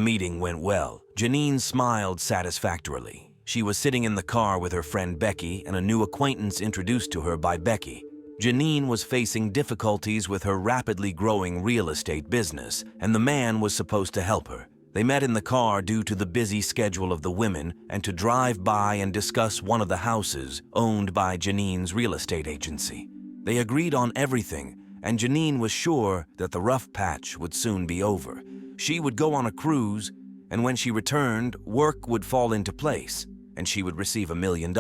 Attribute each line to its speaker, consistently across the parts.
Speaker 1: meeting went well. Janeene smiled satisfactorily. She was sitting in the car with her friend Becky and a new acquaintance introduced to her by Becky. Janeene was facing difficulties with her rapidly growing real estate business, and the man was supposed to help her. They met in the car due to the busy schedule of the women and to drive by and discuss one of the houses owned by Janeene's real estate agency. They agreed on everything, and Janeene was sure that the rough patch would soon be over. She would go on a cruise, and when she returned, work would fall into place, and she would receive $1 million,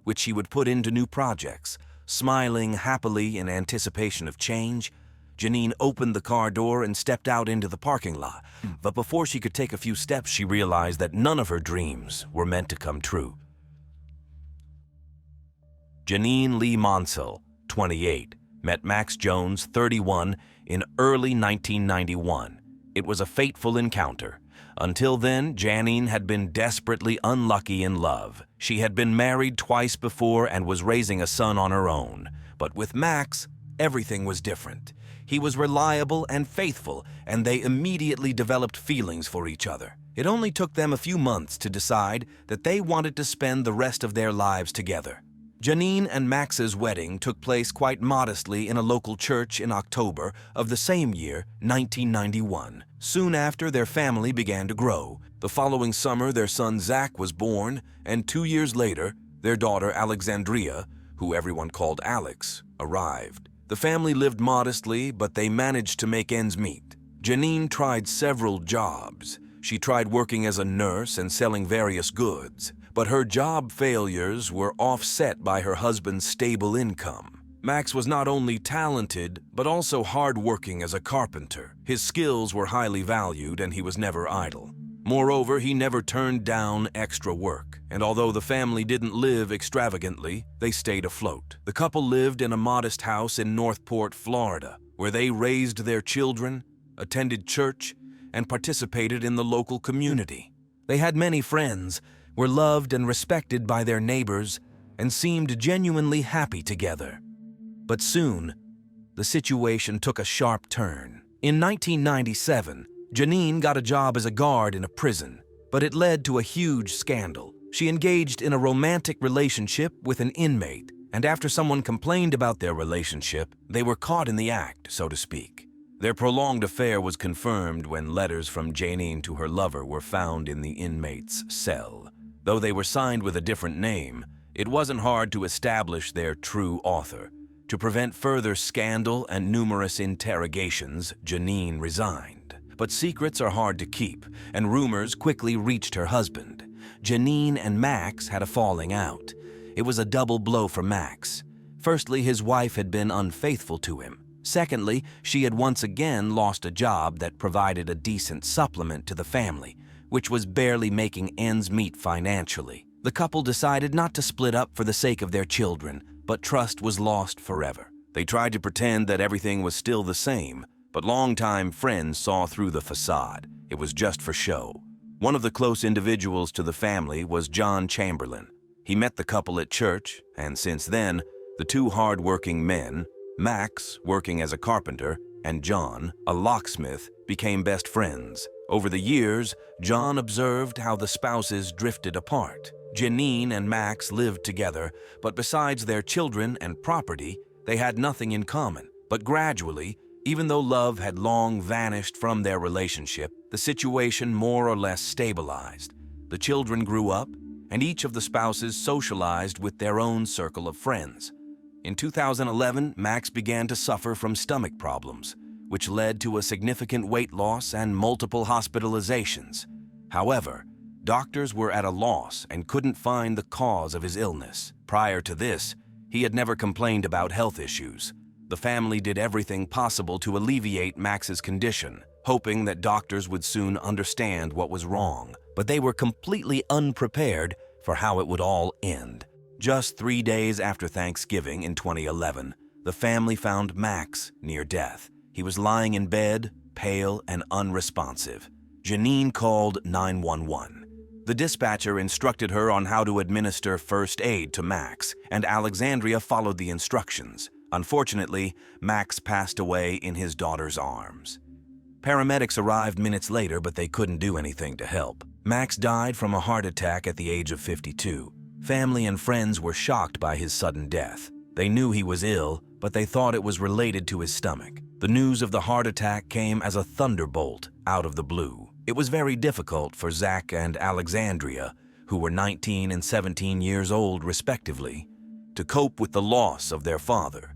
Speaker 1: which she would put into new projects. Smiling happily in anticipation of change, Janeene opened the car door and stepped out into the parking lot. But before she could take a few steps, she realized that none of her dreams were meant to come true. Janeene Lee Monsell, 28, met Max Jones, 31, in early 1991. It was a fateful encounter. Until then, Janeene had been desperately unlucky in love. She had been married twice before and was raising a son on her own. But with Max, everything was different. He was reliable and faithful, and they immediately developed feelings for each other. It only took them a few months to decide that they wanted to spend the rest of their lives together. Janeene and Max's wedding took place quite modestly in a local church in October of the same year, 1991. Soon after, their family began to grow. The following summer, their son Zach was born, and 2 years later, their daughter Alexandria, who everyone called Alex, arrived. The family lived modestly, but they managed to make ends meet. Janeene tried several jobs. She tried working as a nurse and selling various goods, but her job failures were offset by her husband's stable income. Max was not only talented, but also hardworking as a carpenter. His skills were highly valued, and he was never idle. Moreover, he never turned down extra work, and although the family didn't live extravagantly, they stayed afloat. The couple lived in a modest house in Northport, Florida, where they raised their children, attended church, and participated in the local community. They had many friends, were loved and respected by their neighbors, and seemed genuinely happy together. But soon, the situation took a sharp turn. In 1997, Janeene got a job as a guard in a prison, but it led to a huge scandal. She engaged in a romantic relationship with an inmate, and after someone complained about their relationship, they were caught in the act, so to speak. Their prolonged affair was confirmed when letters from Janeene to her lover were found in the inmate's cell. Though they were signed with a different name, it wasn't hard to establish their true author. To prevent further scandal and numerous interrogations, Janeene resigned. But secrets are hard to keep, and rumors quickly reached her husband. Janeene and Max had a falling out. It was a double blow for Max. Firstly, his wife had been unfaithful to him. Secondly, she had once again lost a job that provided a decent supplement to the family, which was barely making ends meet financially. The couple decided not to split up for the sake of their children, but trust was lost forever. They tried to pretend that everything was still the same, but longtime friends saw through the facade. It was just for show. One of the close individuals to the family was John Chamberlain. He met the couple at church, and since then, the two hard-working men, Max, working as a carpenter, and John, a locksmith, became best friends. Over the years, John observed how the spouses drifted apart. Janeene and Max lived together, but besides their children and property, they had nothing in common. But gradually, even though love had long vanished from their relationship, the situation more or less stabilized. The children grew up, and each of the spouses socialized with their own circle of friends. In 2011, Max began to suffer from stomach problems, which led to a significant weight loss and multiple hospitalizations. However, doctors were at a loss and couldn't find the cause of his illness. Prior to this, he had never complained about health issues. The family did everything possible to alleviate Max's condition, hoping that doctors would soon understand what was wrong. But they were completely unprepared for how it would all end. Just 3 days after Thanksgiving in 2011, the family found Max near death. He was lying in bed, pale and unresponsive. Janeene called 911. The dispatcher instructed her on how to administer first aid to Max, and Alexandria followed the instructions. Unfortunately, Max passed away in his daughter's arms. Paramedics arrived minutes later, but they couldn't do anything to help. Max died from a heart attack at the age of 52. Family and friends were shocked by his sudden death. They knew he was ill, but they thought it was related to his stomach. The news of the heart attack came as a thunderbolt out of the blue. It was very difficult for Zach and Alexandria, who were 19 and 17 years old respectively, to cope with the loss of their father.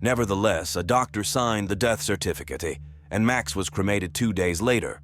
Speaker 1: Nevertheless, a doctor signed the death certificate, and Max was cremated 2 days later.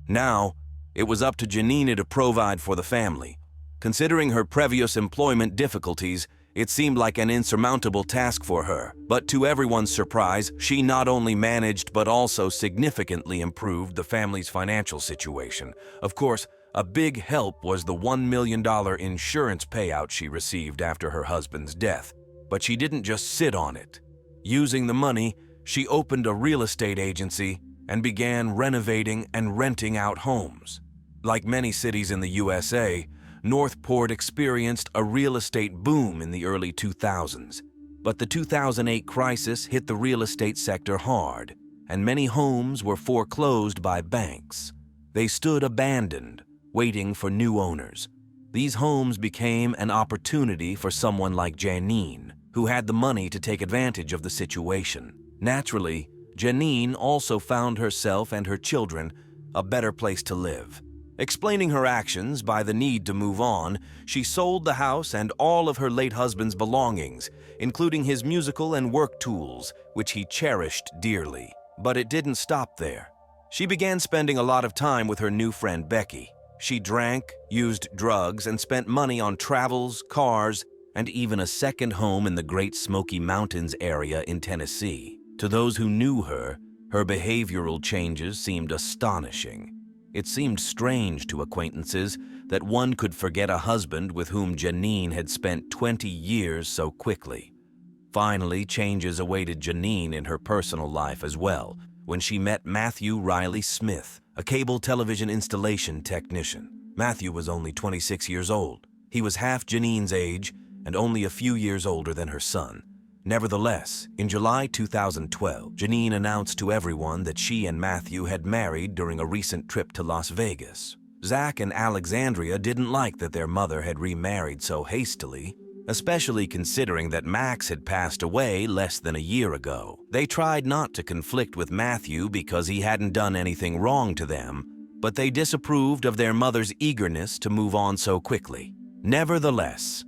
Speaker 1: Now, it was up to Janeene to provide for the family. Considering her previous employment difficulties, it seemed like an insurmountable task for her. But to everyone's surprise, she not only managed but also significantly improved the family's financial situation. Of course, a big help was the $1 million insurance payout she received after her husband's death. But she didn't just sit on it. Using the money, she opened a real estate agency and began renovating and renting out homes. Like many cities in the USA, Northport experienced a real estate boom in the early 2000s. But the 2008 crisis hit the real estate sector hard, and many homes were foreclosed by banks. They stood abandoned, waiting for new owners. These homes became an opportunity for someone like Janeene, who had the money to take advantage of the situation. Naturally, Janeene also found herself and her children a better place to live. Explaining her actions by the need to move on, she sold the house and all of her late husband's belongings, including his musical and work tools, which he cherished dearly. But it didn't stop there. She began spending a lot of time with her new friend Becky. She drank, used drugs, and spent money on travels, cars, and even a second home in the Great Smoky Mountains area in Tennessee. To those who knew her behavioral changes seemed astonishing. It seemed strange to acquaintances that one could forget a husband with whom Janeene had spent 20 years so quickly. Finally, changes awaited Janeene in her personal life as well, when she met Matthew Riley Smith, a cable television installation technician. Matthew was only 26 years old. He was half Janeene's age and only a few years older than her son. Nevertheless, in July 2012, Janeene announced to everyone that she and Matthew had married during a recent trip to Las Vegas. Zach and Alexandria didn't like that their mother had remarried so hastily, especially considering that Max had passed away less than a year ago. They tried not to conflict with Matthew because he hadn't done anything wrong to them, but they disapproved of their mother's eagerness to move on so quickly. Nevertheless,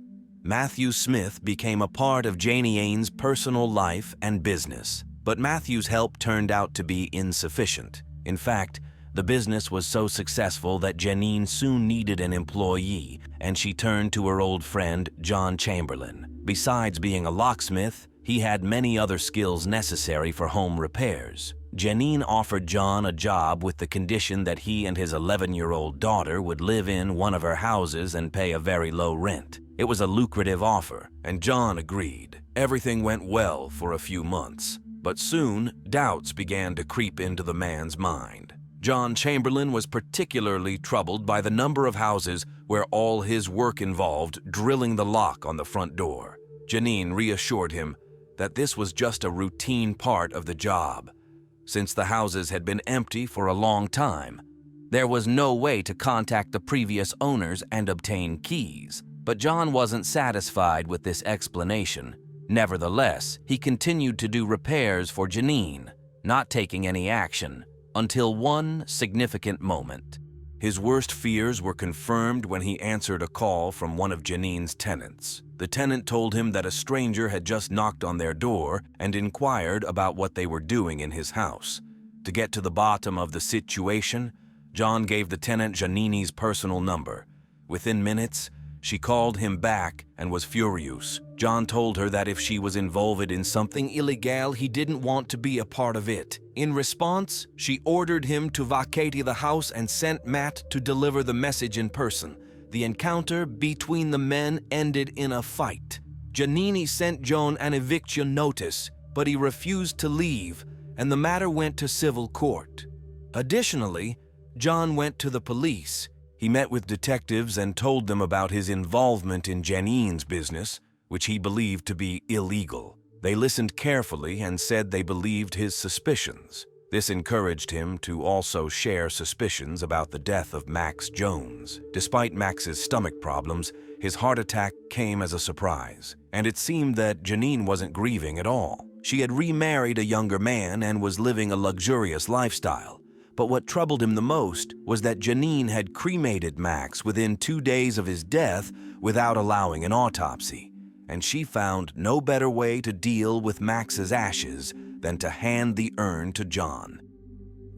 Speaker 1: Matthew Smith became a part of Janeane's personal life and business, but Matthew's help turned out to be insufficient. In fact, the business was so successful that Janeene soon needed an employee, and she turned to her old friend, John Chamberlain. Besides being a locksmith, he had many other skills necessary for home repairs. Janeene offered John a job with the condition that he and his 11-year-old daughter would live in one of her houses and pay a very low rent. It was a lucrative offer, and John agreed. Everything went well for a few months, but soon doubts began to creep into the man's mind. John Chamberlain was particularly troubled by the number of houses where all his work involved drilling the lock on the front door. Janeene reassured him that this was just a routine part of the job. Since the houses had been empty for a long time, there was no way to contact the previous owners and obtain keys. But John wasn't satisfied with this explanation. Nevertheless, he continued to do repairs for Janeene, not taking any action, until one significant moment. His worst fears were confirmed when he answered a call from one of Janeene's tenants. The tenant told him that a stranger had just knocked on their door and inquired about what they were doing in his house. To get to the bottom of the situation, John gave the tenant Janeene's personal number. Within minutes, she called him back and was furious. John told her that if she was involved in something illegal, he didn't want to be a part of it. In response, she ordered him to vacate the house and sent Matt to deliver the message in person. The encounter between the men ended in a fight. Janeene sent John an eviction notice, but he refused to leave, and the matter went to civil court. Additionally, John went to the police. He met with detectives and told them about his involvement in Janeene's business, which he believed to be illegal. They listened carefully and said they believed his suspicions. This encouraged him to also share suspicions about the death of Max Jones. Despite Max's stomach problems, his heart attack came as a surprise, and it seemed that Janeene wasn't grieving at all. She had remarried a younger man and was living a luxurious lifestyle. But what troubled him the most was that Janeene had cremated Max within 2 days of his death without allowing an autopsy, and she found no better way to deal with Max's ashes than to hand the urn to John.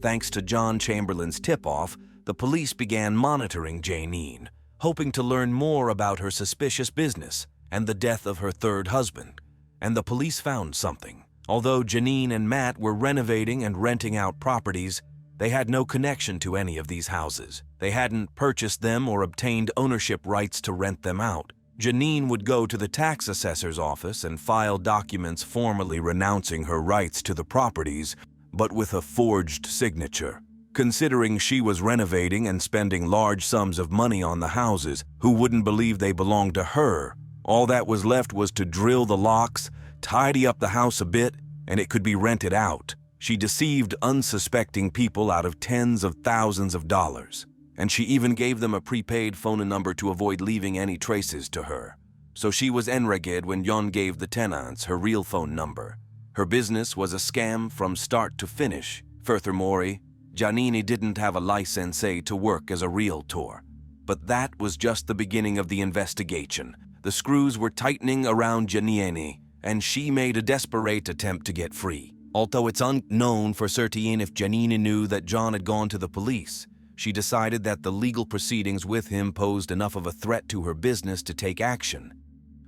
Speaker 1: Thanks to John Chamberlain's tip-off, the police began monitoring Janeene, hoping to learn more about her suspicious business and the death of her third husband. And the police found something. Although Janeene and Matt were renovating and renting out properties, they had no connection to any of these houses. They hadn't purchased them or obtained ownership rights to rent them out. Janeene would go to the tax assessor's office and file documents formally renouncing her rights to the properties, but with a forged signature. Considering she was renovating and spending large sums of money on the houses, who wouldn't believe they belonged to her? All that was left was to drill the locks, tidy up the house a bit, and it could be rented out. She deceived unsuspecting people out of tens of thousands of dollars, and she even gave them a prepaid phone number to avoid leaving any traces to her. So she was enraged when Jon gave the tenants her real phone number. Her business was a scam from start to finish. Furthermore, Janeene didn't have a license to work as a realtor. But that was just the beginning of the investigation. The screws were tightening around Janeene, and she made a desperate attempt to get free. Although it's unknown for certain if Janeene knew that Jon had gone to the police, she decided that the legal proceedings with him posed enough of a threat to her business to take action.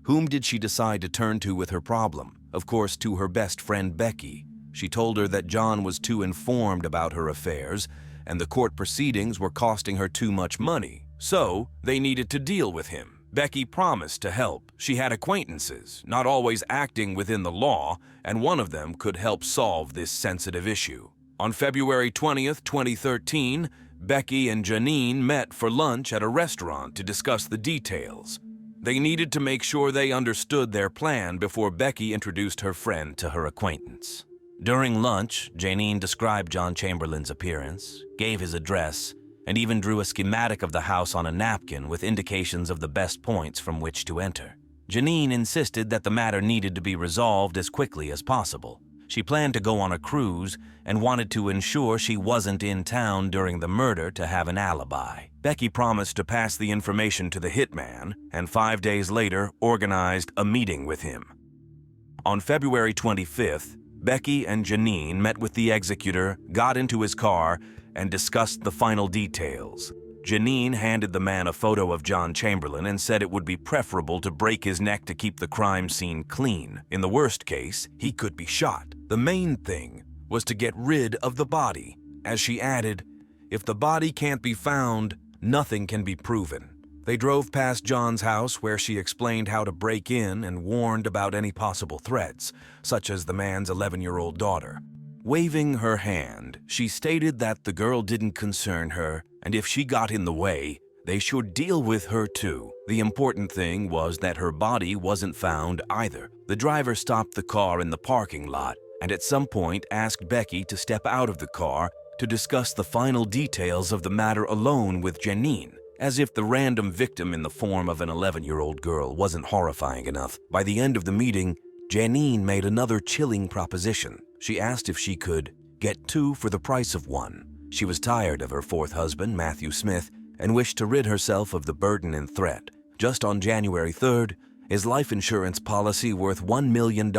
Speaker 1: Whom did she decide to turn to with her problem? Of course, to her best friend Becky. She told her that Jon was too informed about her affairs, and the court proceedings were costing her too much money, so they needed to deal with him. Becky promised to help. She had acquaintances, not always acting within the law, and one of them could help solve this sensitive issue. On February 20th, 2013, Becky and Janeene met for lunch at a restaurant to discuss the details. They needed to make sure they understood their plan before Becky introduced her friend to her acquaintance. During lunch, Janeene described John Chamberlain's appearance, gave his address, and even drew a schematic of the house on a napkin with indications of the best points from which to enter. Janeene insisted that the matter needed to be resolved as quickly as possible. She planned to go on a cruise and wanted to ensure she wasn't in town during the murder to have an alibi. Becky promised to pass the information to the hitman, and 5 days later organized a meeting with him. On February 25th, Becky and Janeene met with the executor, got into his car, and discussed the final details. Janeene handed the man a photo of John Chamberlain and said it would be preferable to break his neck to keep the crime scene clean. In the worst case, he could be shot. The main thing was to get rid of the body. As she added, if the body can't be found, nothing can be proven. They drove past John's house where she explained how to break in and warned about any possible threats, such as the man's 11-year-old daughter. Waving her hand, she stated that the girl didn't concern her, and if she got in the way, they should deal with her too. The important thing was that her body wasn't found either. The driver stopped the car in the parking lot and at some point asked Becky to step out of the car to discuss the final details of the matter alone with Janeene. As if the random victim in the form of an 11-year-old girl wasn't horrifying enough, by the end of the meeting, Janeene made another chilling proposition. She asked if she could get 2 for the price of 1. She was tired of her fourth husband, Matthew Smith, and wished to rid herself of the burden and threat. Just on January 3rd, his life insurance policy worth $1 million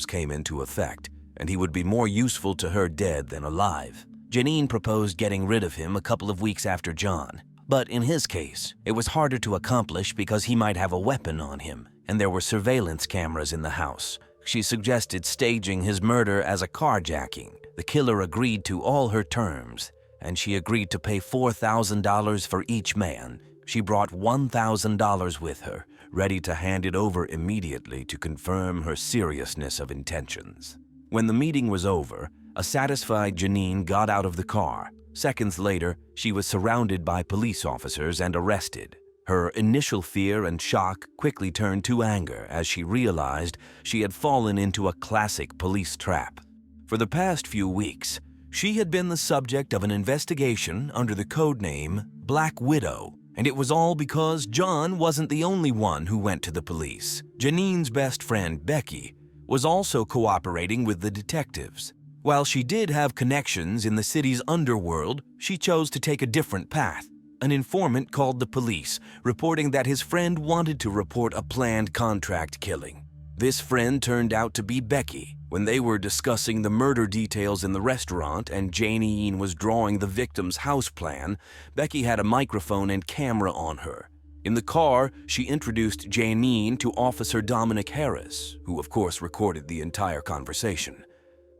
Speaker 1: came into effect, and he would be more useful to her dead than alive. Janeene proposed getting rid of him a couple of weeks after John. But in his case, it was harder to accomplish because he might have a weapon on him, and there were surveillance cameras in the house. She suggested staging his murder as a carjacking. The killer agreed to all her terms, and she agreed to pay $4,000 for each man. She brought $1,000 with her, ready to hand it over immediately to confirm her seriousness of intentions. When the meeting was over, a satisfied Janeene got out of the car. Seconds later, she was surrounded by police officers and arrested. Her initial fear and shock quickly turned to anger as she realized she had fallen into a classic police trap. For the past few weeks, She had been the subject of an investigation under the code name Black Widow, and it was all because John wasn't the only one who went to the police. Janeene's best friend, Becky, was also cooperating with the detectives. While she did have connections in the city's underworld, she chose to take a different path. An informant called the police, reporting that his friend wanted to report a planned contract killing. This friend turned out to be Becky. When they were discussing the murder details in the restaurant and Janeene was drawing the victim's house plan, Becky had a microphone and camera on her. In the car, she introduced Janeene to Officer Dominic Harris, who of course recorded the entire conversation.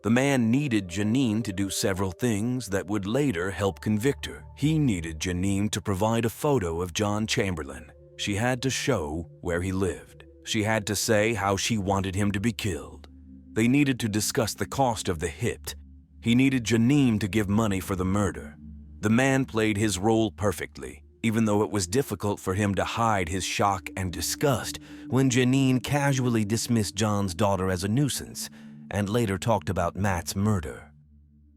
Speaker 1: The man needed Janeene to do several things that would later help convict her. He needed Janeene to provide a photo of John Chamberlain. She had to show where he lived. She had to say how she wanted him to be killed. They needed to discuss the cost of the hit. He needed Janeene to give money for the murder. The man played his role perfectly, even though it was difficult for him to hide his shock and disgust when Janeene casually dismissed John's daughter as a nuisance and later talked about Matt's murder.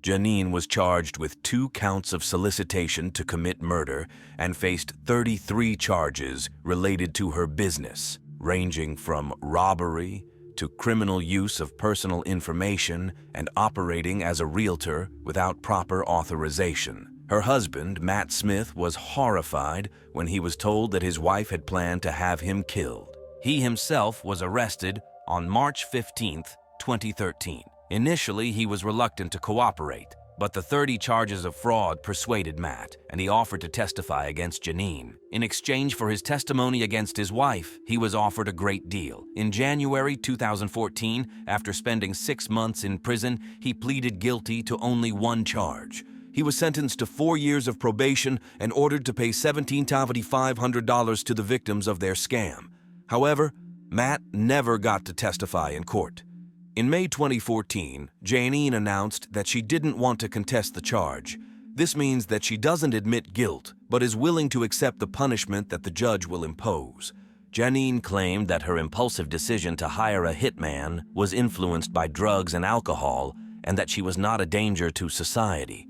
Speaker 1: Janeene was charged with 2 counts of solicitation to commit murder and faced 33 charges related to her business, ranging from robbery to criminal use of personal information and operating as a realtor without proper authorization. Her husband, Matt Smith, was horrified when he was told that his wife had planned to have him killed. He himself was arrested on March 15, 2013. Initially, he was reluctant to cooperate, but the 30 charges of fraud persuaded Matt, and he offered to testify against Janeene. In exchange for his testimony against his wife, he was offered a great deal. In January 2014, after spending 6 months in prison, he pleaded guilty to only 1 charge. He was sentenced to 4 years of probation and ordered to pay $17,500 to the victims of their scam. However, Matt never got to testify in court. In May 2014, Janeene announced that she didn't want to contest the charge. This means that she doesn't admit guilt, but is willing to accept the punishment that the judge will impose. Janeene claimed that her impulsive decision to hire a hitman was influenced by drugs and alcohol, and that she was not a danger to society.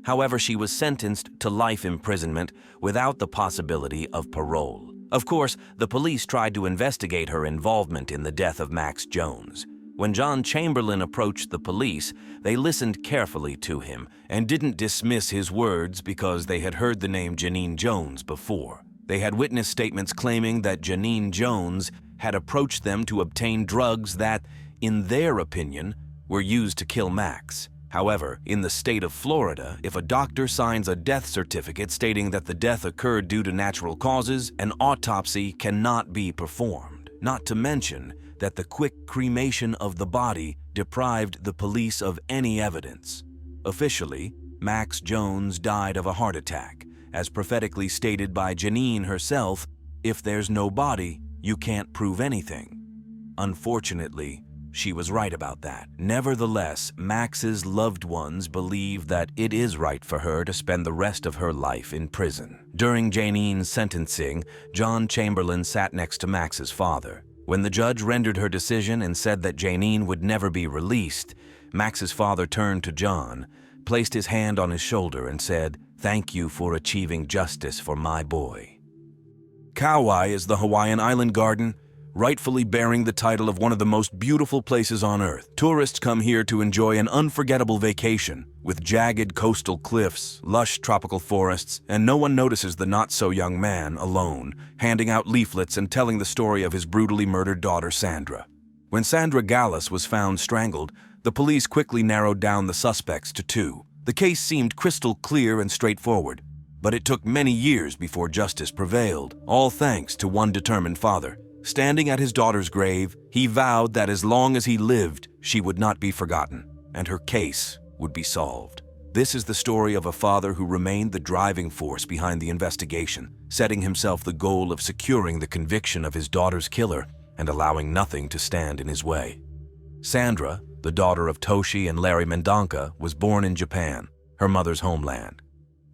Speaker 1: However, she was sentenced to life imprisonment without the possibility of parole. Of course, the police tried to investigate her involvement in the death of Max Jones. When John Chamberlain approached the police, they listened carefully to him and didn't dismiss his words because they had heard the name Janeene Jones before. They had witness statements claiming that Janeene Jones had approached them to obtain drugs that, in their opinion, were used to kill Max. However, in the state of Florida, if a doctor signs a death certificate stating that the death occurred due to natural causes, an autopsy cannot be performed. Not to mention that the quick cremation of the body deprived the police of any evidence. Officially, Max Jones died of a heart attack. As prophetically stated by Janeene herself, if there's no body, you can't prove anything. Unfortunately, she was right about that. Nevertheless, Max's loved ones believe that it is right for her to spend the rest of her life in prison. During Janeene's sentencing, John Chamberlain sat next to Max's father. When the judge rendered her decision and said that Janeene would never be released, Max's father turned to John, placed his hand on his shoulder and said, "Thank you for achieving justice for my boy." Kauai is the Hawaiian island garden, rightfully bearing the title of one of the most beautiful places on Earth. Tourists come here to enjoy an unforgettable vacation, with jagged coastal cliffs, lush tropical forests, and no one notices the not-so-young man alone, handing out leaflets and telling the story of his brutally murdered daughter, Sandra. When Sandra Gallus was found strangled, the police quickly narrowed down the suspects to 2. The case seemed crystal clear and straightforward, but it took many years before justice prevailed, all thanks to one determined father. Standing at his daughter's grave, he vowed that as long as he lived, she would not be forgotten, and her case would be solved. This is the story of a father who remained the driving force behind the investigation, setting himself the goal of securing the conviction of his daughter's killer and allowing nothing to stand in his way. Sandra, the daughter of Toshi and Larry Mendonca, was born in Japan, her mother's homeland.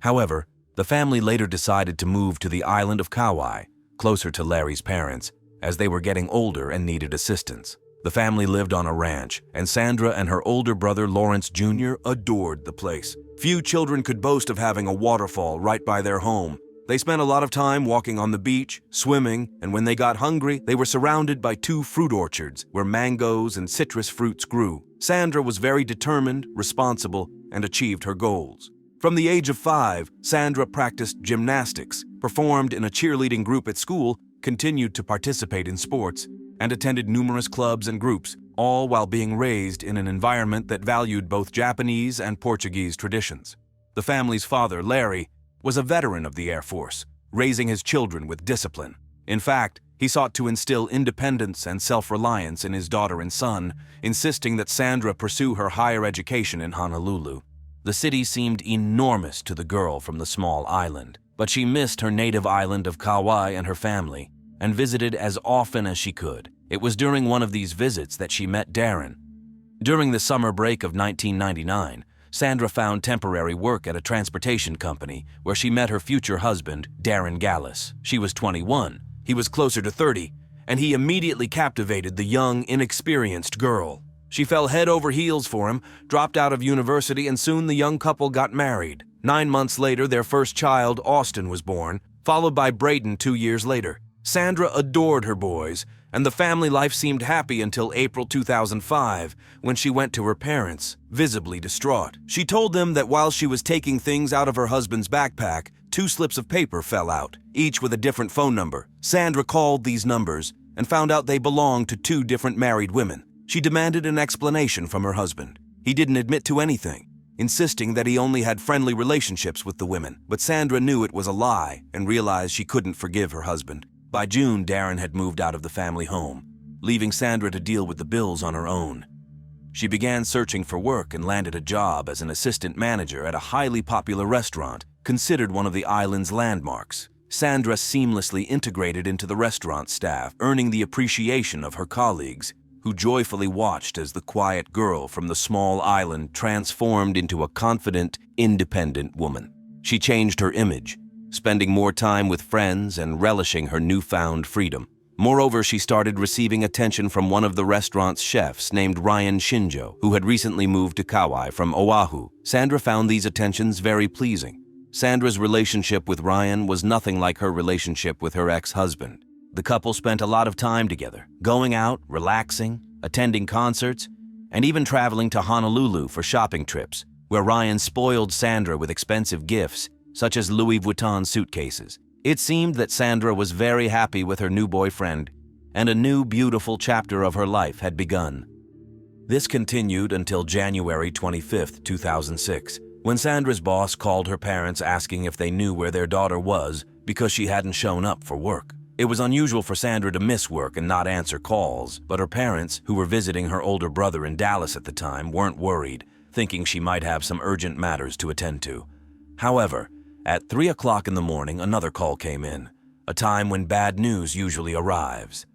Speaker 1: However, the family later decided to move to the island of Kauai, closer to Larry's parents, as they were getting older and needed assistance. The family lived on a ranch, and Sandra and her older brother Lawrence Jr. adored the place. Few children could boast of having a waterfall right by their home. They spent a lot of time walking on the beach, swimming, and when they got hungry, they were surrounded by 2 fruit orchards where mangoes and citrus fruits grew. Sandra was very determined, responsible, and achieved her goals. From the age of 5, Sandra practiced gymnastics, performed in a cheerleading group at school, continued to participate in sports, and attended numerous clubs and groups, all while being raised in an environment that valued both Japanese and Portuguese traditions. The family's father, Larry, was a veteran of the Air Force, raising his children with discipline. In fact, he sought to instill independence and self-reliance in his daughter and son, insisting that Sandra pursue her higher education in Honolulu. The city seemed enormous to the girl from the small island, but she missed her native island of Kauai and her family, and visited as often as she could. It was during one of these visits that she met Darren. During the summer break of 1999, Sandra found temporary work at a transportation company where she met her future husband, Darren Gallus. She was 21, he was closer to 30, and he immediately captivated the young, inexperienced girl. She fell head over heels for him, dropped out of university, and soon the young couple got married. 9 months later, their first child, Austin, was born, followed by Braden 2 years later. Sandra adored her boys, and the family life seemed happy until April 2005, when she went to her parents, visibly distraught. She told them that while she was taking things out of her husband's backpack, 2 slips of paper fell out, each with a different phone number. Sandra called these numbers and found out they belonged to 2 different married women. She demanded an explanation from her husband. He didn't admit to anything, insisting that he only had friendly relationships with the women. But Sandra knew it was a lie and realized she couldn't forgive her husband. By June, Darren had moved out of the family home, leaving Sandra to deal with the bills on her own. She began searching for work and landed a job as an assistant manager at a highly popular restaurant, considered one of the island's landmarks. Sandra seamlessly integrated into the restaurant staff, earning the appreciation of her colleagues, who joyfully watched as the quiet girl from the small island transformed into a confident, independent woman. She changed her image, spending more time with friends and relishing her newfound freedom. Moreover, she started receiving attention from one of the restaurant's chefs named Ryan Shinjo, who had recently moved to Kauai from Oahu. Sandra found these attentions very pleasing. Sandra's relationship with Ryan was nothing like her relationship with her ex-husband. The couple spent a lot of time together, going out, relaxing, attending concerts, and even traveling to Honolulu for shopping trips, where Ryan spoiled Sandra with expensive gifts such as Louis Vuitton suitcases. It seemed that Sandra was very happy with her new boyfriend, and a new beautiful chapter of her life had begun. This continued until January 25, 2006, when Sandra's boss called her parents asking if they knew where their daughter was because she hadn't shown up for work. It was unusual for Sandra to miss work and not answer calls, but her parents, who were visiting her older brother in Dallas at the time, weren't worried, thinking she might have some urgent matters to attend to. However, at 3 o'clock in the morning, another call came in, a time when bad news usually arrives.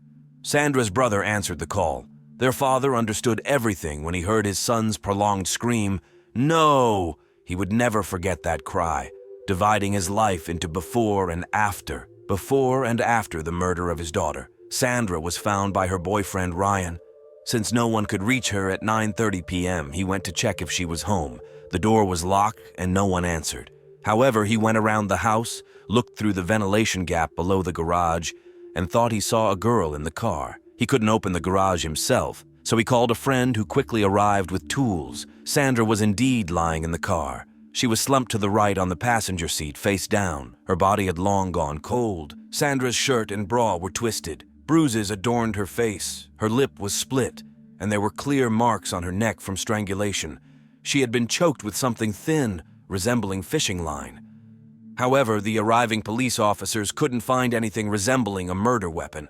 Speaker 1: Sandra's brother answered the call. Their father understood everything when he heard his son's prolonged scream, "No!" He would never forget that cry, dividing his life into before and after the murder of his daughter. Sandra was found by her boyfriend Ryan. Since no one could reach her at 9:30 p.m., he went to check if she was home. The door was locked and no one answered. However, he went around the house, looked through the ventilation gap below the garage, and thought he saw a girl in the car. He couldn't open the garage himself, so he called a friend who quickly arrived with tools. Sandra was indeed lying in the car. She was slumped to the right on the passenger seat, face down. Her body had long gone cold. Sandra's shirt and bra were twisted. Bruises adorned her face. Her lip was split, and there were clear marks on her neck from strangulation. She had been choked with something thin, resembling fishing line. However, the arriving police officers couldn't find anything resembling a murder weapon.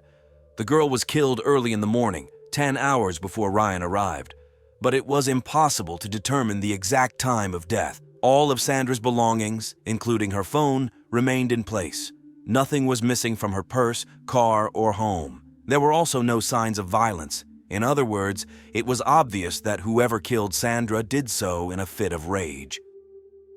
Speaker 1: The girl was killed early in the morning, 10 hours before Ryan arrived, but it was impossible to determine the exact time of death. All of Sandra's belongings, including her phone, remained in place. Nothing was missing from her purse, car, or home. There were also no signs of violence. In other words, it was obvious that whoever killed Sandra did so in a fit of rage.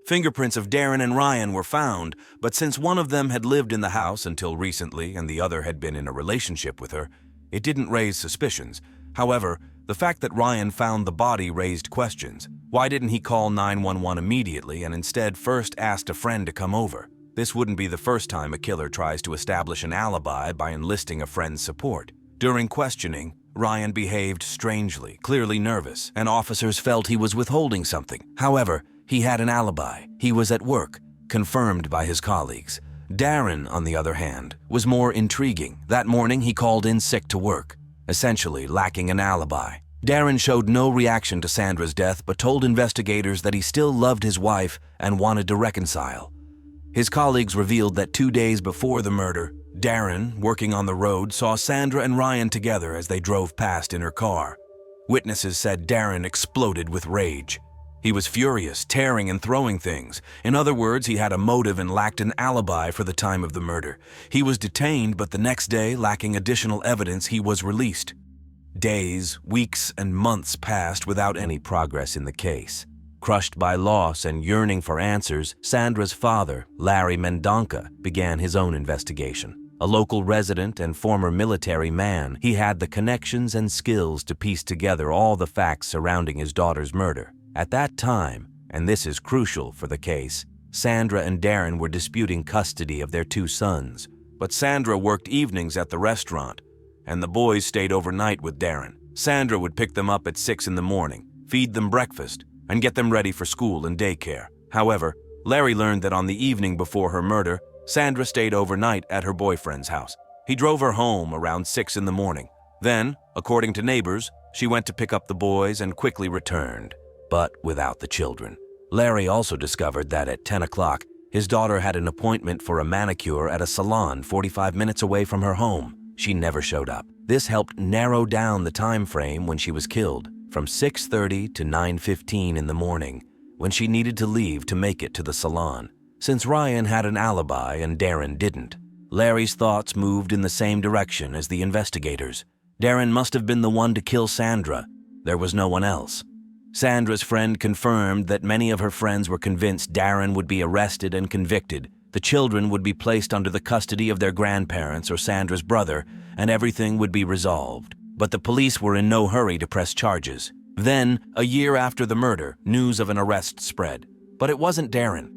Speaker 1: Fingerprints of Darren and Ryan were found, but since one of them had lived in the house until recently and the other had been in a relationship with her, it didn't raise suspicions. However, the fact that Ryan found the body raised questions. Why didn't he call 911 immediately and instead first asked a friend to come over? This wouldn't be the first time a killer tries to establish an alibi by enlisting a friend's support. During questioning, Ryan behaved strangely, clearly nervous, and officers felt he was withholding something. However, he had an alibi. He was at work, confirmed by his colleagues. Darren, on the other hand, was more intriguing. That morning, he called in sick to work, essentially lacking an alibi. Darren showed no reaction to Sandra's death but told investigators that he still loved his wife and wanted to reconcile. His colleagues revealed that 2 days before the murder, Darren, working on the road, saw Sandra and Ryan together as they drove past in her car. Witnesses said Darren exploded with rage. He was furious, tearing and throwing things. In other words, he had a motive and lacked an alibi for the time of the murder. He was detained, but the next day, lacking additional evidence, he was released. Days, weeks, and months passed without any progress in the case. Crushed by loss and yearning for answers, Sandra's father, Larry Mendonca, began his own investigation. A local resident and former military man, he had the connections and skills to piece together all the facts surrounding his daughter's murder. At that time, and this is crucial for the case, Sandra and Darren were disputing custody of their 2 sons. But Sandra worked evenings at the restaurant, and the boys stayed overnight with Darren. Sandra would pick them up at 6 in the morning, feed them breakfast, and get them ready for school and daycare. However, Larry learned that on the evening before her murder, Sandra stayed overnight at her boyfriend's house. He drove her home around 6 in the morning. Then, according to neighbors, she went to pick up the boys and quickly returned, but without the children. Larry also discovered that at 10 o'clock, his daughter had an appointment for a manicure at a salon 45 minutes away from her home. She never showed up. This helped narrow down the time frame when she was killed, from 6:30 to 9:15 in the morning, when she needed to leave to make it to the salon. Since Ryan had an alibi and Darren didn't, Larry's thoughts moved in the same direction as the investigators. Darren must have been the one to kill Sandra. There was no one else. Sandra's friend confirmed that many of her friends were convinced Darren would be arrested and convicted. The children would be placed under the custody of their grandparents or Sandra's brother, and everything would be resolved. But the police were in no hurry to press charges. Then, a year after the murder, news of an arrest spread. But it wasn't Darren.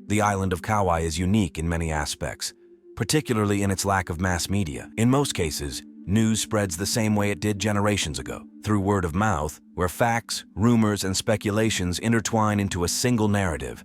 Speaker 1: The island of Kauai is unique in many aspects, particularly in its lack of mass media. In most cases, news spreads the same way it did generations ago, through word of mouth, where facts, rumors, and speculations intertwine into a single narrative.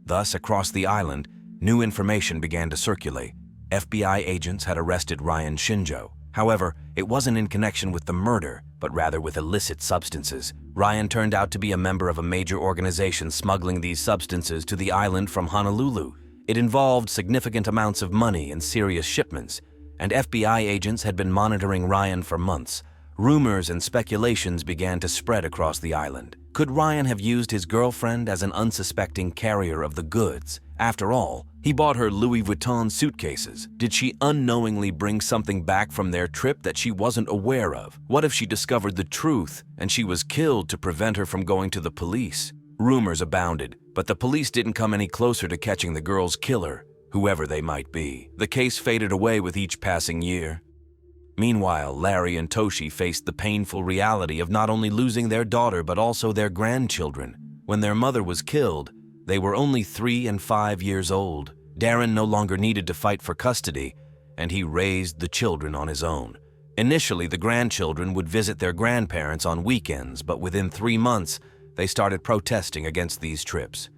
Speaker 1: Thus, across the island, new information began to circulate. FBI agents had arrested Ryan Shinjo. However, it wasn't in connection with the murder, but rather with illicit substances. Ryan turned out to be a member of a major organization smuggling these substances to the island from Honolulu. It involved significant amounts of money and serious shipments, and FBI agents had been monitoring Ryan for months. Rumors and speculations began to spread across the island. Could Ryan have used his girlfriend as an unsuspecting carrier of the goods? After all, he bought her Louis Vuitton suitcases. Did she unknowingly bring something back from their trip that she wasn't aware of? What if she discovered the truth and she was killed to prevent her from going to the police? Rumors abounded, but the police didn't come any closer to catching the girl's killer, whoever they might be. The case faded away with each passing year. Meanwhile, Larry and Toshi faced the painful reality of not only losing their daughter but also their grandchildren. When their mother was killed, they were only 3 and 5 years old. Darren no longer needed to fight for custody, and he raised the children on his own. Initially, the grandchildren would visit their grandparents on weekends, but within 3 months, they started protesting against these trips.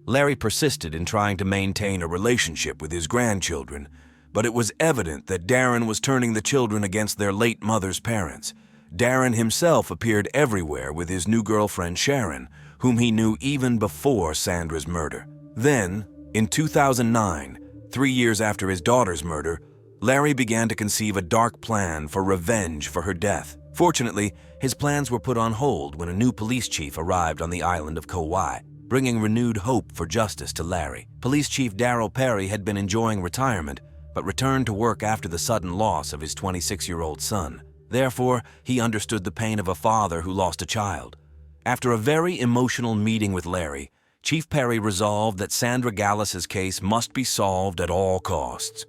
Speaker 1: Larry persisted in trying to maintain a relationship with his grandchildren, but it was evident that Darren was turning the children against their late mother's parents. Darren himself appeared everywhere with his new girlfriend Sharon, whom he knew even before Sandra's murder. Then, in 2009, 3 years after his daughter's murder, Larry began to conceive a dark plan for revenge for her death. Fortunately, his plans were put on hold when a new police chief arrived on the island of Kauai, bringing renewed hope for justice to Larry. Police Chief Darryl Perry had been enjoying retirement, but returned to work after the sudden loss of his 26-year-old son. Therefore, he understood the pain of a father who lost a child. After a very emotional meeting with Larry, Chief Perry resolved that Sandra Gallus's case must be solved at all costs.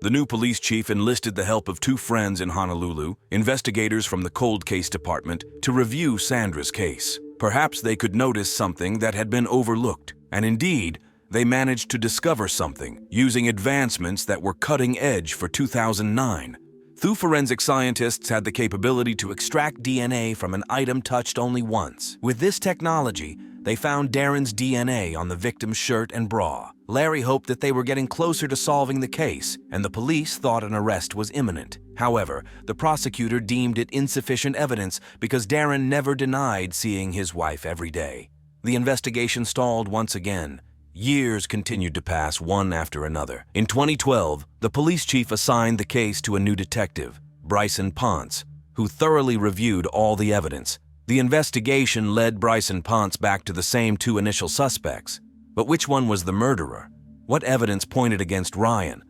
Speaker 1: The new police chief enlisted the help of two friends in Honolulu, investigators from the cold case department, to review Sandra's case. Perhaps they could notice something that had been overlooked, and indeed, they managed to discover something using advancements that were cutting edge for 2009. Two forensic scientists had the capability to extract DNA from an item touched only once. With this technology, they found Darren's DNA on the victim's shirt and bra. Larry hoped that they were getting closer to solving the case, and the police thought an arrest was imminent. However, the prosecutor deemed it insufficient evidence because Darren never denied seeing his wife every day. The investigation stalled once again. Years continued to pass one after another. In 2012, the police chief assigned the case to a new detective, Bryson Ponce, who thoroughly reviewed all the evidence. The investigation led Bryson Ponce back to the same two initial suspects. But which one was the murderer? What evidence pointed against Ryan?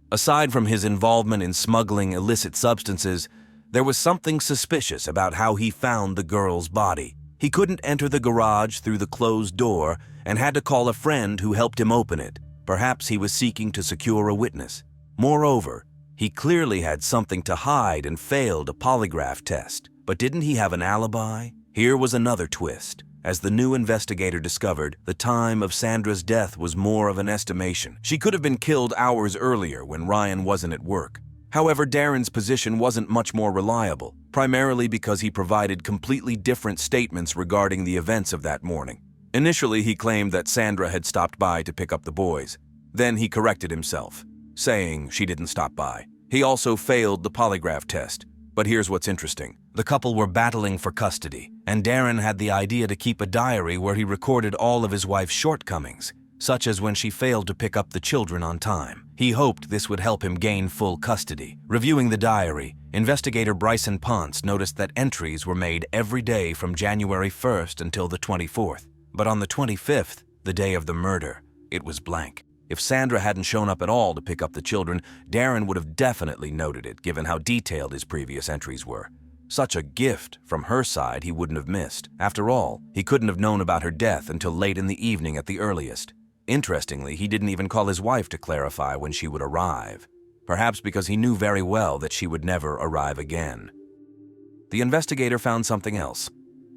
Speaker 1: Aside from his involvement in smuggling illicit substances, there was something suspicious about how he found the girl's body. He couldn't enter the garage through the closed door and had to call a friend who helped him open it. Perhaps he was seeking to secure a witness. Moreover, he clearly had something to hide and failed a polygraph test. But didn't he have an alibi? Here was another twist. As the new investigator discovered, the time of Sandra's death was more of an estimation. She could have been killed hours earlier when Ryan wasn't at work. However, Darren's position wasn't much more reliable, primarily because he provided completely different statements regarding the events of that morning. Initially, he claimed that Sandra had stopped by to pick up the boys. Then he corrected himself, saying she didn't stop by. He also failed the polygraph test. But here's what's interesting. The couple were battling for custody, and Darren had the idea to keep a diary where he recorded all of his wife's shortcomings, such as when she failed to pick up the children on time. He hoped this would help him gain full custody. Reviewing the diary, investigator Bryson Ponce noticed that entries were made every day from January 1st until the 24th. But on the 25th, the day of the murder, it was blank. If Sandra hadn't shown up at all to pick up the children, Darren would have definitely noted it, given how detailed his previous entries were. Such a gift from her side he wouldn't have missed. After all, he couldn't have known about her death until late in the evening at the earliest. Interestingly, he didn't even call his wife to clarify when she would arrive, perhaps because he knew very well that she would never arrive again. The investigator found something else.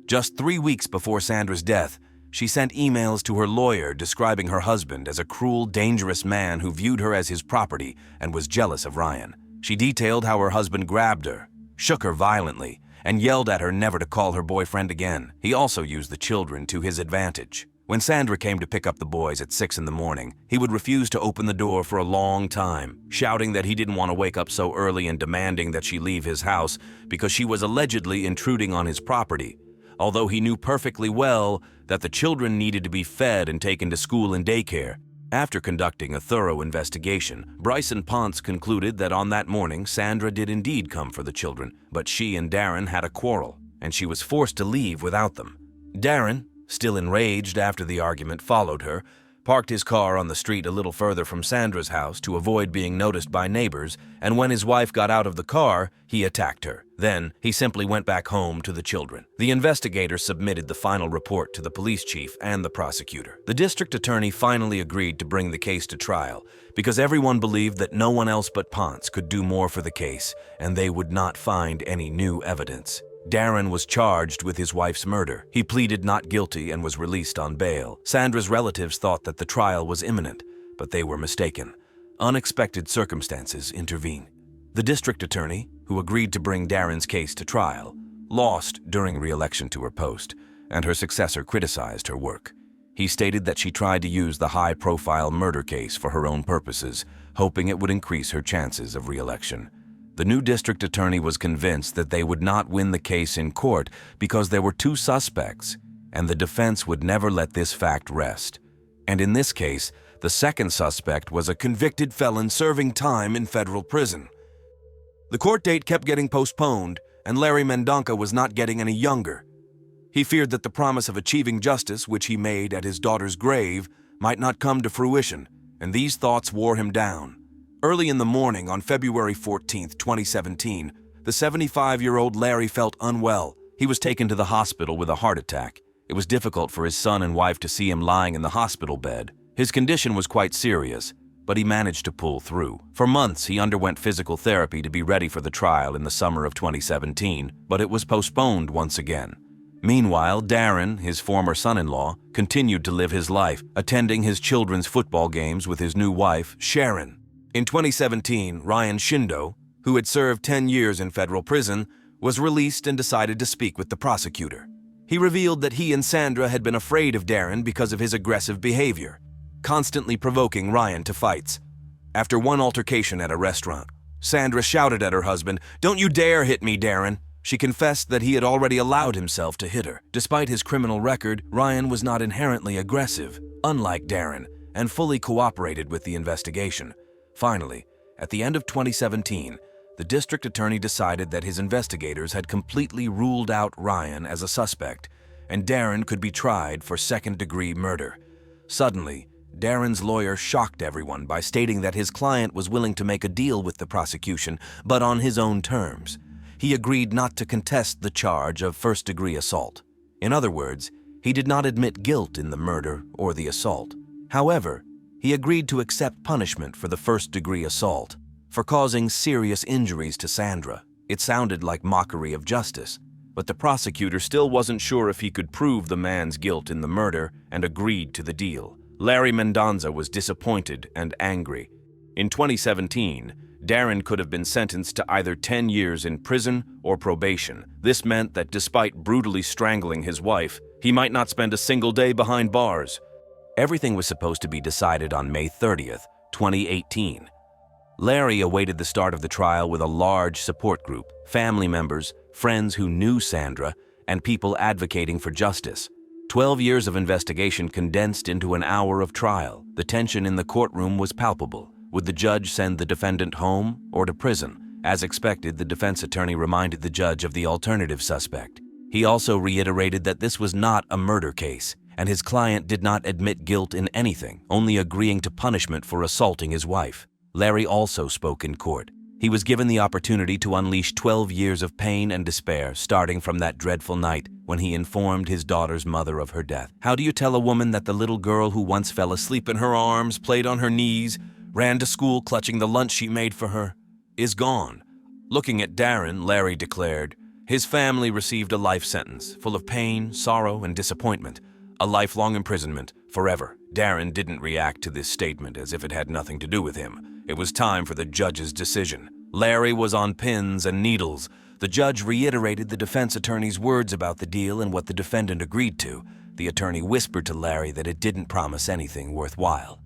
Speaker 1: Just 3 weeks before Sandra's death, she sent emails to her lawyer describing her husband as a cruel, dangerous man who viewed her as his property and was jealous of Ryan. She detailed how her husband grabbed her, shook her violently, and yelled at her never to call her boyfriend again. He also used the children to his advantage. When Sandra came to pick up the boys at 6 in the morning, he would refuse to open the door for a long time, shouting that he didn't want to wake up so early and demanding that she leave his house because she was allegedly intruding on his property, although he knew perfectly well that the children needed to be fed and taken to school and daycare. After conducting a thorough investigation, Bryson Ponce concluded that on that morning, Sandra did indeed come for the children, but she and Darren had a quarrel, and she was forced to leave without them. Darren, still enraged after the argument, followed her, parked his car on the street a little further from Sandra's house to avoid being noticed by neighbors, and when his wife got out of the car, he attacked her. Then, he simply went back home to the children. The investigator submitted the final report to the police chief and the prosecutor. The district attorney finally agreed to bring the case to trial because everyone believed that no one else but Ponce could do more for the case, and they would not find any new evidence. Darren was charged with his wife's murder. He pleaded not guilty and was released on bail. Sandra's relatives thought that the trial was imminent, but they were mistaken. Unexpected circumstances intervened. The district attorney, who agreed to bring Darren's case to trial, lost during re-election to her post, and her successor criticized her work. He stated that she tried to use the high-profile murder case for her own purposes, hoping it would increase her chances of re-election. The new district attorney was convinced that they would not win the case in court because there were two suspects, and the defense would never let this fact rest. And in this case, the second suspect was a convicted felon serving time in federal prison. The court date kept getting postponed, and Larry Mendonca was not getting any younger. He feared that the promise of achieving justice, which he made at his daughter's grave, might not come to fruition, and these thoughts wore him down. Early in the morning on February 14, 2017, the 75-year-old Larry felt unwell. He was taken to the hospital with a heart attack. It was difficult for his son and wife to see him lying in the hospital bed. His condition was quite serious, but he managed to pull through. For months, he underwent physical therapy to be ready for the trial in the summer of 2017, but it was postponed once again. Meanwhile, Darren, his former son-in-law, continued to live his life, attending his children's football games with his new wife, Sharon. In 2017, Ryan Shindo, who had served 10 years in federal prison, was released and decided to speak with the prosecutor. He revealed that he and Sandra had been afraid of Darren because of his aggressive behavior, constantly provoking Ryan to fights. After one altercation at a restaurant, Sandra shouted at her husband, "Don't you dare hit me, Darren." She confessed that he had already allowed himself to hit her. Despite his criminal record, Ryan was not inherently aggressive, unlike Darren, and fully cooperated with the investigation. Finally, at the end of 2017, the district attorney decided that his investigators had completely ruled out Ryan as a suspect, and Darren could be tried for second-degree murder. Suddenly, Darren's lawyer shocked everyone by stating that his client was willing to make a deal with the prosecution, but on his own terms. He agreed not to contest the charge of first-degree assault. In other words, he did not admit guilt in the murder or the assault. However, he agreed to accept punishment for the first-degree assault, for causing serious injuries to Sandra. It sounded like mockery of justice, but the prosecutor still wasn't sure if he could prove the man's guilt in the murder and agreed to the deal. Larry Mendonza was disappointed and angry. In 2017, Darren could have been sentenced to either 10 years in prison or probation. This meant that despite brutally strangling his wife, he might not spend a single day behind bars. Everything was supposed to be decided on May 30th, 2018. Larry awaited the start of the trial with a large support group, family members, friends who knew Sandra, and people advocating for justice. 12 years of investigation condensed into an hour of trial. The tension in the courtroom was palpable. Would the judge send the defendant home or to prison? As expected, the defense attorney reminded the judge of the alternative suspect. He also reiterated that this was not a murder case, and his client did not admit guilt in anything, only agreeing to punishment for assaulting his wife. Larry also spoke in court. He was given the opportunity to unleash 12 years of pain and despair, starting from that dreadful night when he informed his daughter's mother of her death. How do you tell a woman that the little girl who once fell asleep in her arms, played on her knees, ran to school clutching the lunch she made for her, is gone? Looking at Darren, Larry declared, his family received a life sentence, full of pain, sorrow, and disappointment. A lifelong imprisonment, forever. Darren didn't react to this statement as if it had nothing to do with him. It was time for the judge's decision. Larry was on pins and needles. The judge reiterated the defense attorney's words about the deal and what the defendant agreed to. The attorney whispered to Larry that it didn't promise anything worthwhile.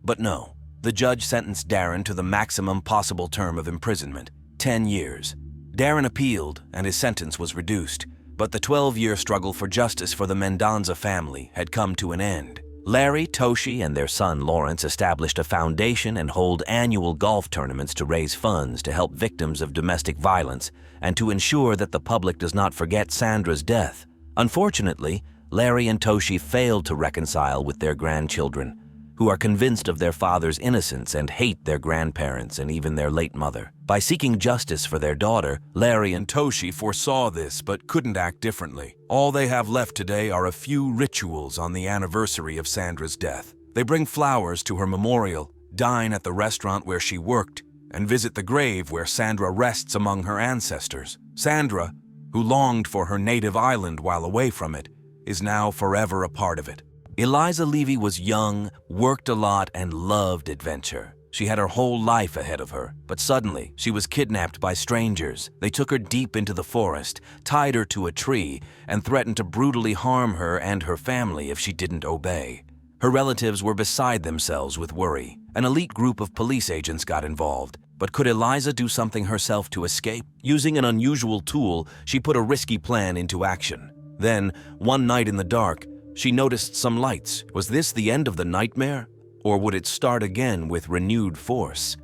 Speaker 1: But no. The judge sentenced Darren to the maximum possible term of imprisonment, 10 years. Darren appealed, and his sentence was reduced, but the 12-year struggle for justice for the Mendonza family had come to an end. Larry, Toshi, and their son Lawrence established a foundation and hold annual golf tournaments to raise funds to help victims of domestic violence and to ensure that the public does not forget Sandra's death. Unfortunately, Larry and Toshi failed to reconcile with their grandchildren, who are convinced of their father's innocence and hate their grandparents and even their late mother. By seeking justice for their daughter, Larry and Toshi foresaw this but couldn't act differently. All they have left today are a few rituals on the anniversary of Sandra's death. They bring flowers to her memorial, dine at the restaurant where she worked, and visit the grave where Sandra rests among her ancestors. Sandra, who longed for her native island while away from it, is now forever a part of it. Eliza Levy was young, worked a lot, and loved adventure. She had her whole life ahead of her, but suddenly she was kidnapped by strangers. They took her deep into the forest, tied her to a tree, and threatened to brutally harm her and her family if she didn't obey. Her relatives were beside themselves with worry. An elite group of police agents got involved. But could Eliza do something herself to escape? Using an unusual tool, she put a risky plan into action. Then, one night in the dark, she noticed some lights. Was this the end of the nightmare? Or would it start again with renewed force?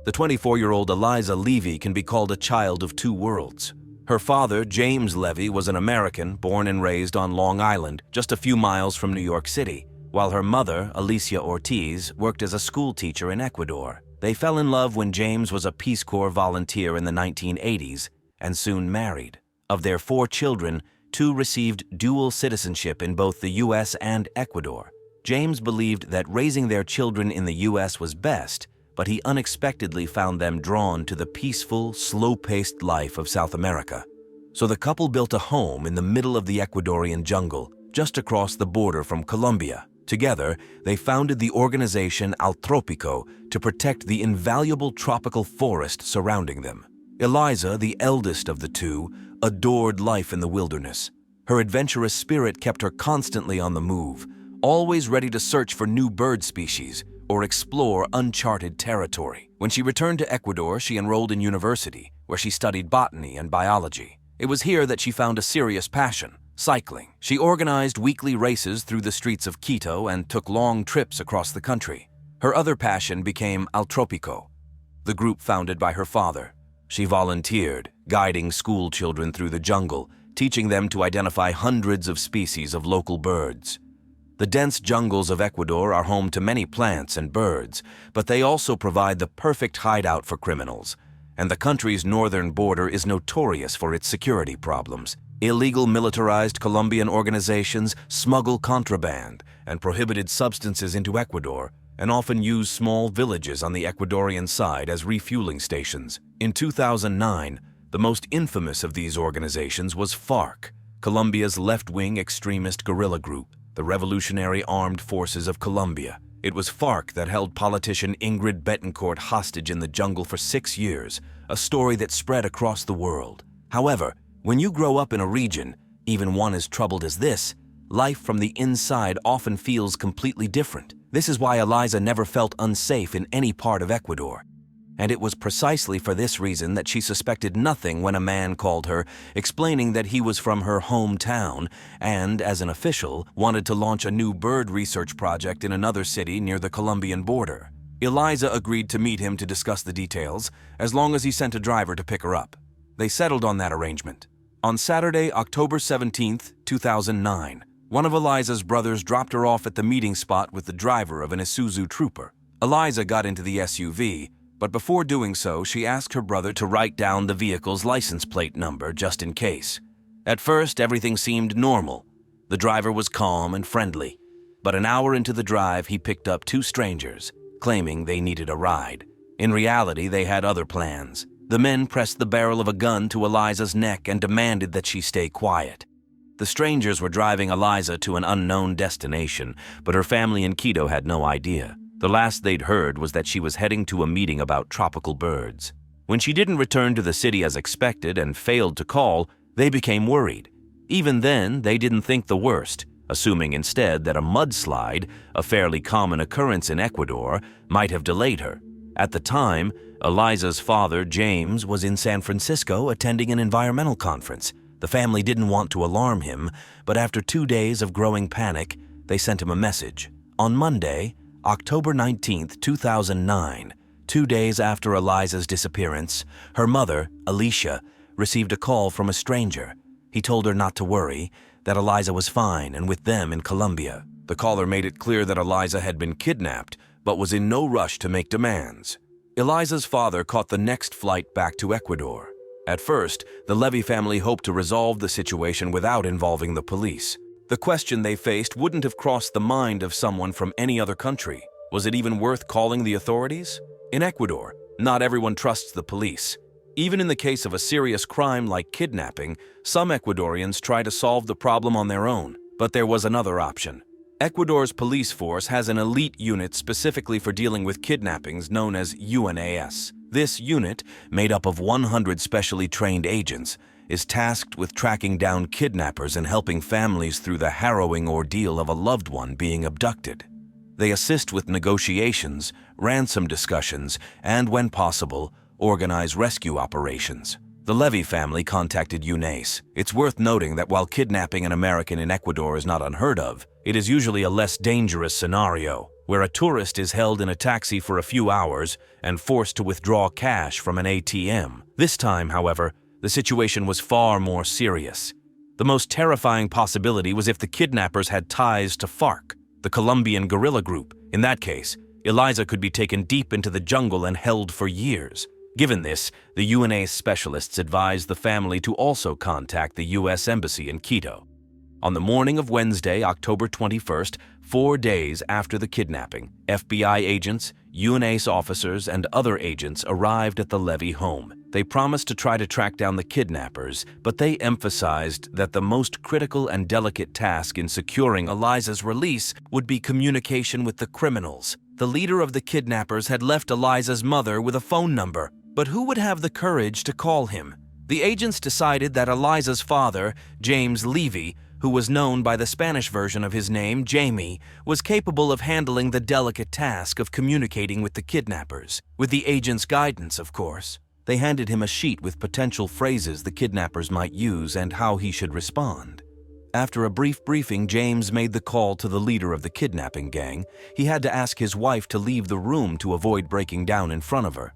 Speaker 1: The 24-year-old Eliza Levy can be called a child of two worlds. Her father, James Levy, was an American born and raised on Long Island, just a few miles from New York City, while her mother, Alicia Ortiz, worked as a school teacher in Ecuador. They fell in love when James was a Peace Corps volunteer in the 1980s and soon married. Of their 4 children, 2 received dual citizenship in both the U.S. and Ecuador. James believed that raising their children in the U.S. was best, but he unexpectedly found them drawn to the peaceful, slow-paced life of South America. So the couple built a home in the middle of the Ecuadorian jungle, just across the border from Colombia. Together, they founded the organization Al Tropico to protect the invaluable tropical forest surrounding them. Eliza, the eldest of the two, adored life in the wilderness. Her adventurous spirit kept her constantly on the move, always ready to search for new bird species or explore uncharted territory. When she returned to Ecuador, she enrolled in university, where she studied botany and biology. It was here that she found a serious passion: cycling. She organized weekly races through the streets of Quito and took long trips across the country. Her other passion became Al Tropico, the group founded by her father. She volunteered, guiding school children through the jungle, teaching them to identify hundreds of species of local birds. The dense jungles of Ecuador are home to many plants and birds, but they also provide the perfect hideout for criminals. And the country's northern border is notorious for its security problems. Illegal militarized Colombian organizations smuggle contraband and prohibited substances into Ecuador and often use small villages on the Ecuadorian side as refueling stations. In 2009, the most infamous of these organizations was FARC, Colombia's left-wing extremist guerrilla group, the Revolutionary Armed Forces of Colombia. It was FARC that held politician Ingrid Betancourt hostage in the jungle for 6 years, a story that spread across the world. However, when you grow up in a region, even one as troubled as this, life from the inside often feels completely different. This is why Eliza never felt unsafe in any part of Ecuador. And it was precisely for this reason that she suspected nothing when a man called her, explaining that he was from her hometown and, as an official, wanted to launch a new bird research project in another city near the Colombian border. Eliza agreed to meet him to discuss the details, as long as he sent a driver to pick her up. They settled on that arrangement. On Saturday, October 17, 2009, one of Eliza's brothers dropped her off at the meeting spot with the driver of an Isuzu Trooper. Eliza got into the SUV, but before doing so, she asked her brother to write down the vehicle's license plate number just in case. At first, everything seemed normal. The driver was calm and friendly, but an hour into the drive, he picked up two strangers, claiming they needed a ride. In reality, they had other plans. The men pressed the barrel of a gun to Eliza's neck and demanded that she stay quiet. The strangers were driving Eliza to an unknown destination, but her family in Quito had no idea. The last they'd heard was that she was heading to a meeting about tropical birds. When she didn't return to the city as expected and failed to call, they became worried. Even then, they didn't think the worst, assuming instead that a mudslide, a fairly common occurrence in Ecuador, might have delayed her. At the time, Eliza's father, James, was in San Francisco attending an environmental conference. The family didn't want to alarm him, but after 2 days of growing panic, they sent him a message. On Monday, October 19, 2009, 2 days after Eliza's disappearance, her mother, Alicia, received a call from a stranger. He told her not to worry, that Eliza was fine and with them in Colombia. The caller made it clear that Eliza had been kidnapped, but was in no rush to make demands. Eliza's father caught the next flight back to Ecuador. At first, the Levy family hoped to resolve the situation without involving the police. The question they faced wouldn't have crossed the mind of someone from any other country. Was it even worth calling the authorities? In Ecuador, not everyone trusts the police. Even in the case of a serious crime like kidnapping, some Ecuadorians try to solve the problem on their own. But there was another option. Ecuador's police force has an elite unit specifically for dealing with kidnappings known as UNAS. This unit, made up of 100 specially trained agents, is tasked with tracking down kidnappers and helping families through the harrowing ordeal of a loved one being abducted. They assist with negotiations, ransom discussions, and, when possible, organize rescue operations. The Levy family contacted UNAS. It's worth noting that while kidnapping an American in Ecuador is not unheard of, it is usually a less dangerous scenario, where a tourist is held in a taxi for a few hours and forced to withdraw cash from an ATM. This time, however, the situation was far more serious. The most terrifying possibility was if the kidnappers had ties to FARC, the Colombian guerrilla group. In that case, Eliza could be taken deep into the jungle and held for years. Given this, the UNAS specialists advised the family to also contact the U.S. Embassy in Quito. On the morning of Wednesday, October 21st, 4 days after the kidnapping, FBI agents, UNAIDS officers, and other agents arrived at the Levy home. They promised to try to track down the kidnappers, but they emphasized that the most critical and delicate task in securing Eliza's release would be communication with the criminals. The leader of the kidnappers had left Eliza's mother with a phone number, but who would have the courage to call him? The agents decided that Eliza's father, James Levy, who was known by the Spanish version of his name, Jamie, was capable of handling the delicate task of communicating with the kidnappers. With the agent's guidance, of course. They handed him a sheet with potential phrases the kidnappers might use and how he should respond. After a brief briefing, James made the call to the leader of the kidnapping gang. He had to ask his wife to leave the room to avoid breaking down in front of her.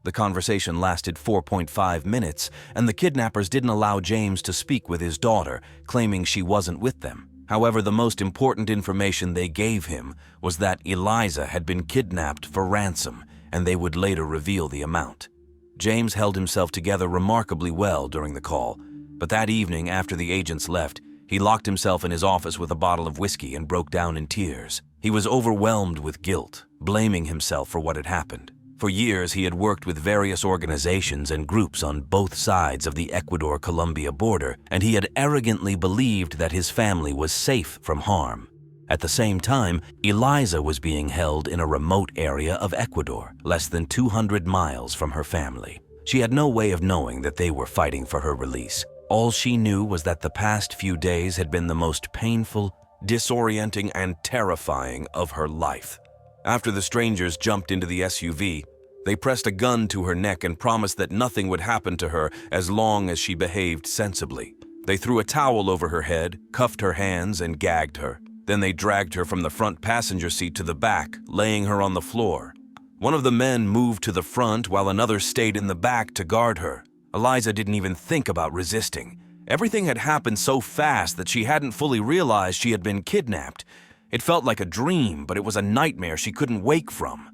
Speaker 1: The conversation lasted 4.5 minutes, and the kidnappers didn't allow James to speak with his daughter, claiming she wasn't with them. However, the most important information they gave him was that Eliza had been kidnapped for ransom, and they would later reveal the amount. James held himself together remarkably well during the call, but that evening, after the agents left, he locked himself in his office with a bottle of whiskey and broke down in tears. He was overwhelmed with guilt, blaming himself for what had happened. For years, he had worked with various organizations and groups on both sides of the Ecuador-Colombia border, and he had arrogantly believed that his family was safe from harm. At the same time, Eliza was being held in a remote area of Ecuador, less than 200 miles from her family. She had no way of knowing that they were fighting for her release. All she knew was that the past few days had been the most painful, disorienting, and terrifying of her life. After the strangers jumped into the SUV, they pressed a gun to her neck and promised that nothing would happen to her as long as she behaved sensibly. They threw a towel over her head, cuffed her hands, and gagged her. Then they dragged her from the front passenger seat to the back, laying her on the floor. One of the men moved to the front while another stayed in the back to guard her. Eliza didn't even think about resisting. Everything had happened so fast that she hadn't fully realized she had been kidnapped. It felt like a dream, but it was a nightmare she couldn't wake from.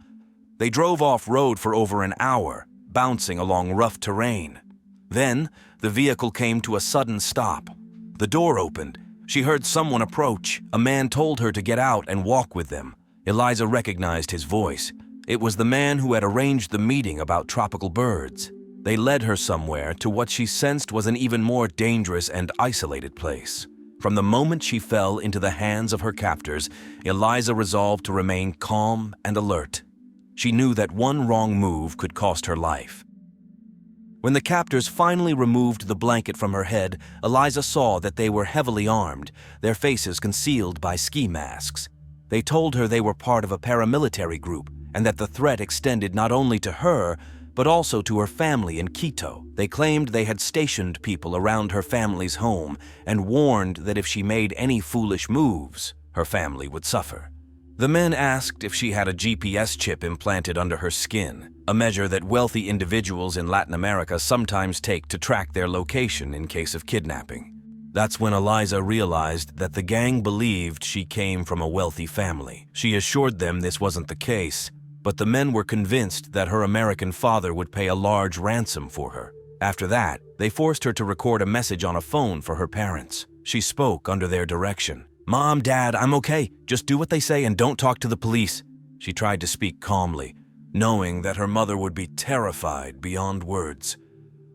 Speaker 1: They drove off-road for over an hour, bouncing along rough terrain. Then, the vehicle came to a sudden stop. The door opened. She heard someone approach. A man told her to get out and walk with them. Eliza recognized his voice. It was the man who had arranged the meeting about tropical birds. They led her somewhere to what she sensed was an even more dangerous and isolated place. From the moment she fell into the hands of her captors, Eliza resolved to remain calm and alert. She knew that one wrong move could cost her life. When the captors finally removed the blanket from her head, Eliza saw that they were heavily armed, their faces concealed by ski masks. They told her they were part of a paramilitary group and that the threat extended not only to her, but also to her family in Quito. They claimed they had stationed people around her family's home and warned that if she made any foolish moves, her family would suffer. The men asked if she had a GPS chip implanted under her skin, a measure that wealthy individuals in Latin America sometimes take to track their location in case of kidnapping. That's when Eliza realized that the gang believed she came from a wealthy family. She assured them this wasn't the case, but the men were convinced that her American father would pay a large ransom for her. After that, they forced her to record a message on a phone for her parents. She spoke under their direction. "Mom, Dad, I'm okay. Just do what they say and don't talk to the police." She tried to speak calmly, knowing that her mother would be terrified beyond words.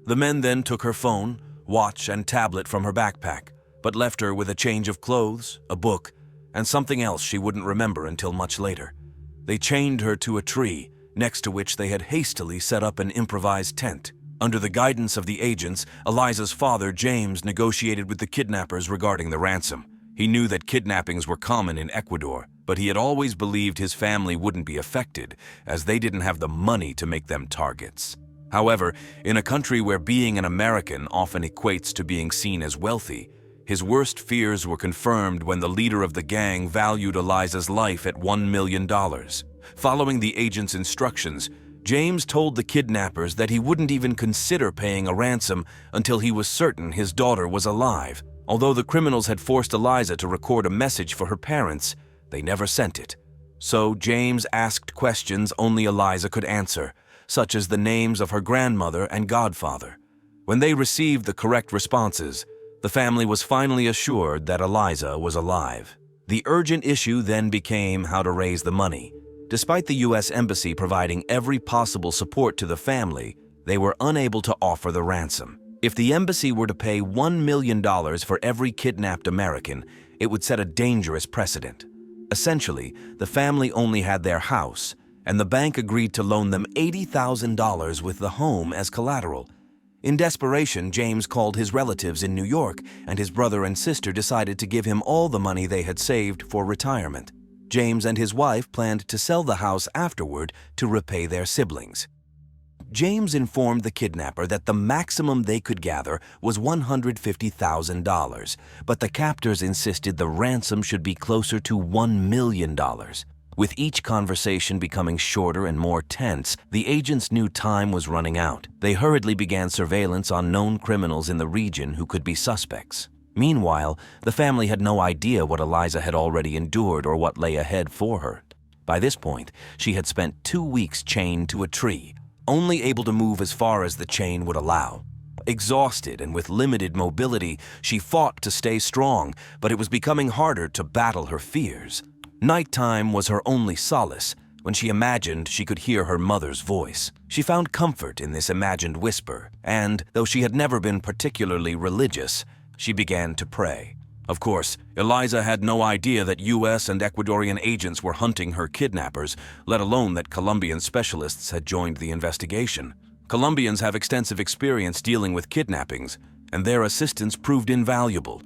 Speaker 1: The men then took her phone, watch, and tablet from her backpack, but left her with a change of clothes, a book, and something else she wouldn't remember until much later. They chained her to a tree, next to which they had hastily set up an improvised tent. Under the guidance of the agents, Eliza's father, James, negotiated with the kidnappers regarding the ransom. He knew that kidnappings were common in Ecuador, but he had always believed his family wouldn't be affected, as they didn't have the money to make them targets. However, in a country where being an American often equates to being seen as wealthy, his worst fears were confirmed when the leader of the gang valued Eliza's life at $1 million. Following the agent's instructions, James told the kidnappers that he wouldn't even consider paying a ransom until he was certain his daughter was alive. Although the criminals had forced Eliza to record a message for her parents, they never sent it. So James asked questions only Eliza could answer, such as the names of her grandmother and godfather. When they received the correct responses, The family was finally assured that Eliza was alive. The urgent issue then became how to raise the money. Despite the U.S. Embassy providing every possible support to the family, they were unable to offer the ransom. If the embassy were to pay $1 million for every kidnapped American, it would set a dangerous precedent. Essentially, the family only had their house, and the bank agreed to loan them $80,000 with the home as collateral. In desperation, James called his relatives in New York, and his brother and sister decided to give him all the money they had saved for retirement. James and his wife planned to sell the house afterward to repay their siblings. James informed the kidnapper that the maximum they could gather was $150,000, but the captors insisted the ransom should be closer to $1 million. With each conversation becoming shorter and more tense, the agents knew time was running out. They hurriedly began surveillance on known criminals in the region who could be suspects. Meanwhile, the family had no idea what Eliza had already endured or what lay ahead for her. By this point, she had spent 2 weeks chained to a tree, only able to move as far as the chain would allow. Exhausted and with limited mobility, she fought to stay strong, but it was becoming harder to battle her fears. Nighttime was her only solace, when she imagined she could hear her mother's voice. She found comfort in this imagined whisper, and, though she had never been particularly religious, she began to pray. Of course, Eliza had no idea that U.S. and Ecuadorian agents were hunting her kidnappers, let alone that Colombian specialists had joined the investigation. Colombians have extensive experience dealing with kidnappings, and their assistance proved invaluable.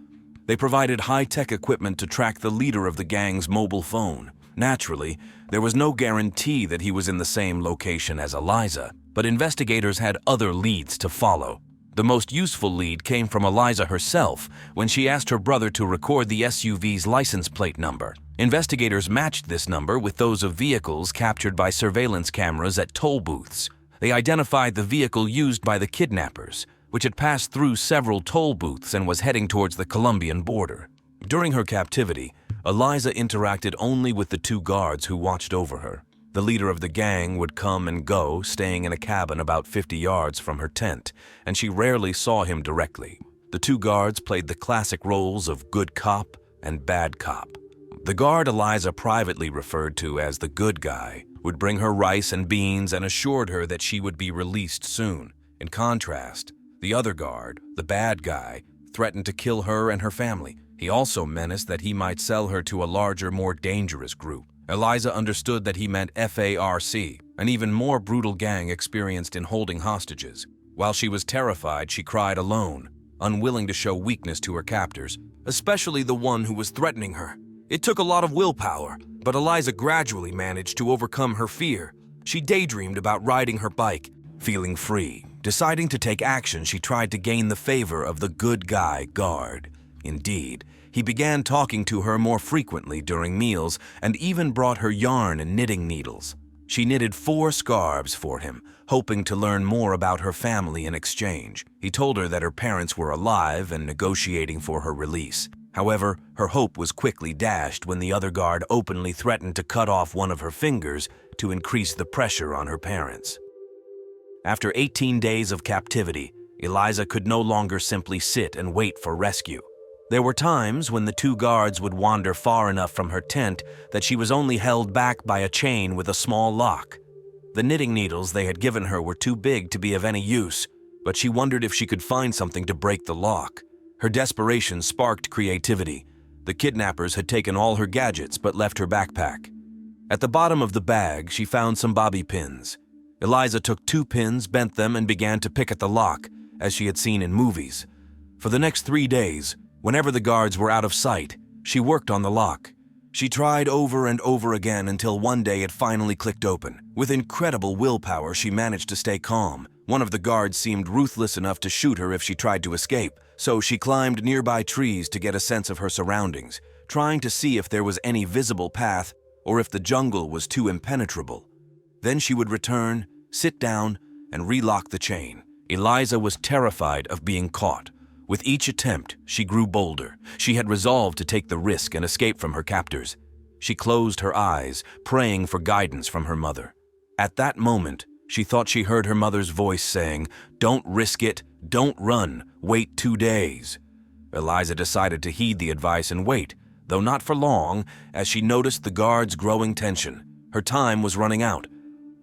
Speaker 1: They provided high-tech equipment to track the leader of the gang's mobile phone. Naturally, there was no guarantee that he was in the same location as Eliza, but investigators had other leads to follow. The most useful lead came from Eliza herself when she asked her brother to record the SUV's license plate number. Investigators matched this number with those of vehicles captured by surveillance cameras at toll booths. They identified the vehicle used by the kidnappers, which had passed through several toll booths and was heading towards the Colombian border. During her captivity, Eliza interacted only with the 2 guards who watched over her. The leader of the gang would come and go, staying in a cabin about 50 yards from her tent, and she rarely saw him directly. The 2 guards played the classic roles of good cop and bad cop. The guard Eliza privately referred to as the good guy would bring her rice and beans and assured her that she would be released soon. In contrast, the other guard, the bad guy, threatened to kill her and her family. He also menaced that he might sell her to a larger, more dangerous group. Eliza understood that he meant FARC, an even more brutal gang experienced in holding hostages. While she was terrified, she cried alone, unwilling to show weakness to her captors, especially the one who was threatening her. It took a lot of willpower, but Eliza gradually managed to overcome her fear. She daydreamed about riding her bike, feeling free. Deciding to take action, she tried to gain the favor of the good guy guard. Indeed, he began talking to her more frequently during meals and even brought her yarn and knitting needles. She knitted 4 scarves for him, hoping to learn more about her family in exchange. He told her that her parents were alive and negotiating for her release. However, her hope was quickly dashed when the other guard openly threatened to cut off one of her fingers to increase the pressure on her parents. After 18 days of captivity, Eliza could no longer simply sit and wait for rescue. There were times when the 2 guards would wander far enough from her tent that she was only held back by a chain with a small lock. The knitting needles they had given her were too big to be of any use, but she wondered if she could find something to break the lock. Her desperation sparked creativity. The kidnappers had taken all her gadgets but left her backpack. At the bottom of the bag, she found some bobby pins. Eliza took 2 pins, bent them, and began to pick at the lock, as she had seen in movies. For the next 3 days, whenever the guards were out of sight, she worked on the lock. She tried over and over again until one day it finally clicked open. With incredible willpower, she managed to stay calm. One of the guards seemed ruthless enough to shoot her if she tried to escape, so she climbed nearby trees to get a sense of her surroundings, trying to see if there was any visible path or if the jungle was too impenetrable. Then she would return, sit down, and relock the chain. Eliza was terrified of being caught. With each attempt, she grew bolder. She had resolved to take the risk and escape from her captors. She closed her eyes, praying for guidance from her mother. At that moment, she thought she heard her mother's voice saying, "Don't risk it, don't run, wait 2 days." Eliza decided to heed the advice and wait, though not for long, as she noticed the guards' growing tension. Her time was running out.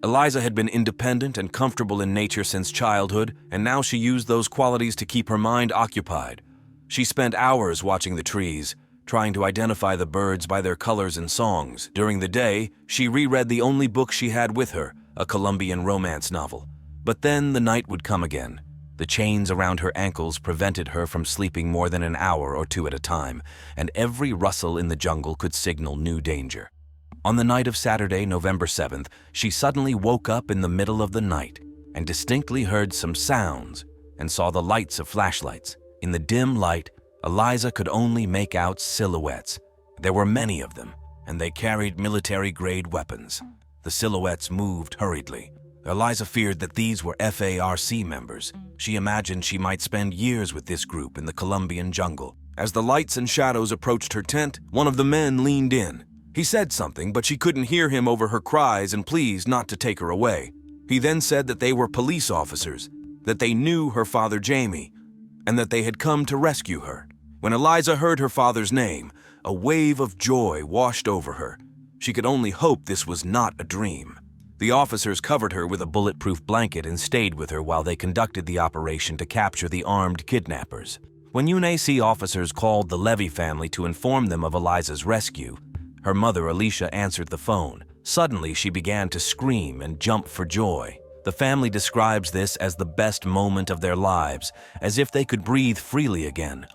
Speaker 1: Eliza had been independent and comfortable in nature since childhood, and now she used those qualities to keep her mind occupied. She spent hours watching the trees, trying to identify the birds by their colors and songs. During the day, she reread the only book she had with her, a Colombian romance novel. But then the night would come again. The chains around her ankles prevented her from sleeping more than an hour or two at a time, and every rustle in the jungle could signal new danger. On the night of Saturday, November 7th, she suddenly woke up in the middle of the night and distinctly heard some sounds and saw the lights of flashlights. In the dim light, Eliza could only make out silhouettes. There were many of them, and they carried military-grade weapons. The silhouettes moved hurriedly. Eliza feared that these were FARC members. She imagined she might spend years with this group in the Colombian jungle. As the lights and shadows approached her tent, one of the men leaned in. He said something, but she couldn't hear him over her cries and pleas not to take her away. He then said that they were police officers, that they knew her father Jamie, and that they had come to rescue her. When Eliza heard her father's name, a wave of joy washed over her. She could only hope this was not a dream. The officers covered her with a bulletproof blanket and stayed with her while they conducted the operation to capture the armed kidnappers. When UNAC officers called the Levy family to inform them of Eliza's rescue, her mother, Alicia, answered the phone. Suddenly, she began to scream and jump for joy. The family describes this as the best moment of their lives, as if they could breathe freely again.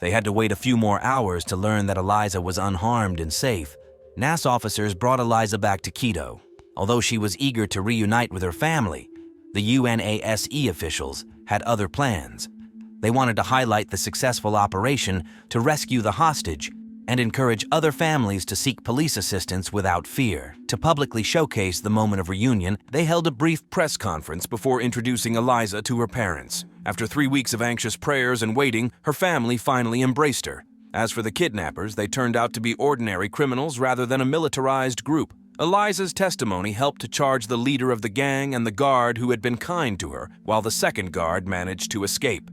Speaker 1: They had to wait a few more hours to learn that Eliza was unharmed and safe. NAS officers brought Eliza back to Quito. Although she was eager to reunite with her family, the UNASE officials had other plans. They wanted to highlight the successful operation to rescue the hostage and encourage other families to seek police assistance without fear. To publicly showcase the moment of reunion, they held a brief press conference before introducing Eliza to her parents. After 3 weeks of anxious prayers and waiting, her family finally embraced her. As for the kidnappers, they turned out to be ordinary criminals rather than a militarized group. Eliza's testimony helped to charge the leader of the gang and the guard who had been kind to her, while the second guard managed to escape.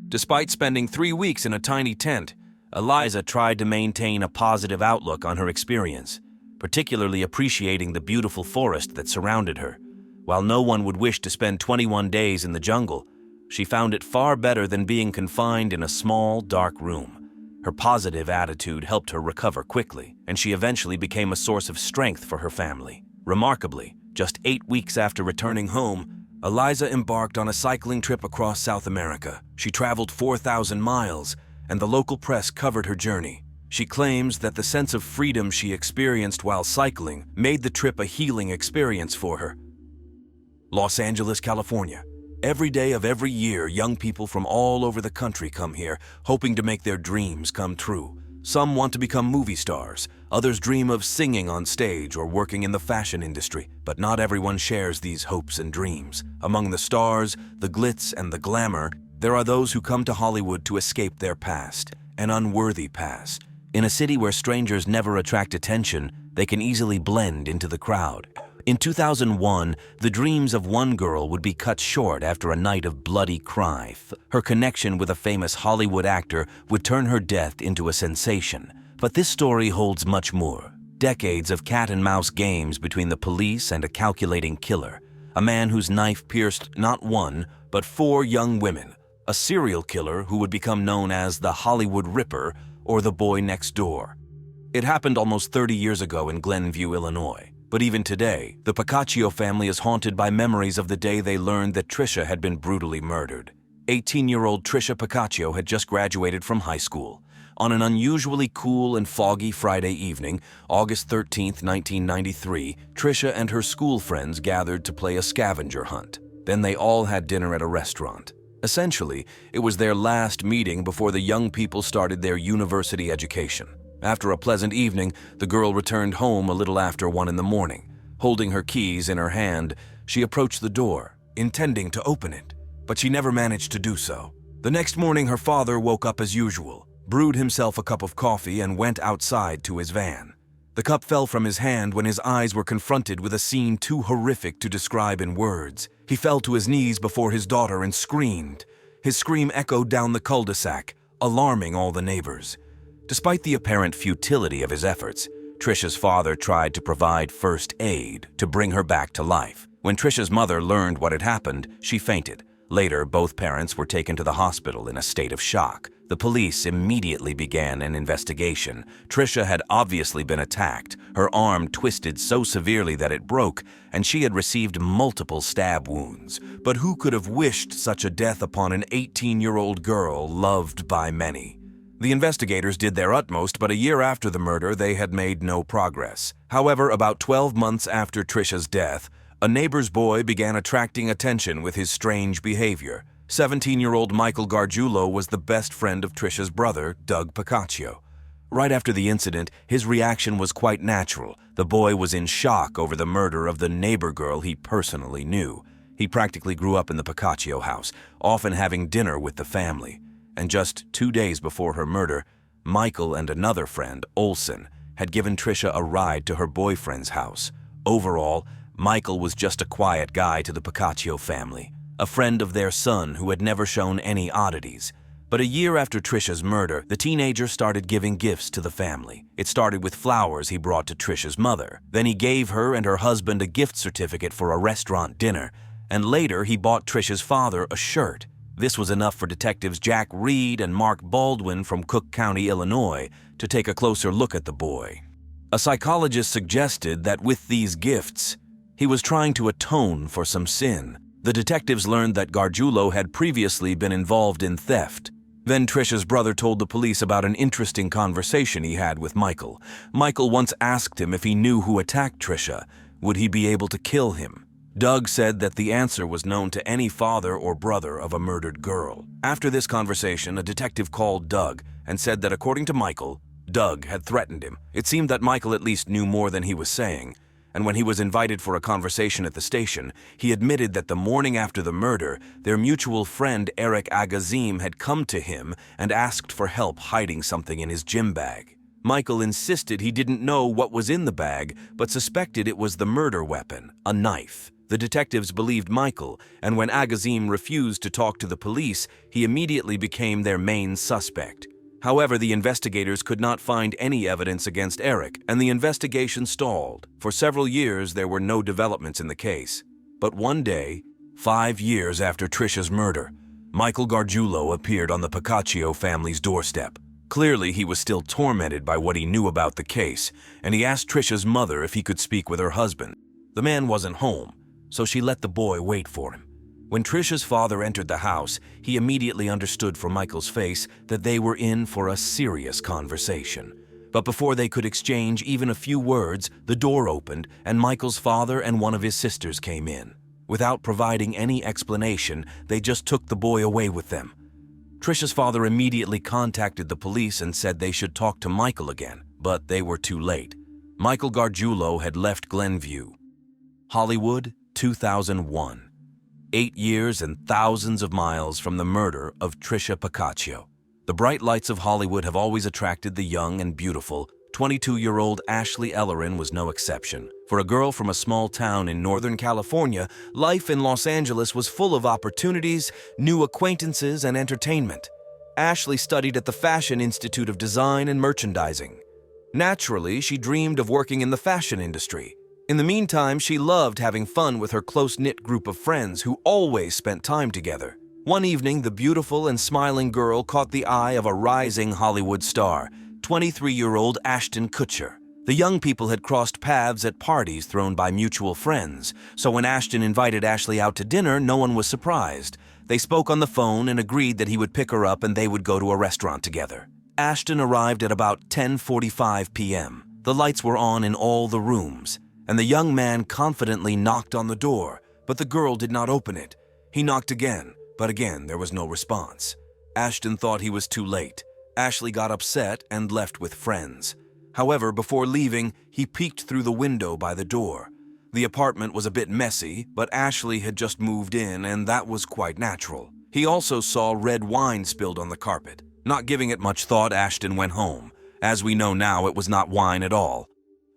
Speaker 1: Despite spending 3 weeks in a tiny tent, Eliza tried to maintain a positive outlook on her experience, particularly appreciating the beautiful forest that surrounded her. While no one would wish to spend 21 days in the jungle, she found it far better than being confined in a small, dark room. Her positive attitude helped her recover quickly, and she eventually became a source of strength for her family. Remarkably, just 8 weeks after returning home, Eliza embarked on a cycling trip across South America. She traveled 4,000 miles, and the local press covered her journey. She claims that the sense of freedom she experienced while cycling made the trip a healing experience for her. Los Angeles, California. Every day of every year, young people from all over the country come here, hoping to make their dreams come true. Some want to become movie stars, others dream of singing on stage or working in the fashion industry, but not everyone shares these hopes and dreams. Among the stars, the glitz, and the glamour, there are those who come to Hollywood to escape their past, an unworthy past. In a city where strangers never attract attention, they can easily blend into the crowd. In 2001, the dreams of one girl would be cut short after a night of bloody crime. Her connection with a famous Hollywood actor would turn her death into a sensation. But this story holds much more. Decades of cat-and-mouse games between the police and a calculating killer. A man whose knife pierced not one, but 4 young women. A serial killer who would become known as the Hollywood Ripper or the Boy Next Door. It happened almost 30 years ago in Glenview, Illinois. But even today, the Piccaccio family is haunted by memories of the day they learned that Tricia had been brutally murdered. 18-year-old Tricia Piccaccio had just graduated from high school. On an unusually cool and foggy Friday evening, August 13, 1993, Tricia and her school friends gathered to play a scavenger hunt. Then they all had dinner at a restaurant. Essentially, it was their last meeting before the young people started their university education. After a pleasant evening, the girl returned home a little after 1 in the morning. Holding her keys in her hand, she approached the door, intending to open it, but she never managed to do so. The next morning, her father woke up as usual, brewed himself a cup of coffee, and went outside to his van. The cup fell from his hand when his eyes were confronted with a scene too horrific to describe in words. He fell to his knees before his daughter and screamed. His scream echoed down the cul-de-sac, alarming all the neighbors. Despite the apparent futility of his efforts, Trisha's father tried to provide first aid to bring her back to life. When Trisha's mother learned what had happened, she fainted. Later, both parents were taken to the hospital in a state of shock. The police immediately began an investigation. Trisha had obviously been attacked, her arm twisted so severely that it broke, and she had received multiple stab wounds. But who could have wished such a death upon an 18-year-old girl loved by many? The investigators did their utmost, but a year after the murder, they had made no progress. However, about 12 months after Trisha's death, a neighbor's boy began attracting attention with his strange behavior. 17-year-old Michael Gargiulo was the best friend of Trisha's brother, Doug Piccaccio. Right after the incident, his reaction was quite natural. The boy was in shock over the murder of the neighbor girl he personally knew. He practically grew up in the Piccaccio house, often having dinner with the family. And just 2 days before her murder, Michael and another friend, Olson, had given Trisha a ride to her boyfriend's house. Overall, Michael was just a quiet guy to the Piccaccio family, a friend of their son who had never shown any oddities. But a year after Trisha's murder, the teenager started giving gifts to the family. It started with flowers he brought to Trisha's mother. Then he gave her and her husband a gift certificate for a restaurant dinner. And later, he bought Trisha's father a shirt. This was enough for detectives Jack Reed and Mark Baldwin from Cook County, Illinois, to take a closer look at the boy. A psychologist suggested that with these gifts, he was trying to atone for some sin. The detectives learned that Gargiulo had previously been involved in theft. Then Trisha's brother told the police about an interesting conversation he had with Michael. Michael once asked him if he knew who attacked Trisha. Would he be able to kill him? Doug said that the answer was known to any father or brother of a murdered girl. After this conversation, a detective called Doug and said that according to Michael, Doug had threatened him. It seemed that Michael at least knew more than he was saying. And when he was invited for a conversation at the station, he admitted that the morning after the murder, their mutual friend Eric Agazim had come to him and asked for help hiding something in his gym bag. Michael insisted he didn't know what was in the bag, but suspected it was the murder weapon, a knife. The detectives believed Michael, and when Agazim refused to talk to the police, he immediately became their main suspect. However, the investigators could not find any evidence against Eric, and the investigation stalled. For several years, there were no developments in the case. But one day, 5 years after Trisha's murder, Michael Gargiulo appeared on the Piccaccio family's doorstep. Clearly, he was still tormented by what he knew about the case, and he asked Trisha's mother if he could speak with her husband. The man wasn't home, so she let the boy wait for him. When Trisha's father entered the house, he immediately understood from Michael's face that they were in for a serious conversation. But before they could exchange even a few words, the door opened and Michael's father and one of his sisters came in. Without providing any explanation, they just took the boy away with them. Trisha's father immediately contacted the police and said they should talk to Michael again, but they were too late. Michael Gargiulo had left Glenview. Hollywood, 2001. 8 years and thousands of miles from the murder of Trisha Piccaccio. The bright lights of Hollywood have always attracted the young and beautiful. 22-year-old Ashley Ellerin was no exception. For a girl from a small town in Northern California, life in Los Angeles was full of opportunities, new acquaintances, and entertainment. Ashley studied at the Fashion Institute of Design and Merchandising. Naturally, she dreamed of working in the fashion industry. In the meantime, she loved having fun with her close-knit group of friends who always spent time together. One evening, the beautiful and smiling girl caught the eye of a rising Hollywood star, 23-year-old Ashton Kutcher. The young people had crossed paths at parties thrown by mutual friends, so when Ashton invited Ashley out to dinner, no one was surprised. They spoke on the phone and agreed that he would pick her up and they would go to a restaurant together. Ashton arrived at about 10:45 p.m. The lights were on in all the rooms, and the young man confidently knocked on the door, but the girl did not open it. He knocked again, but again there was no response. Ashton thought he was too late. Ashley got upset and left with friends. However, before leaving, he peeked through the window by the door. The apartment was a bit messy, but Ashley had just moved in, and that was quite natural. He also saw red wine spilled on the carpet. Not giving it much thought, Ashton went home. As we know now, it was not wine at all.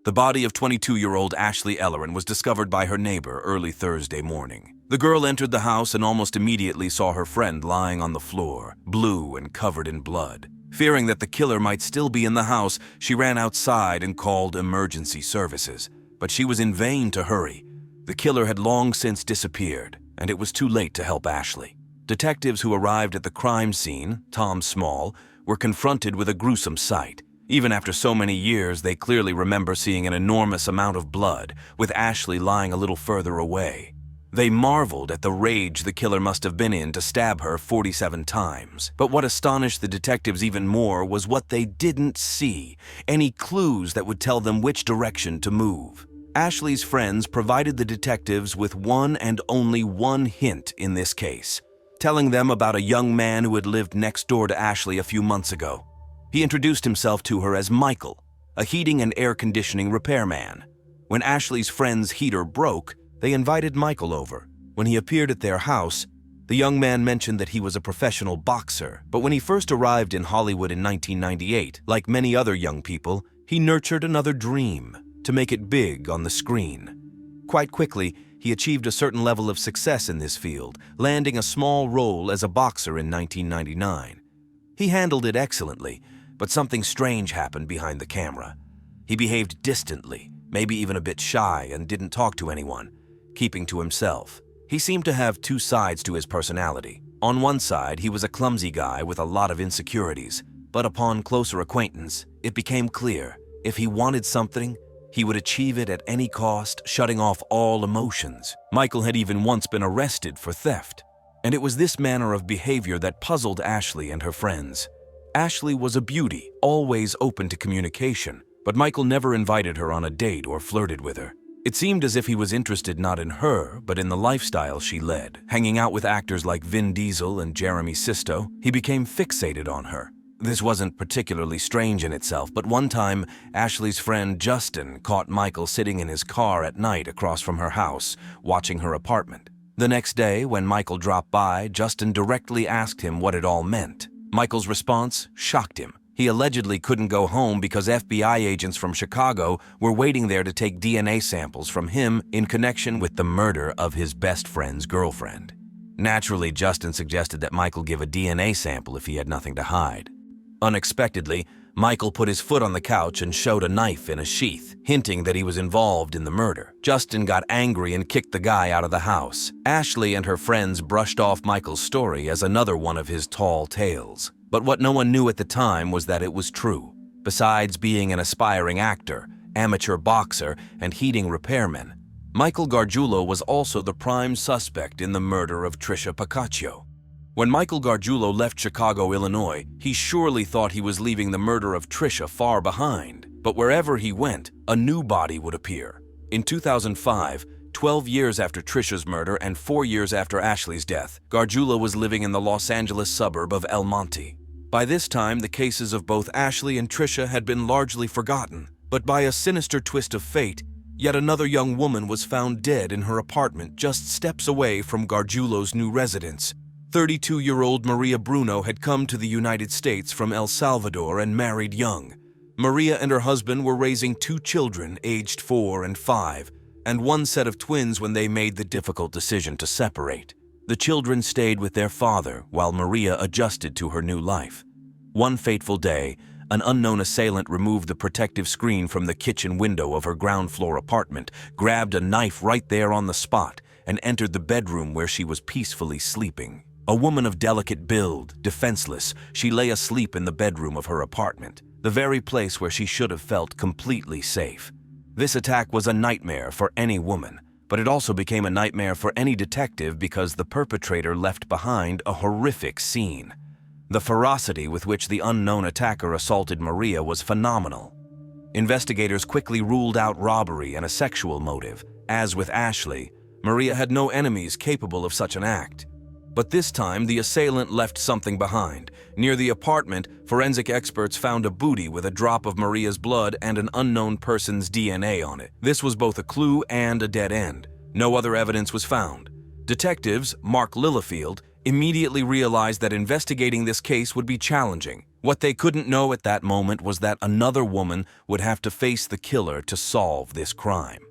Speaker 1: The body of 22-year-old Ashley Ellerin was discovered by her neighbor early Thursday morning. The girl entered the house and almost immediately saw her friend lying on the floor, blue and covered in blood. Fearing that the killer might still be in the house, she ran outside and called emergency services. But she was in vain to hurry. The killer had long since disappeared, and it was too late to help Ashley. Detectives who arrived at the crime scene, Tom Small, were confronted with a gruesome sight. Even after so many years, they clearly remember seeing an enormous amount of blood, with Ashley lying a little further away. They marveled at the rage the killer must have been in to stab her 47 times. But what astonished the detectives even more was what they didn't see, any clues that would tell them which direction to move. Ashley's friends provided the detectives with one and only one hint in this case, telling them about a young man who had lived next door to Ashley a few months ago. He introduced himself to her as Michael, a heating and air conditioning repairman. When Ashley's friend's heater broke, they invited Michael over. When he appeared at their house, the young man mentioned that he was a professional boxer, but when he first arrived in Hollywood in 1998, like many other young people, he nurtured another dream, to make it big on the screen. Quite quickly, he achieved a certain level of success in this field, landing a small role as a boxer in 1999. He handled it excellently, but something strange happened behind the camera. He behaved distantly, maybe even a bit shy, and didn't talk to anyone, keeping to himself. He seemed to have two sides to his personality. On one side, he was a clumsy guy with a lot of insecurities, but upon closer acquaintance, it became clear, if he wanted something, he would achieve it at any cost, shutting off all emotions. Michael had even once been arrested for theft, and it was this manner of behavior that puzzled Ashley and her friends. Ashley was a beauty, always open to communication, but Michael never invited her on a date or flirted with her. It seemed as if he was interested not in her, but in the lifestyle she led. Hanging out with actors like Vin Diesel and Jeremy Sisto, he became fixated on her. This wasn't particularly strange in itself, but one time, Ashley's friend Justin caught Michael sitting in his car at night across from her house, watching her apartment. The next day, when Michael dropped by, Justin directly asked him what it all meant. Michael's response shocked him. He allegedly couldn't go home because FBI agents from Chicago were waiting there to take DNA samples from him in connection with the murder of his best friend's girlfriend. Naturally, Justin suggested that Michael give a DNA sample if he had nothing to hide. Unexpectedly, Michael put his foot on the couch and showed a knife in a sheath, hinting that he was involved in the murder. Justin got angry and kicked the guy out of the house. Ashley and her friends brushed off Michael's story as another one of his tall tales. But what no one knew at the time was that it was true. Besides being an aspiring actor, amateur boxer, and heating repairman, Michael Gargiulo was also the prime suspect in the murder of Trisha Pacaccio. When Michael Gargiulo left Chicago, Illinois, he surely thought he was leaving the murder of Trisha far behind. But wherever he went, a new body would appear. In 2005, 12 years after Trisha's murder and 4 years after Ashley's death, Gargiulo was living in the Los Angeles suburb of El Monte. By this time, the cases of both Ashley and Trisha had been largely forgotten. But by a sinister twist of fate, yet another young woman was found dead in her apartment just steps away from Gargiulo's new residence. 32-year-old Maria Bruno had come to the United States from El Salvador and married young. Maria and her husband were raising 2 children aged 4 and 5, and one set of twins when they made the difficult decision to separate. The children stayed with their father while Maria adjusted to her new life. One fateful day, an unknown assailant removed the protective screen from the kitchen window of her ground-floor apartment, grabbed a knife right there on the spot, and entered the bedroom where she was peacefully sleeping. A woman of delicate build, defenseless, she lay asleep in the bedroom of her apartment, the very place where she should have felt completely safe. This attack was a nightmare for any woman, but it also became a nightmare for any detective because the perpetrator left behind a horrific scene. The ferocity with which the unknown attacker assaulted Maria was phenomenal. Investigators quickly ruled out robbery and a sexual motive. As with Ashley, Maria had no enemies capable of such an act. But this time, the assailant left something behind. Near the apartment, forensic experts found a booty with a drop of Maria's blood and an unknown person's DNA on it. This was both a clue and a dead end. No other evidence was found. Detectives, Mark Littlefield, immediately realized that investigating this case would be challenging. What they couldn't know at that moment was that another woman would have to face the killer to solve this crime.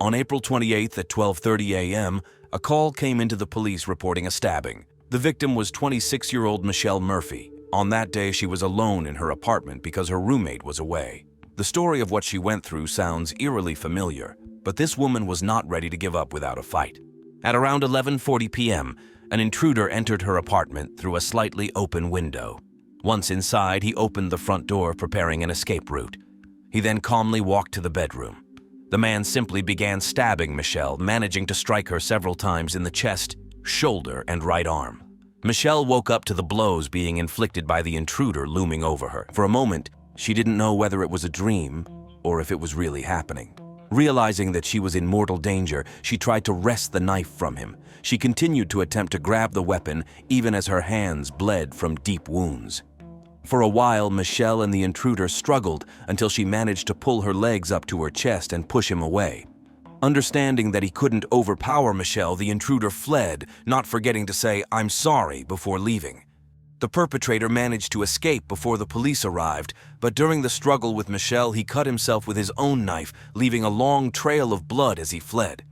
Speaker 1: On April 28th at 12:30 a.m., a call came into the police reporting a stabbing. The victim was 26-year-old Michelle Murphy. On that day, she was alone in her apartment because her roommate was away. The story of what she went through sounds eerily familiar, but this woman was not ready to give up without a fight. At around 11:40 p.m., an intruder entered her apartment through a slightly open window. Once inside, he opened the front door, preparing an escape route. He then calmly walked to the bedroom. The man simply began stabbing Michelle, managing to strike her several times in the chest, shoulder, and right arm. Michelle woke up to the blows being inflicted by the intruder looming over her. For a moment, she didn't know whether it was a dream or if it was really happening. Realizing that she was in mortal danger, she tried to wrest the knife from him. She continued to attempt to grab the weapon, even as her hands bled from deep wounds. For a while, Michelle and the intruder struggled until she managed to pull her legs up to her chest and push him away. Understanding that he couldn't overpower Michelle, the intruder fled, not forgetting to say, "I'm sorry," before leaving. The perpetrator managed to escape before the police arrived, but during the struggle with Michelle, he cut himself with his own knife, leaving a long trail of blood as he fled.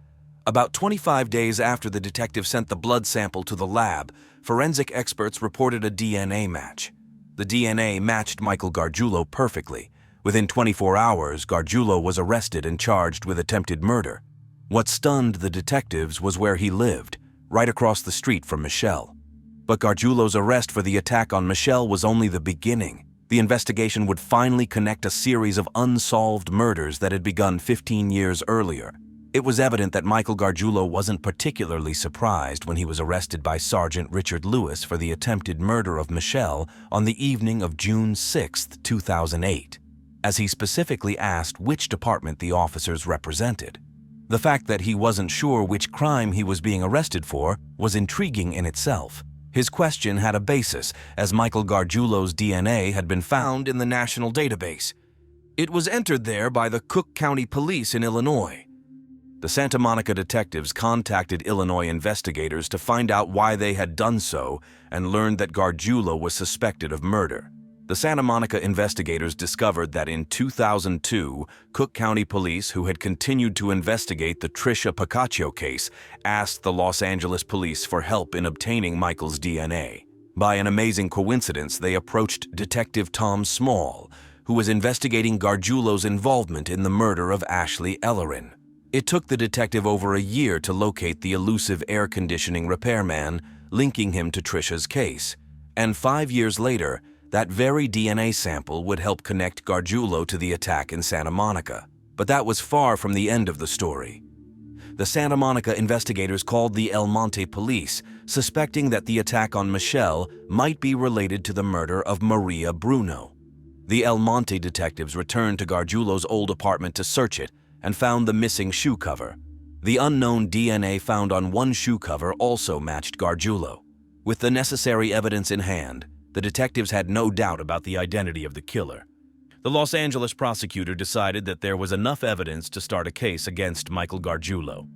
Speaker 1: About 25 days after the detective sent the blood sample to the lab, forensic experts reported a DNA match. The DNA matched Michael Gargiulo perfectly. Within 24 hours, Gargiulo was arrested and charged with attempted murder. What stunned the detectives was where he lived, right across the street from Michelle. But Gargiulo's arrest for the attack on Michelle was only the beginning. The investigation would finally connect a series of unsolved murders that had begun 15 years earlier. It was evident that Michael Gargiulo wasn't particularly surprised when he was arrested by Sergeant Richard Lewis for the attempted murder of Michelle on the evening of June 6, 2008. As he specifically asked which department the officers represented. The fact that he wasn't sure which crime he was being arrested for was intriguing in itself. His question had a basis, as Michael Gargiulo's DNA had been found in the national database. It was entered there by the Cook County Police in Illinois. The Santa Monica detectives contacted Illinois investigators to find out why they had done so and learned that Gargiulo was suspected of murder. The Santa Monica investigators discovered that in 2002, Cook County Police, who had continued to investigate the Tricia Pacaccio case, asked the Los Angeles police for help in obtaining Michael's DNA. By an amazing coincidence, they approached Detective Tom Small, who was investigating Gargiulo's involvement in the murder of Ashley Ellerin. It took the detective over a year to locate the elusive air conditioning repairman, linking him to Tricia's case. And 5 years later, that very DNA sample would help connect Gargiulo to the attack in Santa Monica. But that was far from the end of the story. The Santa Monica investigators called the El Monte police, suspecting that the attack on Michelle might be related to the murder of Maria Bruno. The El Monte detectives returned to Gargiulo's old apartment to search it and found the missing shoe cover. The unknown DNA found on one shoe cover also matched Gargiulo. With the necessary evidence in hand, the detectives had no doubt about the identity of the killer. The Los Angeles prosecutor decided that there was enough evidence to start a case against Michael Gargiulo.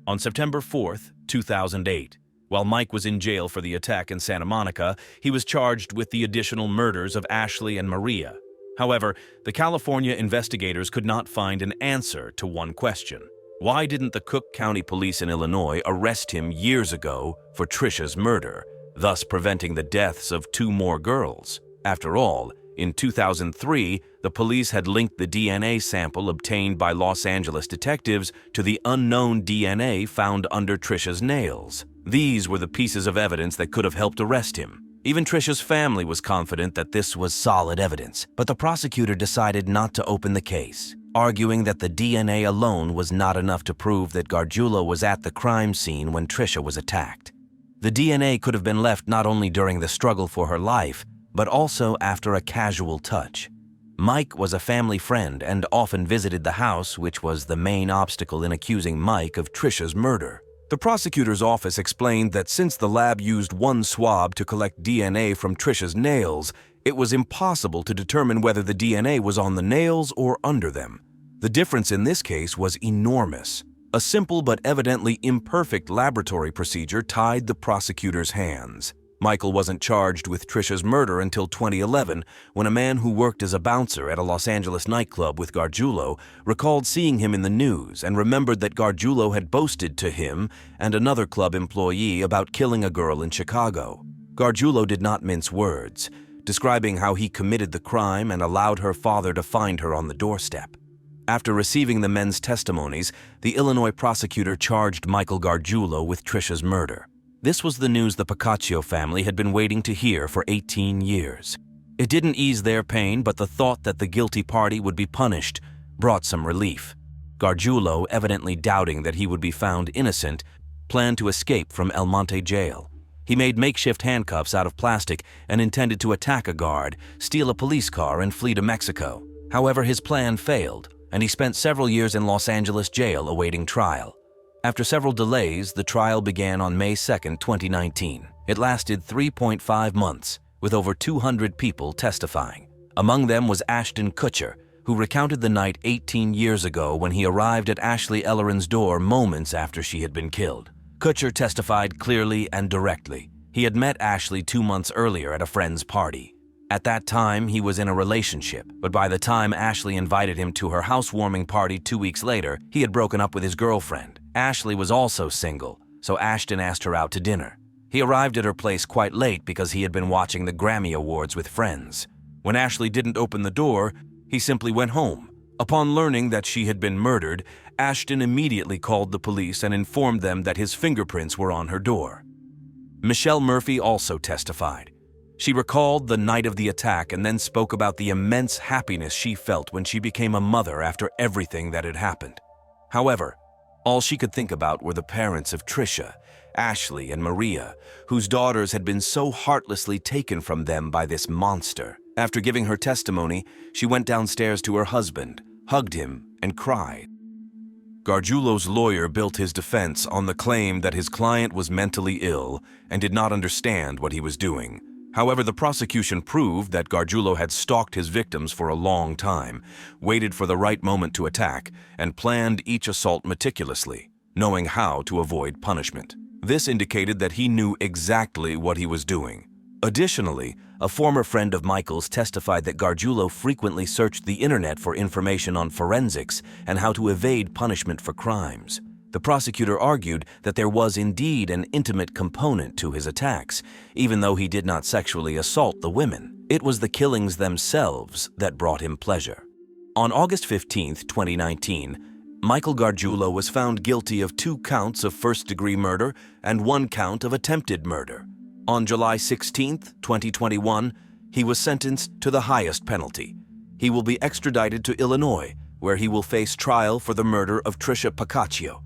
Speaker 1: On September 4, 2008, while Mike was in jail for the attack in Santa Monica, he was charged with the additional murders of Ashley and Maria. However, the California investigators could not find an answer to one question. Why didn't the Cook County Police in Illinois arrest him years ago for Tricia's murder, thus preventing the deaths of 2 more girls? After all, in 2003, the police had linked the DNA sample obtained by Los Angeles detectives to the unknown DNA found under Tricia's nails. These were the pieces of evidence that could have helped arrest him. Even Tricia's family was confident that this was solid evidence, but the prosecutor decided not to open the case, arguing that the DNA alone was not enough to prove that Gargiulo was at the crime scene when Tricia was attacked. The DNA could have been left not only during the struggle for her life, but also after a casual touch. Mike was a family friend and often visited the house, which was the main obstacle in accusing Mike of Tricia's murder. The prosecutor's office explained that since the lab used one swab to collect DNA from Tricia's nails, it was impossible to determine whether the DNA was on the nails or under them. The difference in this case was enormous. A simple but evidently imperfect laboratory procedure tied the prosecutor's hands. Michael wasn't charged with Trisha's murder until 2011, when a man who worked as a bouncer at a Los Angeles nightclub with Gargiulo recalled seeing him in the news and remembered that Gargiulo had boasted to him and another club employee about killing a girl in Chicago. Gargiulo did not mince words, describing how he committed the crime and allowed her father to find her on the doorstep. After receiving the men's testimonies, the Illinois prosecutor charged Michael Gargiulo with Trisha's murder. This was the news the Piccaccio family had been waiting to hear for 18 years. It didn't ease their pain, but the thought that the guilty party would be punished brought some relief. Gargiulo, evidently doubting that he would be found innocent, planned to escape from El Monte jail. He made makeshift handcuffs out of plastic and intended to attack a guard, steal a police car, and flee to Mexico. However, his plan failed, and he spent several years in Los Angeles jail awaiting trial. After several delays, the trial began on May 2, 2019. It lasted 3.5 months, with over 200 people testifying. Among them was Ashton Kutcher, who recounted the night 18 years ago when he arrived at Ashley Elleren's door moments after she had been killed. Kutcher testified clearly and directly. He had met Ashley 2 months earlier at a friend's party. At that time, he was in a relationship, but by the time Ashley invited him to her housewarming party 2 weeks later, he had broken up with his girlfriend. Ashley was also single, so Ashton asked her out to dinner. He arrived at her place quite late because he had been watching the Grammy Awards with friends. When Ashley didn't open the door, he simply went home. Upon learning that she had been murdered, Ashton immediately called the police and informed them that his fingerprints were on her door. Michelle Murphy also testified. She recalled the night of the attack and then spoke about the immense happiness she felt when she became a mother after everything that had happened. However, all she could think about were the parents of Trisha, Ashley, and Maria, whose daughters had been so heartlessly taken from them by this monster. After giving her testimony, she went downstairs to her husband, hugged him, and cried. Gargiulo's lawyer built his defense on the claim that his client was mentally ill and did not understand what he was doing. However, the prosecution proved that Gargiulo had stalked his victims for a long time, waited for the right moment to attack, and planned each assault meticulously, knowing how to avoid punishment. This indicated that he knew exactly what he was doing. Additionally, a former friend of Michael's testified that Gargiulo frequently searched the internet for information on forensics and how to evade punishment for crimes. The prosecutor argued that there was indeed an intimate component to his attacks, even though he did not sexually assault the women. It was the killings themselves that brought him pleasure. On August 15, 2019, Michael Gargiulo was found guilty of 2 counts of first-degree murder and 1 count of attempted murder. On July 16, 2021, he was sentenced to the highest penalty. He will be extradited to Illinois, where he will face trial for the murder of Trisha Piccaccio.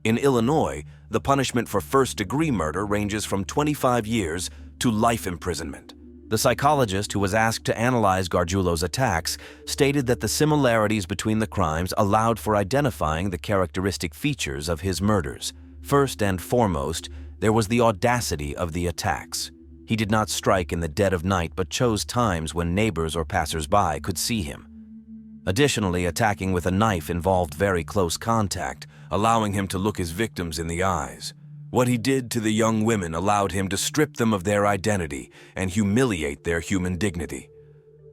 Speaker 1: In Illinois, the punishment for first-degree murder ranges from 25 years to life imprisonment. The psychologist who was asked to analyze Gargiulo's attacks stated that the similarities between the crimes allowed for identifying the characteristic features of his murders. First and foremost, there was the audacity of the attacks. He did not strike in the dead of night but chose times when neighbors or passers-by could see him. Additionally, attacking with a knife involved very close contact, allowing him to look his victims in the eyes. What he did to the young women allowed him to strip them of their identity and humiliate their human dignity.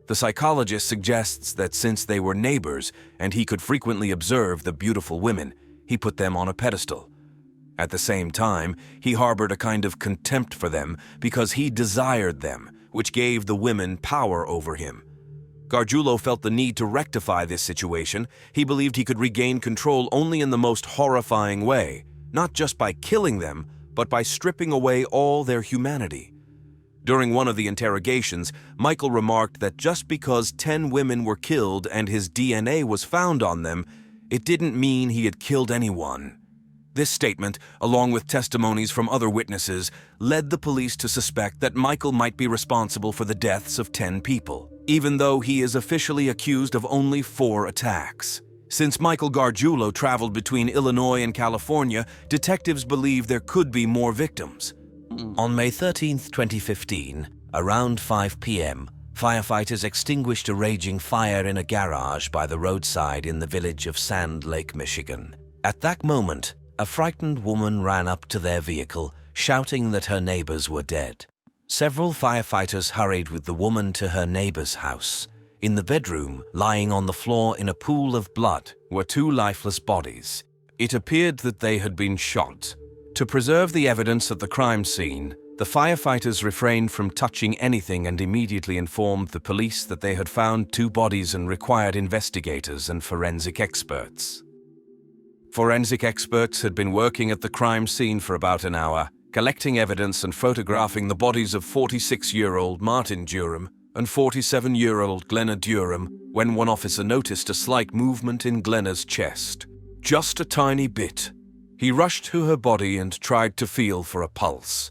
Speaker 1: The psychologist suggests that since they were neighbors and he could frequently observe the beautiful women, he put them on a pedestal. At the same time, he harbored a kind of contempt for them because he desired them, which gave the women power over him. Gargiulo felt the need to rectify this situation. He believed he could regain control only in the most horrifying way, not just by killing them, but by stripping away all their humanity. During one of the interrogations, Michael remarked that just because 10 women were killed and his DNA was found on them, it didn't mean he had killed anyone. This statement, along with testimonies from other witnesses, led the police to suspect that Michael might be responsible for the deaths of 10 people, even though he is officially accused of only 4 attacks. Since Michael Gargiulo traveled between Illinois and California, detectives believe there could be more victims. On May 13, 2015, around 5 p.m., firefighters extinguished a raging fire in a garage by the roadside in the village of Sand Lake, Michigan. At that moment, a frightened woman ran up to their vehicle, shouting that her neighbors were dead. Several firefighters hurried with the woman to her neighbor's house. In the bedroom, lying on the floor in a pool of blood, were two lifeless bodies. It appeared that they had been shot. To preserve the evidence at the crime scene, the firefighters refrained from touching anything and immediately informed the police that they had found two bodies and required investigators and forensic experts. Forensic experts had been working at the crime scene for about an hour, collecting evidence and photographing the bodies of 46-year-old Martin Durham and 47-year-old Glenna Durham when one officer noticed a slight movement in Glenna's chest. Just a tiny bit. He rushed to her body and tried to feel for a pulse.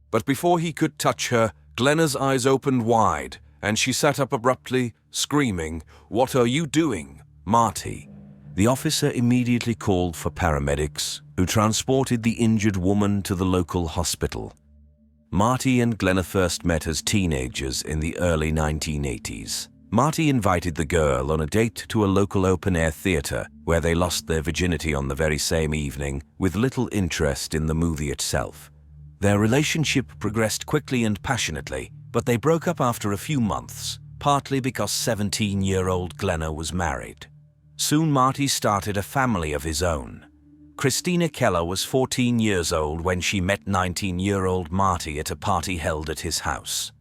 Speaker 1: But before he could touch her, Glenna's eyes opened wide, and she sat up abruptly, screaming, "What are you doing, Marty?" The officer immediately called for paramedics, who transported the injured woman to the local hospital. Marty and Glenna first met as teenagers in the early 1980s. Marty invited the girl on a date to a local open-air theater, where they lost their virginity on the very same evening, with little interest in the movie itself. Their relationship progressed quickly and passionately, but they broke up after a few months, partly because 17-year-old Glenna was married. Soon Marty started a family of his own. Christina Keller was 14 years old when she met 19-year-old Marty at a party held at his house.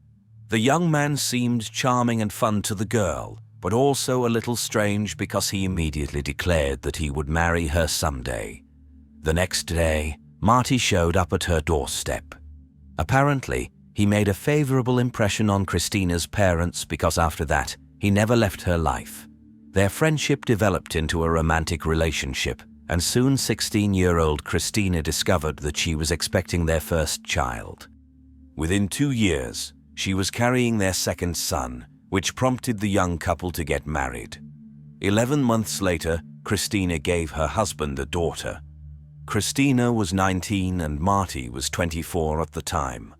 Speaker 1: The young man seemed charming and fun to the girl, but also a little strange because he immediately declared that he would marry her someday. The next day, Marty showed up at her doorstep. Apparently, he made a favorable impression on Christina's parents because after that, he never left her life. Their friendship developed into a romantic relationship, and soon 16-year-old Christina discovered that she was expecting their first child. Within 2 years, she was carrying their second son, which prompted the young couple to get married. 11 months later, Christina gave her husband a daughter. Christina was 19 and Marty was 24 at the time.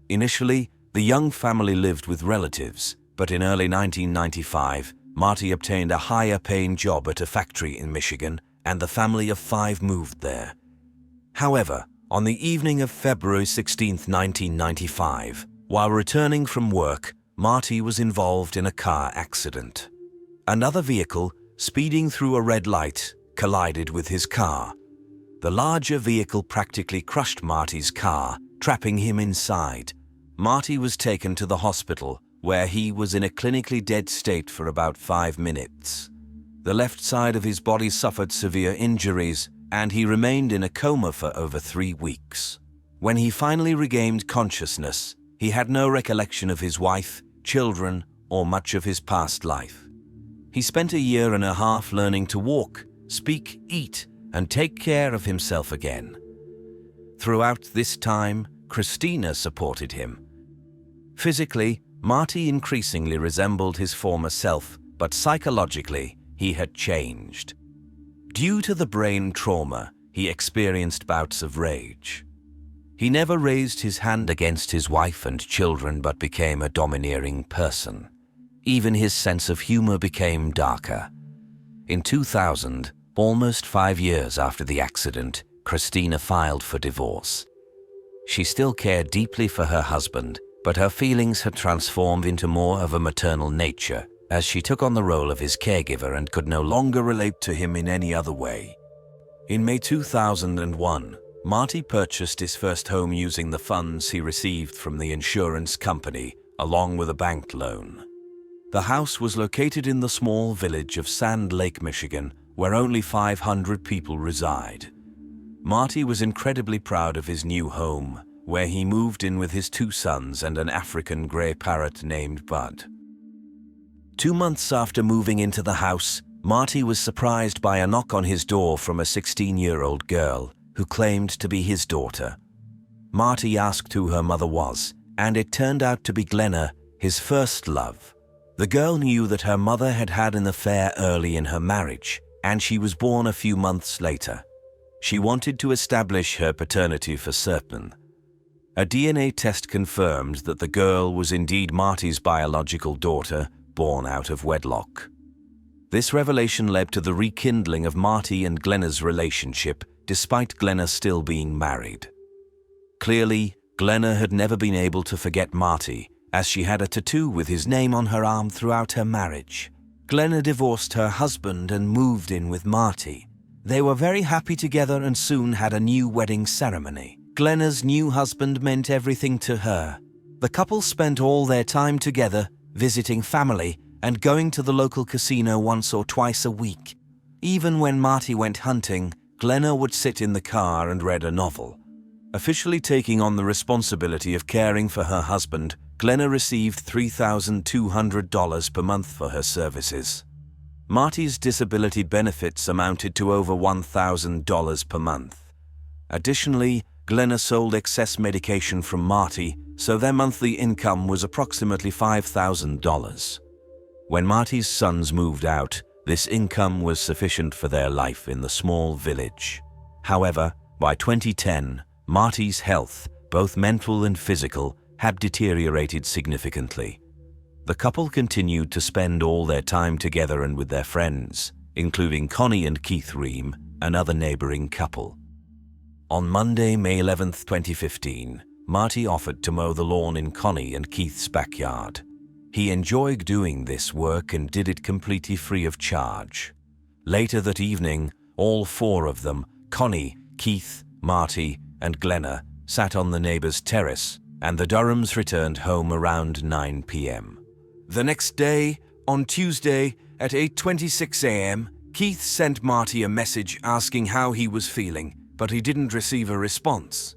Speaker 1: Initially, the young family lived with relatives, but in early 1995, Marty obtained a higher-paying job at a factory in Michigan, and the family of 5 moved there. However, on the evening of February 16, 1995, while returning from work, Marty was involved in a car accident. Another vehicle, speeding through a red light, collided with his car. The larger vehicle practically crushed Marty's car, trapping him inside. Marty was taken to the hospital, where he was in a clinically dead state for about 5 minutes. The left side of his body suffered severe injuries, and he remained in a coma for over 3 weeks. When he finally regained consciousness, he had no recollection of his wife, children, or much of his past life. He spent a year and a half learning to walk, speak, eat, and take care of himself again. Throughout this time, Christina supported him. Physically, Marty increasingly resembled his former self, but psychologically, he had changed. Due to the brain trauma, he experienced bouts of rage. He never raised his hand against his wife and children but became a domineering person. Even his sense of humor became darker. In 2000, almost 5 years after the accident, Christina filed for divorce. She still cared deeply for her husband, but her feelings had transformed into more of a maternal nature, as she took on the role of his caregiver and could no longer relate to him in any other way. In May 2001, Marty purchased his first home using the funds he received from the insurance company, along with a bank loan. The house was located in the small village of Sand Lake, Michigan, where only 500 people reside. Marty was incredibly proud of his new home, where he moved in with his 2 sons and an African gray parrot named Bud. 2 months after moving into the house, Marty was surprised by a knock on his door from a 16-year-old girl who claimed to be his daughter. Marty asked who her mother was, and it turned out to be Glenna, his first love. The girl knew that her mother had had an affair early in her marriage, and she was born a few months later. She wanted to establish her paternity for certain. A DNA test confirmed that the girl was indeed Marty's biological daughter, born out of wedlock. This revelation led to the rekindling of Marty and Glenna's relationship, despite Glenna still being married. Clearly, Glenna had never been able to forget Marty, as she had a tattoo with his name on her arm throughout her marriage. Glenna divorced her husband and moved in with Marty. They were very happy together and soon had a new wedding ceremony. Glenna's new husband meant everything to her. The couple spent all their time together, visiting family and going to the local casino once or twice a week. Even when Marty went hunting, Glenna would sit in the car and read a novel. Officially taking on the responsibility of caring for her husband, Glenna received $3,200 per month for her services. Marty's disability benefits amounted to over $1,000 per month. Additionally, Glenna sold excess medication from Marty, so their monthly income was approximately $5,000. When Marty's sons moved out, this income was sufficient for their life in the small village. However, by 2010, Marty's health, both mental and physical, had deteriorated significantly. The couple continued to spend all their time together and with their friends, including Connie and Keith Ream, another neighboring couple. On Monday, May 11, 2015, Marty offered to mow the lawn in Connie and Keith's backyard. He enjoyed doing this work and did it completely free of charge. Later that evening, all four of them, Connie, Keith, Marty, and Glenna, sat on the neighbor's terrace, and the Durhams returned home around 9 p.m. The next day, on Tuesday, at 8:26 a.m., Keith sent Marty a message asking how he was feeling, but he didn't receive a response.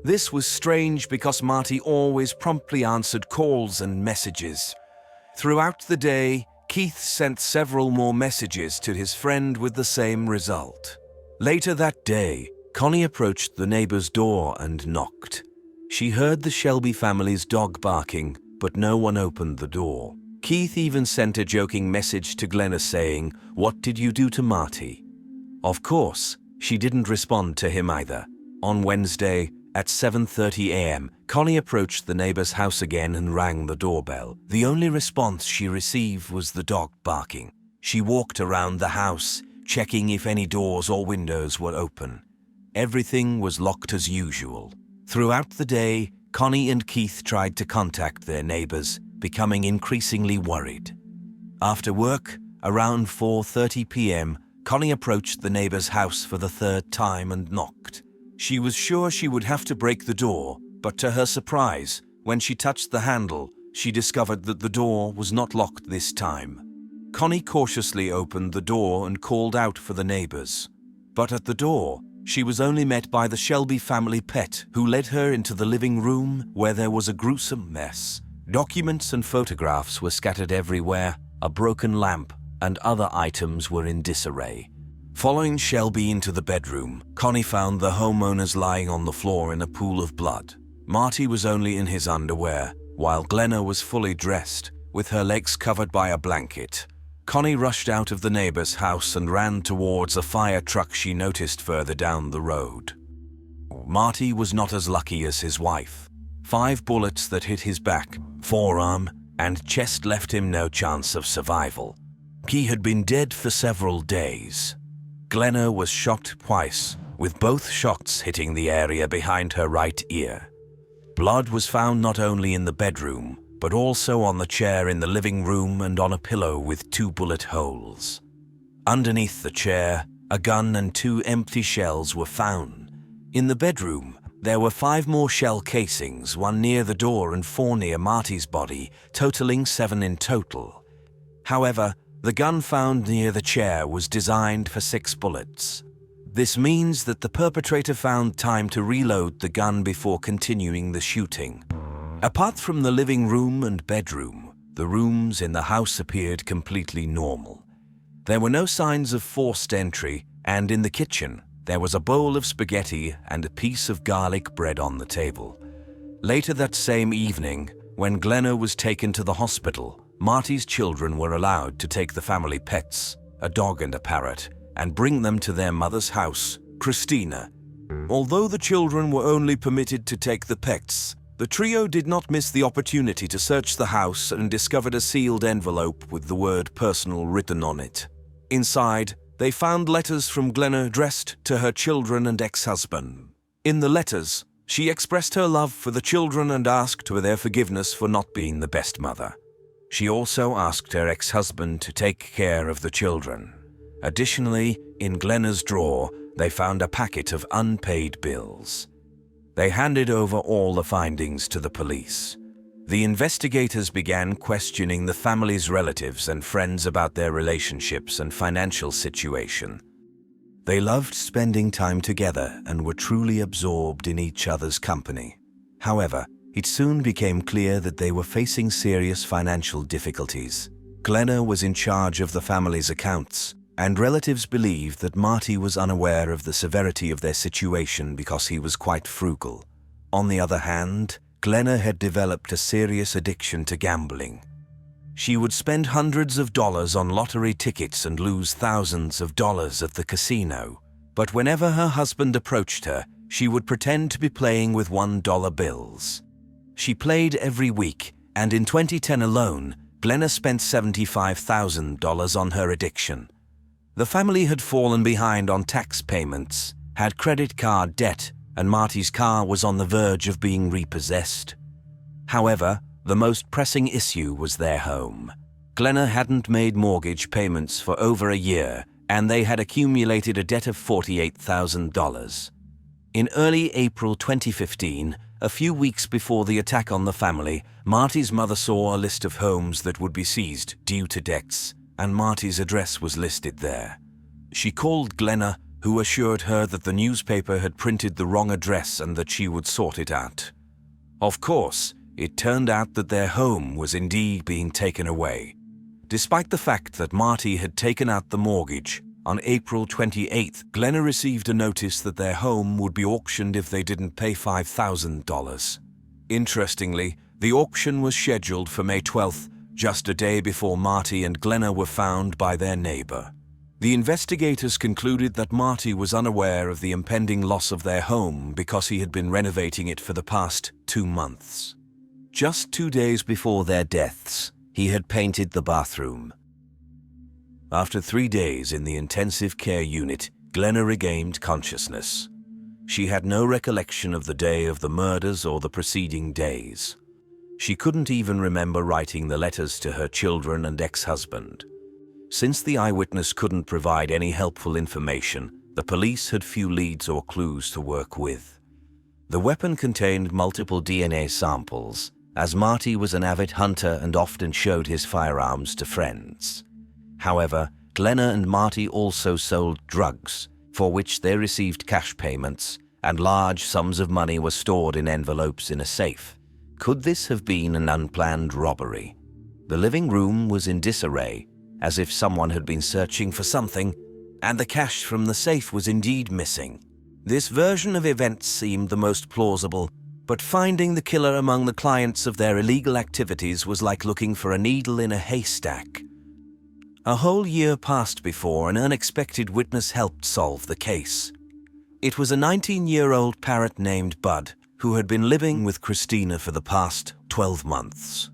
Speaker 1: This was strange because Marty always promptly answered calls and messages. Throughout the day, Keith sent several more messages to his friend with the same result. Later that day, Connie approached the neighbor's door and knocked. She heard the Shelby family's dog barking, but no one opened the door. Keith even sent a joking message to Glenna saying, "What did you do to Marty?" Of course, she didn't respond to him either. On Wednesday, at 7:30 a.m., Connie approached the neighbor's house again and rang the doorbell. The only response she received was the dog barking. She walked around the house, checking if any doors or windows were open. Everything was locked as usual. Throughout the day, Connie and Keith tried to contact their neighbors, becoming increasingly worried. After work, around 4:30 p.m., Connie approached the neighbor's house for the third time and knocked. She was sure she would have to break the door, but to her surprise, when she touched the handle, she discovered that the door was not locked this time. Connie cautiously opened the door and called out for the neighbors. But at the door, she was only met by the Shelby family pet, who led her into the living room where there was a gruesome mess. Documents and photographs were scattered everywhere, a broken lamp and other items were in disarray. Following Shelby into the bedroom, Connie found the homeowners lying on the floor in a pool of blood. Marty was only in his underwear, while Glenna was fully dressed, with her legs covered by a blanket. Connie rushed out of the neighbor's house and ran towards a fire truck she noticed further down the road. Marty was not as lucky as his wife. 5 bullets that hit his back, forearm, and chest left him no chance of survival. He had been dead for several days. Glenna was shot twice, with both shots hitting the area behind her right ear. Blood was found not only in the bedroom, but also on the chair in the living room and on a pillow with 2 bullet holes. Underneath the chair, a gun and 2 empty shells were found. In the bedroom, there were 5 more shell casings, 1 near the door and 4 near Marty's body, totaling 7 in total. However, the gun found near the chair was designed for 6 bullets. This means that the perpetrator found time to reload the gun before continuing the shooting. Apart from the living room and bedroom, the rooms in the house appeared completely normal. There were no signs of forced entry, and in the kitchen, there was a bowl of spaghetti and a piece of garlic bread on the table. Later that same evening, when Glenna was taken to the hospital, Marty's children were allowed to take the family pets, a dog and a parrot, and bring them to their mother's house, Christina. Although the children were only permitted to take the pets, the trio did not miss the opportunity to search the house and discovered a sealed envelope with the word personal written on it. Inside, they found letters from Glenna addressed to her children and ex-husband. In the letters, She expressed her love for the children and asked for their forgiveness for not being the best mother. She also asked her ex-husband to take care of the children. Additionally, in Glenna's drawer, they found a packet of unpaid bills. They handed over all the findings to the police. The investigators began questioning the family's relatives and friends about their relationships and financial situation. They loved spending time together and were truly absorbed in each other's company. However, it soon became clear that they were facing serious financial difficulties. Glenna was in charge of the family's accounts, and relatives believed that Marty was unaware of the severity of their situation because he was quite frugal. On the other hand, Glenna had developed a serious addiction to gambling. She would spend hundreds of dollars on lottery tickets and lose thousands of dollars at the casino. But whenever her husband approached her, she would pretend to be playing with $1 bills. She played every week, and in 2010 alone, Glenna spent $75,000 on her addiction. The family had fallen behind on tax payments, had credit card debt, and Marty's car was on the verge of being repossessed. However, the most pressing issue was their home. Glenna hadn't made mortgage payments for over a year, and they had accumulated a debt of $48,000. In early April 2015, a few weeks before the attack on the family, Marty's mother saw a list of homes that would be seized due to debts, and Marty's address was listed there. She called Glenna, who assured her that the newspaper had printed the wrong address and that she would sort it out. Of course, it turned out that their home was indeed being taken away. Despite the fact that Marty had taken out the mortgage, on April 28th, Glenna received a notice that their home would be auctioned if they didn't pay $5,000. Interestingly, the auction was scheduled for May 12th, just a day before Marty and Glenna were found by their neighbor. The investigators concluded that Marty was unaware of the impending loss of their home because he had been renovating it for the past 2 months. Just 2 days before their deaths, he had painted the bathroom. After 3 days in the intensive care unit, Glenna regained consciousness. She had no recollection of the day of the murders or the preceding days. She couldn't even remember writing the letters to her children and ex-husband. Since the eyewitness couldn't provide any helpful information, the police had few leads or clues to work with. The weapon contained multiple DNA samples, as Marty was an avid hunter and often showed his firearms to friends. However, Glenna and Marty also sold drugs, for which they received cash payments, and large sums of money were stored in envelopes in a safe. Could this have been an unplanned robbery? The living room was in disarray, as if someone had been searching for something, and the cash from the safe was indeed missing. This version of events seemed the most plausible, but finding the killer among the clients of their illegal activities was like looking for a needle in a haystack. A whole year passed before an unexpected witness helped solve the case. It was a 19-year-old parrot named Bud, who had been living with Christina for the past 12 months.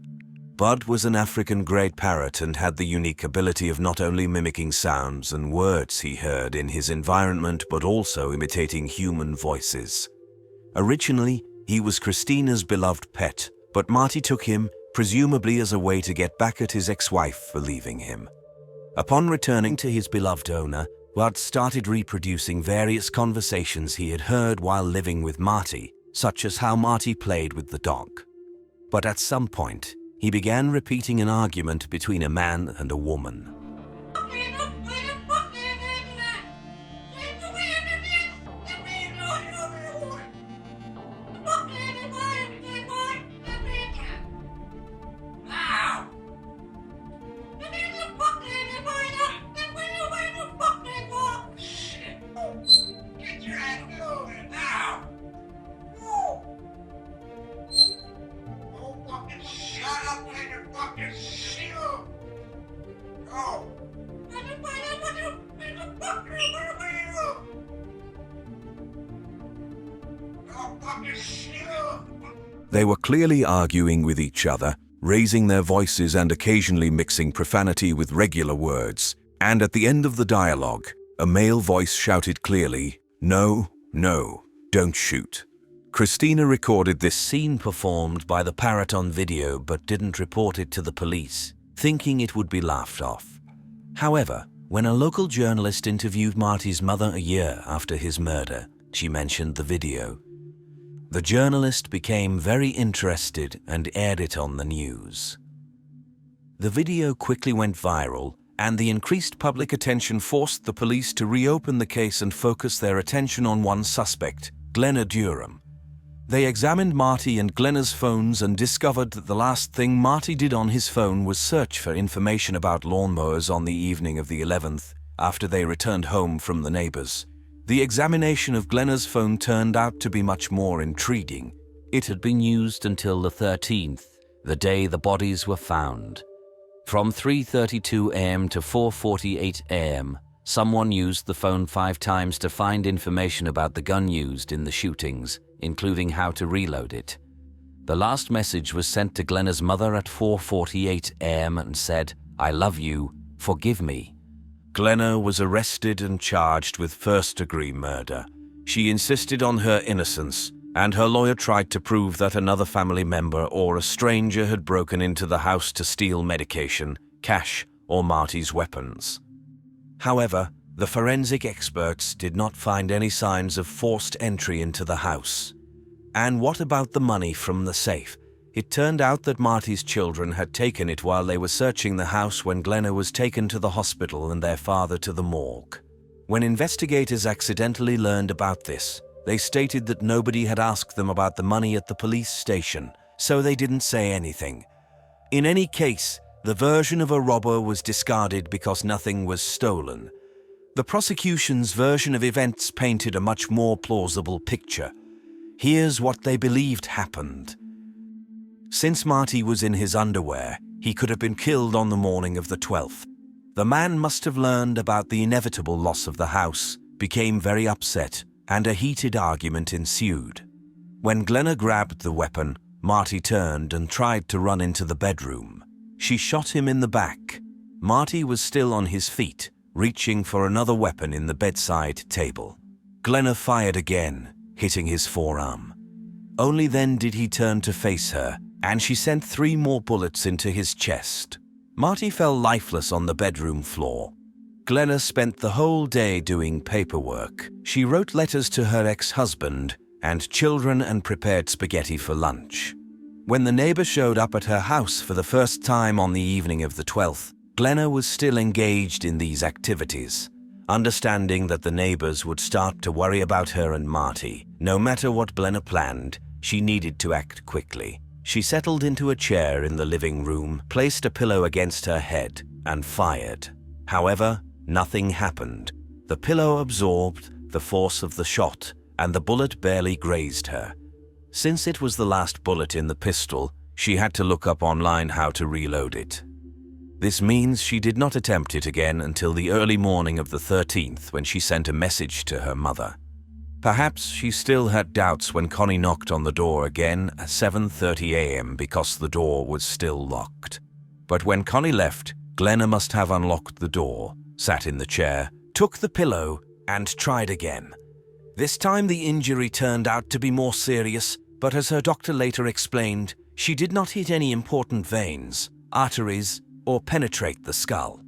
Speaker 1: Bud was an African grey parrot and had the unique ability of not only mimicking sounds and words he heard in his environment but also imitating human voices. Originally, he was Christina's beloved pet, but Marty took him, presumably as a way to get back at his ex-wife for leaving him. Upon returning to his beloved owner, Bud started reproducing various conversations he had heard while living with Marty, such as how Marty played with the dog. But at some point, he began repeating an argument between a man and a woman. They were clearly arguing with each other, raising their voices and occasionally mixing profanity with regular words. And at the end of the dialogue, a male voice shouted clearly, "No, no, don't shoot." Christina recorded this scene performed by the parrot on video but didn't report it to the police, thinking it would be laughed off. However, when a local journalist interviewed Marty's mother a year after his murder, she mentioned the video. The journalist became very interested and aired it on the news. The video quickly went viral, and the increased public attention forced the police to reopen the case and focus their attention on one suspect, Glenna Durham. They examined Marty and Glenna's phones and discovered that the last thing Marty did on his phone was search for information about lawnmowers on the evening of the 11th, after they returned home from the neighbors. The examination of Glenna's phone turned out to be much more intriguing. It had been used until the 13th, the day the bodies were found. From 3:32 a.m. to 4:48 a.m., someone used the phone 5 times to find information about the gun used in the shootings, including how to reload it. The last message was sent to Glenna's mother at 4:48 a.m. and said, "I love you, forgive me." Glenna was arrested and charged with first-degree murder. She insisted on her innocence, and her lawyer tried to prove that another family member or a stranger had broken into the house to steal medication, cash, or Marty's weapons. However, the forensic experts did not find any signs of forced entry into the house. And what about the money from the safe? It turned out that Marty's children had taken it while they were searching the house when Glenna was taken to the hospital and their father to the morgue. When investigators accidentally learned about this, they stated that nobody had asked them about the money at the police station, so they didn't say anything. In any case, the version of a robber was discarded because nothing was stolen. The prosecution's version of events painted a much more plausible picture. Here's what they believed happened. Since Marty was in his underwear, he could have been killed on the morning of the 12th. The man must have learned about the inevitable loss of the house, became very upset, and a heated argument ensued. When Glenna grabbed the weapon, Marty turned and tried to run into the bedroom. She shot him in the back. Marty was still on his feet, reaching for another weapon in the bedside table. Glenna fired again, hitting his forearm. Only then did he turn to face her, and she sent 3 more bullets into his chest. Marty fell lifeless on the bedroom floor. Glenna spent the whole day doing paperwork. She wrote letters to her ex-husband and children and prepared spaghetti for lunch. When the neighbor showed up at her house for the first time on the evening of the 12th, Glenna was still engaged in these activities. Understanding that the neighbors would start to worry about her and Marty, no matter what Glenna planned, she needed to act quickly. She settled into a chair in the living room, placed a pillow against her head, and fired. However, nothing happened. The pillow absorbed the force of the shot, and the bullet barely grazed her. Since it was the last bullet in the pistol, she had to look up online how to reload it. This means she did not attempt it again until the early morning of the 13th when she sent a message to her mother. Perhaps she still had doubts when Connie knocked on the door again at 7:30 a.m. because the door was still locked. But when Connie left, Glenna must have unlocked the door, sat in the chair, took the pillow, and tried again. This time the injury turned out to be more serious, but as her doctor later explained, she did not hit any important veins, arteries, or penetrate the skull.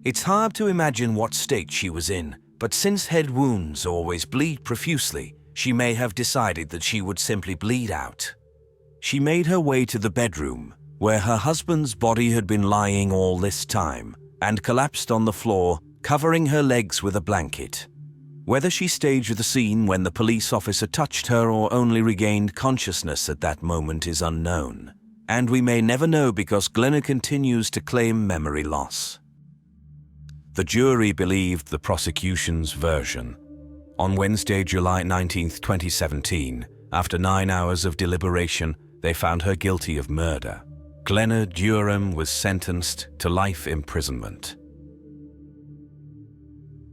Speaker 1: It's hard to imagine what state she was in, but since head wounds always bleed profusely, she may have decided that she would simply bleed out. She made her way to the bedroom, where her husband's body had been lying all this time, and collapsed on the floor, covering her legs with a blanket. Whether she staged the scene when the police officer touched her or only regained consciousness at that moment is unknown. And we may never know because Glenna continues to claim memory loss. The jury believed the prosecution's version. On Wednesday, July 19, 2017, after 9 hours of deliberation, they found her guilty of murder. Glenna Durham was sentenced to life imprisonment.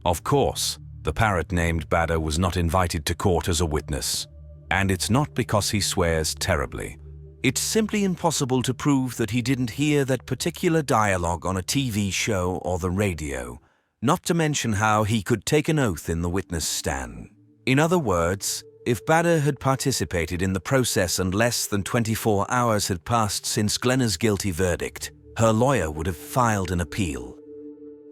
Speaker 1: Of course, the parrot named Badder was not invited to court as a witness. And it's not because he swears terribly. It's simply impossible to prove that he didn't hear that particular dialogue on a TV show or the radio, not to mention how he could take an oath in the witness stand. In other words, If Bader had participated in the process and less than 24 hours had passed since Glenna's guilty verdict, her lawyer would have filed an appeal.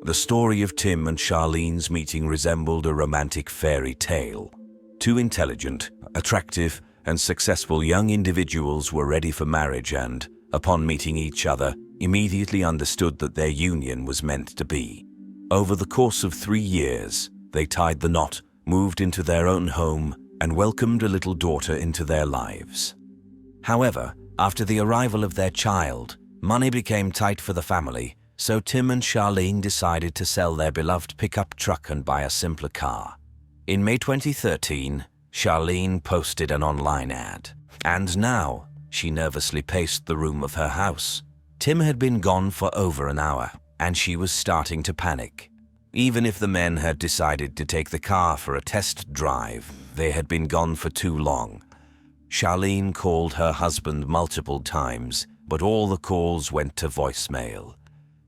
Speaker 1: The story of Tim and Charlene's meeting resembled a romantic fairy tale. Two intelligent, attractive, and successful young individuals were ready for marriage and, upon meeting each other, immediately understood that their union was meant to be. Over the course of 3 years, they tied the knot, moved into their own home, and welcomed a little daughter into their lives. However, after the arrival of their child, money became tight for the family, so Tim and Charlene decided to sell their beloved pickup truck and buy a simpler car. In May 2013, Charlene posted an online ad, and now she nervously paced the room of her house. Tim had been gone for over an hour, and she was starting to panic. Even if the men had decided to take the car for a test drive, they had been gone for too long. Charlene called her husband multiple times, but all the calls went to voicemail.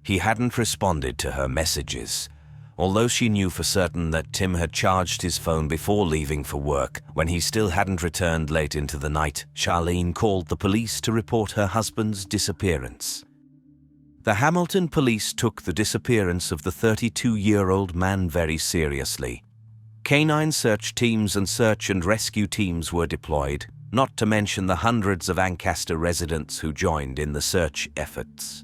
Speaker 1: He hadn't responded to her messages. Although she knew for certain that Tim had charged his phone before leaving for work, when he still hadn't returned late into the night, Charlene called the police to report her husband's disappearance. The Hamilton police took the disappearance of the 32-year-old man very seriously. Canine search teams and search and rescue teams were deployed, not to mention the hundreds of Ancaster residents who joined in the search efforts.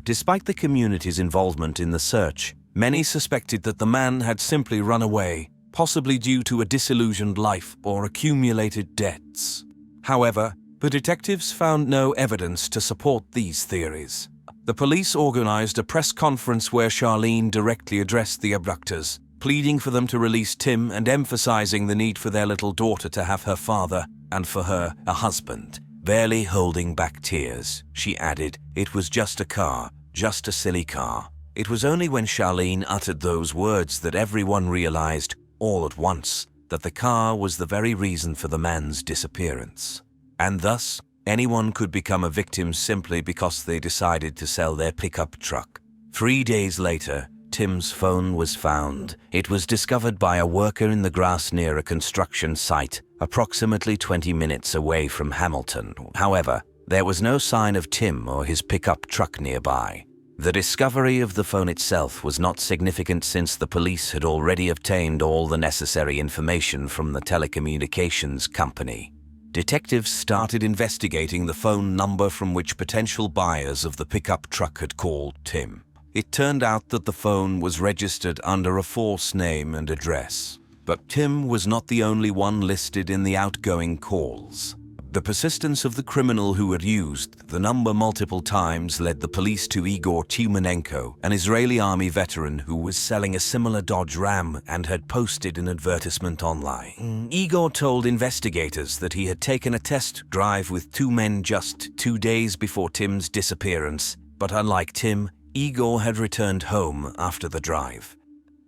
Speaker 1: Despite the community's involvement in the search, many suspected that the man had simply run away, possibly due to a disillusioned life or accumulated debts. However, the detectives found no evidence to support these theories. The police organized a press conference where Charlene directly addressed the abductors, pleading for them to release Tim and emphasizing the need for their little daughter to have her father and for her a husband. Barely holding back tears, she added, "It was just a car, just a silly car." It was only when Charlene uttered those words that everyone realized, all at once, that the car was the very reason for the man's disappearance. And thus, anyone could become a victim simply because they decided to sell their pickup truck. 3 days later, Tim's phone was found. It was discovered by a worker in the grass near a construction site, approximately 20 minutes away from Hamilton. However, there was no sign of Tim or his pickup truck nearby. The discovery of the phone itself was not significant since the police had already obtained all the necessary information from the telecommunications company. Detectives started investigating the phone number from which potential buyers of the pickup truck had called Tim. It turned out that the phone was registered under a false name and address. But Tim was not the only one listed in the outgoing calls. The persistence of the criminal who had used the number multiple times led the police to Igor Tumenenko, an Israeli army veteran who was selling a similar Dodge Ram and had posted an advertisement online. Igor told investigators that he had taken a test drive with two men just 2 days before Tim's disappearance, but unlike Tim, Igor had returned home after the drive.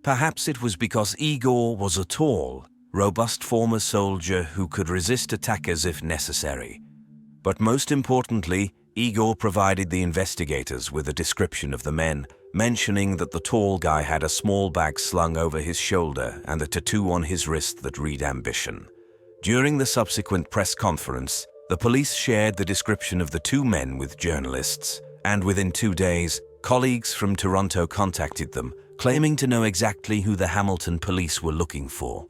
Speaker 1: Perhaps it was because Igor was a tall, robust former soldier who could resist attackers if necessary. But most importantly, Igor provided the investigators with a description of the men, mentioning that the tall guy had a small bag slung over his shoulder and a tattoo on his wrist that read ambition. During the subsequent press conference, the police shared the description of the two men with journalists, and within 2 days, colleagues from Toronto contacted them, claiming to know exactly who the Hamilton police were looking for.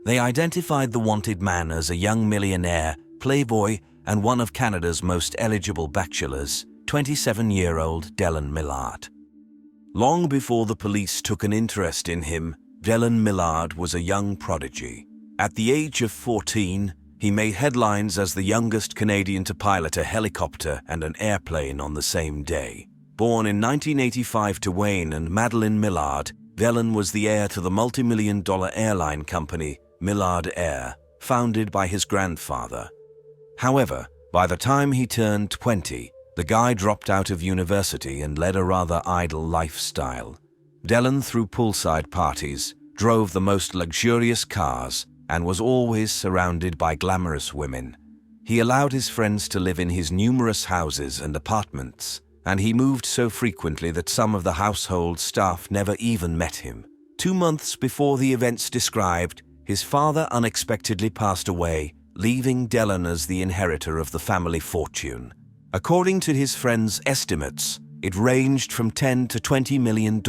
Speaker 1: They identified the wanted man as a young millionaire, playboy, and one of Canada's most eligible bachelors, 27-year-old Dylan Millard. Long before the police took an interest in him, Dylan Millard was a young prodigy. At the age of 14, he made headlines as the youngest Canadian to pilot a helicopter and an airplane on the same day. Born in 1985 to Wayne and Madeline Millard, Dylan was the heir to the multi-million-dollar airline company, Millard Air, founded by his grandfather. However, by the time he turned 20, the guy dropped out of university and led a rather idle lifestyle. Dylan threw poolside parties, drove the most luxurious cars, and was always surrounded by glamorous women. He allowed his friends to live in his numerous houses and apartments, and he moved so frequently that some of the household staff never even met him. 2 months before the events described, his father unexpectedly passed away, leaving Dellen as the inheritor of the family fortune. According to his friends' estimates, it ranged from $10 to $20 million.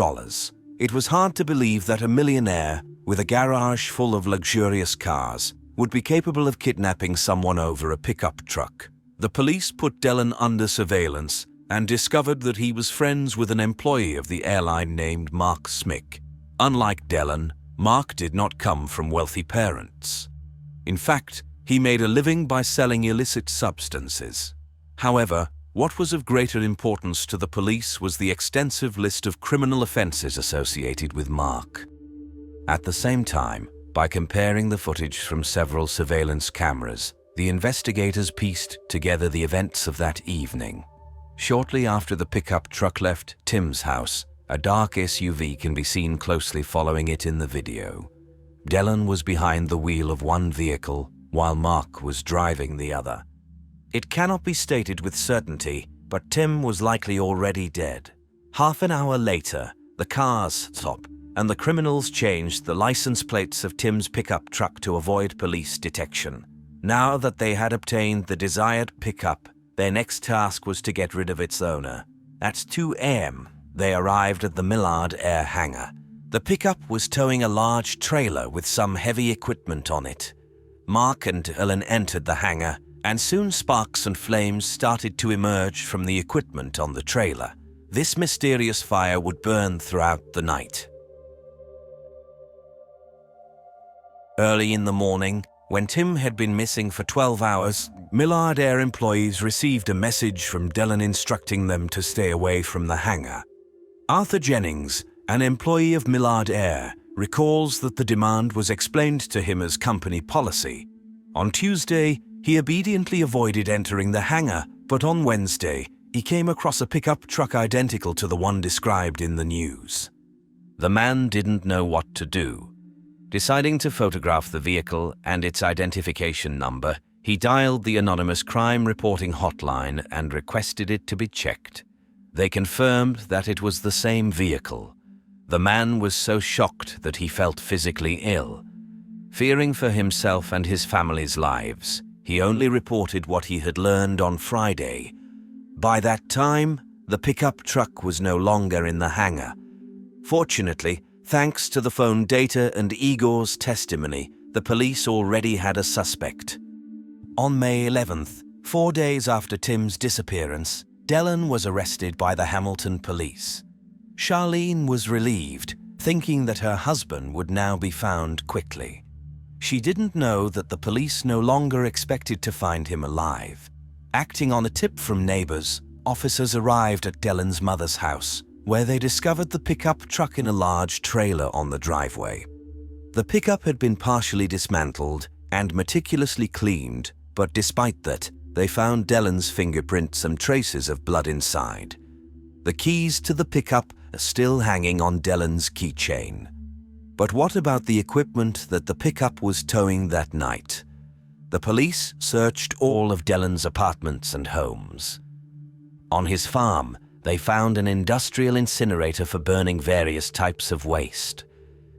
Speaker 1: It was hard to believe that a millionaire with a garage full of luxurious cars would be capable of kidnapping someone over a pickup truck. The police put Dellen under surveillance and discovered that he was friends with an employee of the airline named Mark Smick. Unlike Dellen, Mark did not come from wealthy parents. In fact, he made a living by selling illicit substances. However, what was of greater importance to the police was the extensive list of criminal offenses associated with Mark. At the same time, by comparing the footage from several surveillance cameras, the investigators pieced together the events of that evening. Shortly after the pickup truck left Tim's house, a dark SUV can be seen closely following it in the video. Dellen was behind the wheel of one vehicle, while Mark was driving the other. It cannot be stated with certainty, but Tim was likely already dead. Half an hour later, the cars stopped, and the criminals changed the license plates of Tim's pickup truck to avoid police detection. Now that they had obtained the desired pickup, their next task was to get rid of its owner. At 2 a.m., they arrived at the Millard Air hangar. The pickup was towing a large trailer with some heavy equipment on it. Mark and Dellen entered the hangar, and soon sparks and flames started to emerge from the equipment on the trailer. This mysterious fire would burn throughout the night. Early in the morning, when Tim had been missing for 12 hours, Millard Air employees received a message from Dellen instructing them to stay away from the hangar. Arthur Jennings, an employee of Millard Air, recalls that the demand was explained to him as company policy. On Tuesday, he obediently avoided entering the hangar, but on Wednesday, he came across a pickup truck identical to the one described in the news. The man didn't know what to do. Deciding to photograph the vehicle and its identification number, he dialed the anonymous crime reporting hotline and requested it to be checked. They confirmed that it was the same vehicle. The man was so shocked that he felt physically ill. Fearing for himself and his family's lives, he only reported what he had learned on Friday. By that time, the pickup truck was no longer in the hangar. Fortunately, thanks to the phone data and Igor's testimony, the police already had a suspect. On May 11th, 4 days after Tim's disappearance, Dellen was arrested by the Hamilton police. Charlene was relieved, thinking that her husband would now be found quickly. She didn't know that the police no longer expected to find him alive. Acting on a tip from neighbors, officers arrived at Dellen's mother's house, where they discovered the pickup truck in a large trailer on the driveway. The pickup had been partially dismantled and meticulously cleaned, but despite that, they found Dellen's fingerprints and traces of blood inside. The keys to the pickup are still hanging on Dellen's keychain. But what about the equipment that the pickup was towing that night? The police searched all of Dellen's apartments and homes. On his farm, they found an industrial incinerator for burning various types of waste.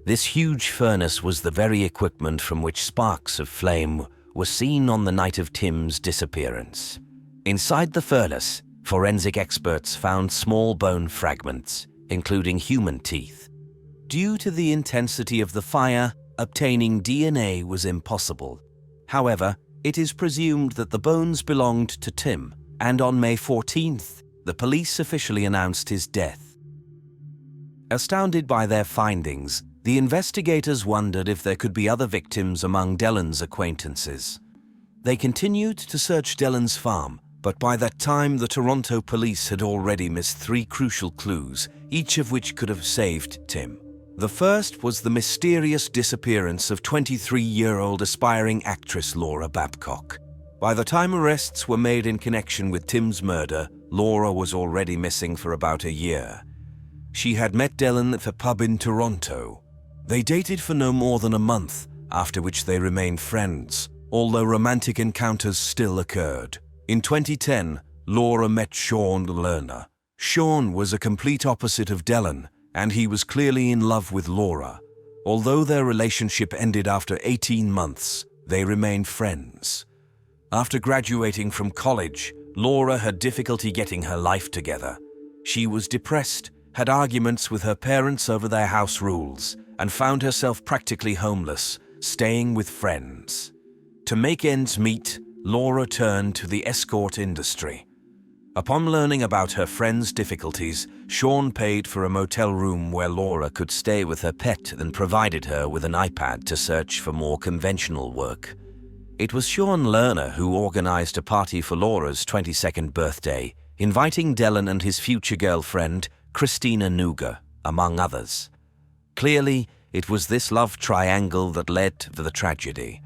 Speaker 1: This huge furnace was the very equipment from which sparks of flame were seen on the night of Tim's disappearance. Inside the furnace, forensic experts found small bone fragments, including human teeth. Due to the intensity of the fire, obtaining DNA was impossible. However, it is presumed that the bones belonged to Tim, and on May 14th, the police officially announced his death. Astounded by their findings, the investigators wondered if there could be other victims among Dellen's acquaintances. They continued to search Dellen's farm, but by that time the Toronto police had already missed 3 crucial clues, each of which could have saved Tim. The first was the mysterious disappearance of 23-year-old aspiring actress Laura Babcock. By the time arrests were made in connection with Tim's murder, Laura was already missing for about a year. She had met Dellen at a pub in Toronto. They dated for no more than a month, after which they remained friends, although romantic encounters still occurred. In 2010, Laura met Sean Lerner. Sean was a complete opposite of Dellen, and he was clearly in love with Laura. Although their relationship ended after 18 months, they remained friends. After graduating from college, Laura had difficulty getting her life together. She was depressed, had arguments with her parents over their house rules, and found herself practically homeless, staying with friends. To make ends meet, Laura turned to the escort industry. Upon learning about her friend's difficulties, Sean paid for a motel room where Laura could stay with her pet and provided her with an iPad to search for more conventional work. It was Sean Lerner who organized a party for Laura's 22nd birthday, inviting Dylan and his future girlfriend, Christina Nuga, among others. Clearly, it was this love triangle that led to the tragedy.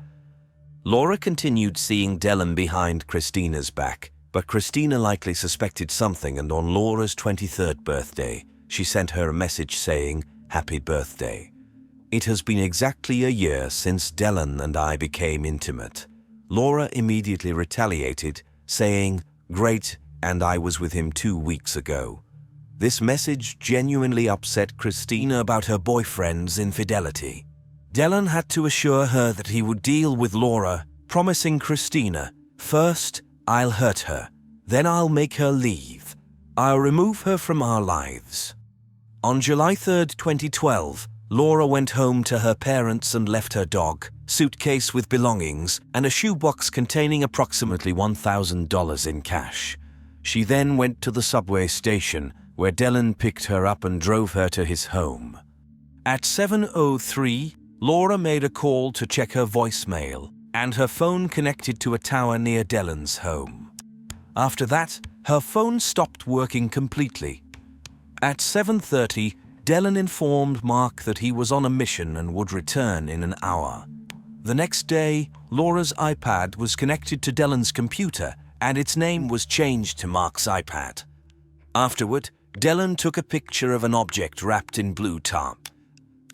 Speaker 1: Laura continued seeing Dylan behind Christina's back, but Christina likely suspected something, and on Laura's 23rd birthday, she sent her a message saying, "Happy birthday. It has been exactly a year since Dylan and I became intimate." Laura immediately retaliated, saying, "Great, and I was with him 2 weeks ago." This message genuinely upset Christina about her boyfriend's infidelity. Dylan had to assure her that he would deal with Laura, promising Christina, "First, I'll hurt her. Then I'll make her leave. I'll remove her from our lives." On July 3, 2012, Laura went home to her parents and left her dog, suitcase with belongings, and a shoebox containing approximately $1,000 in cash. She then went to the subway station, where Dylan picked her up and drove her to his home. At 7:03, Laura made a call to check her voicemail, and her phone connected to a tower near Dylan's home. After that, her phone stopped working completely. At 7:30, Dylan informed Mark that he was on a mission and would return in an hour. The next day, Laura's iPad was connected to Dylan's computer, and its name was changed to Mark's iPad. Afterward, Dylan took a picture of an object wrapped in blue tarp.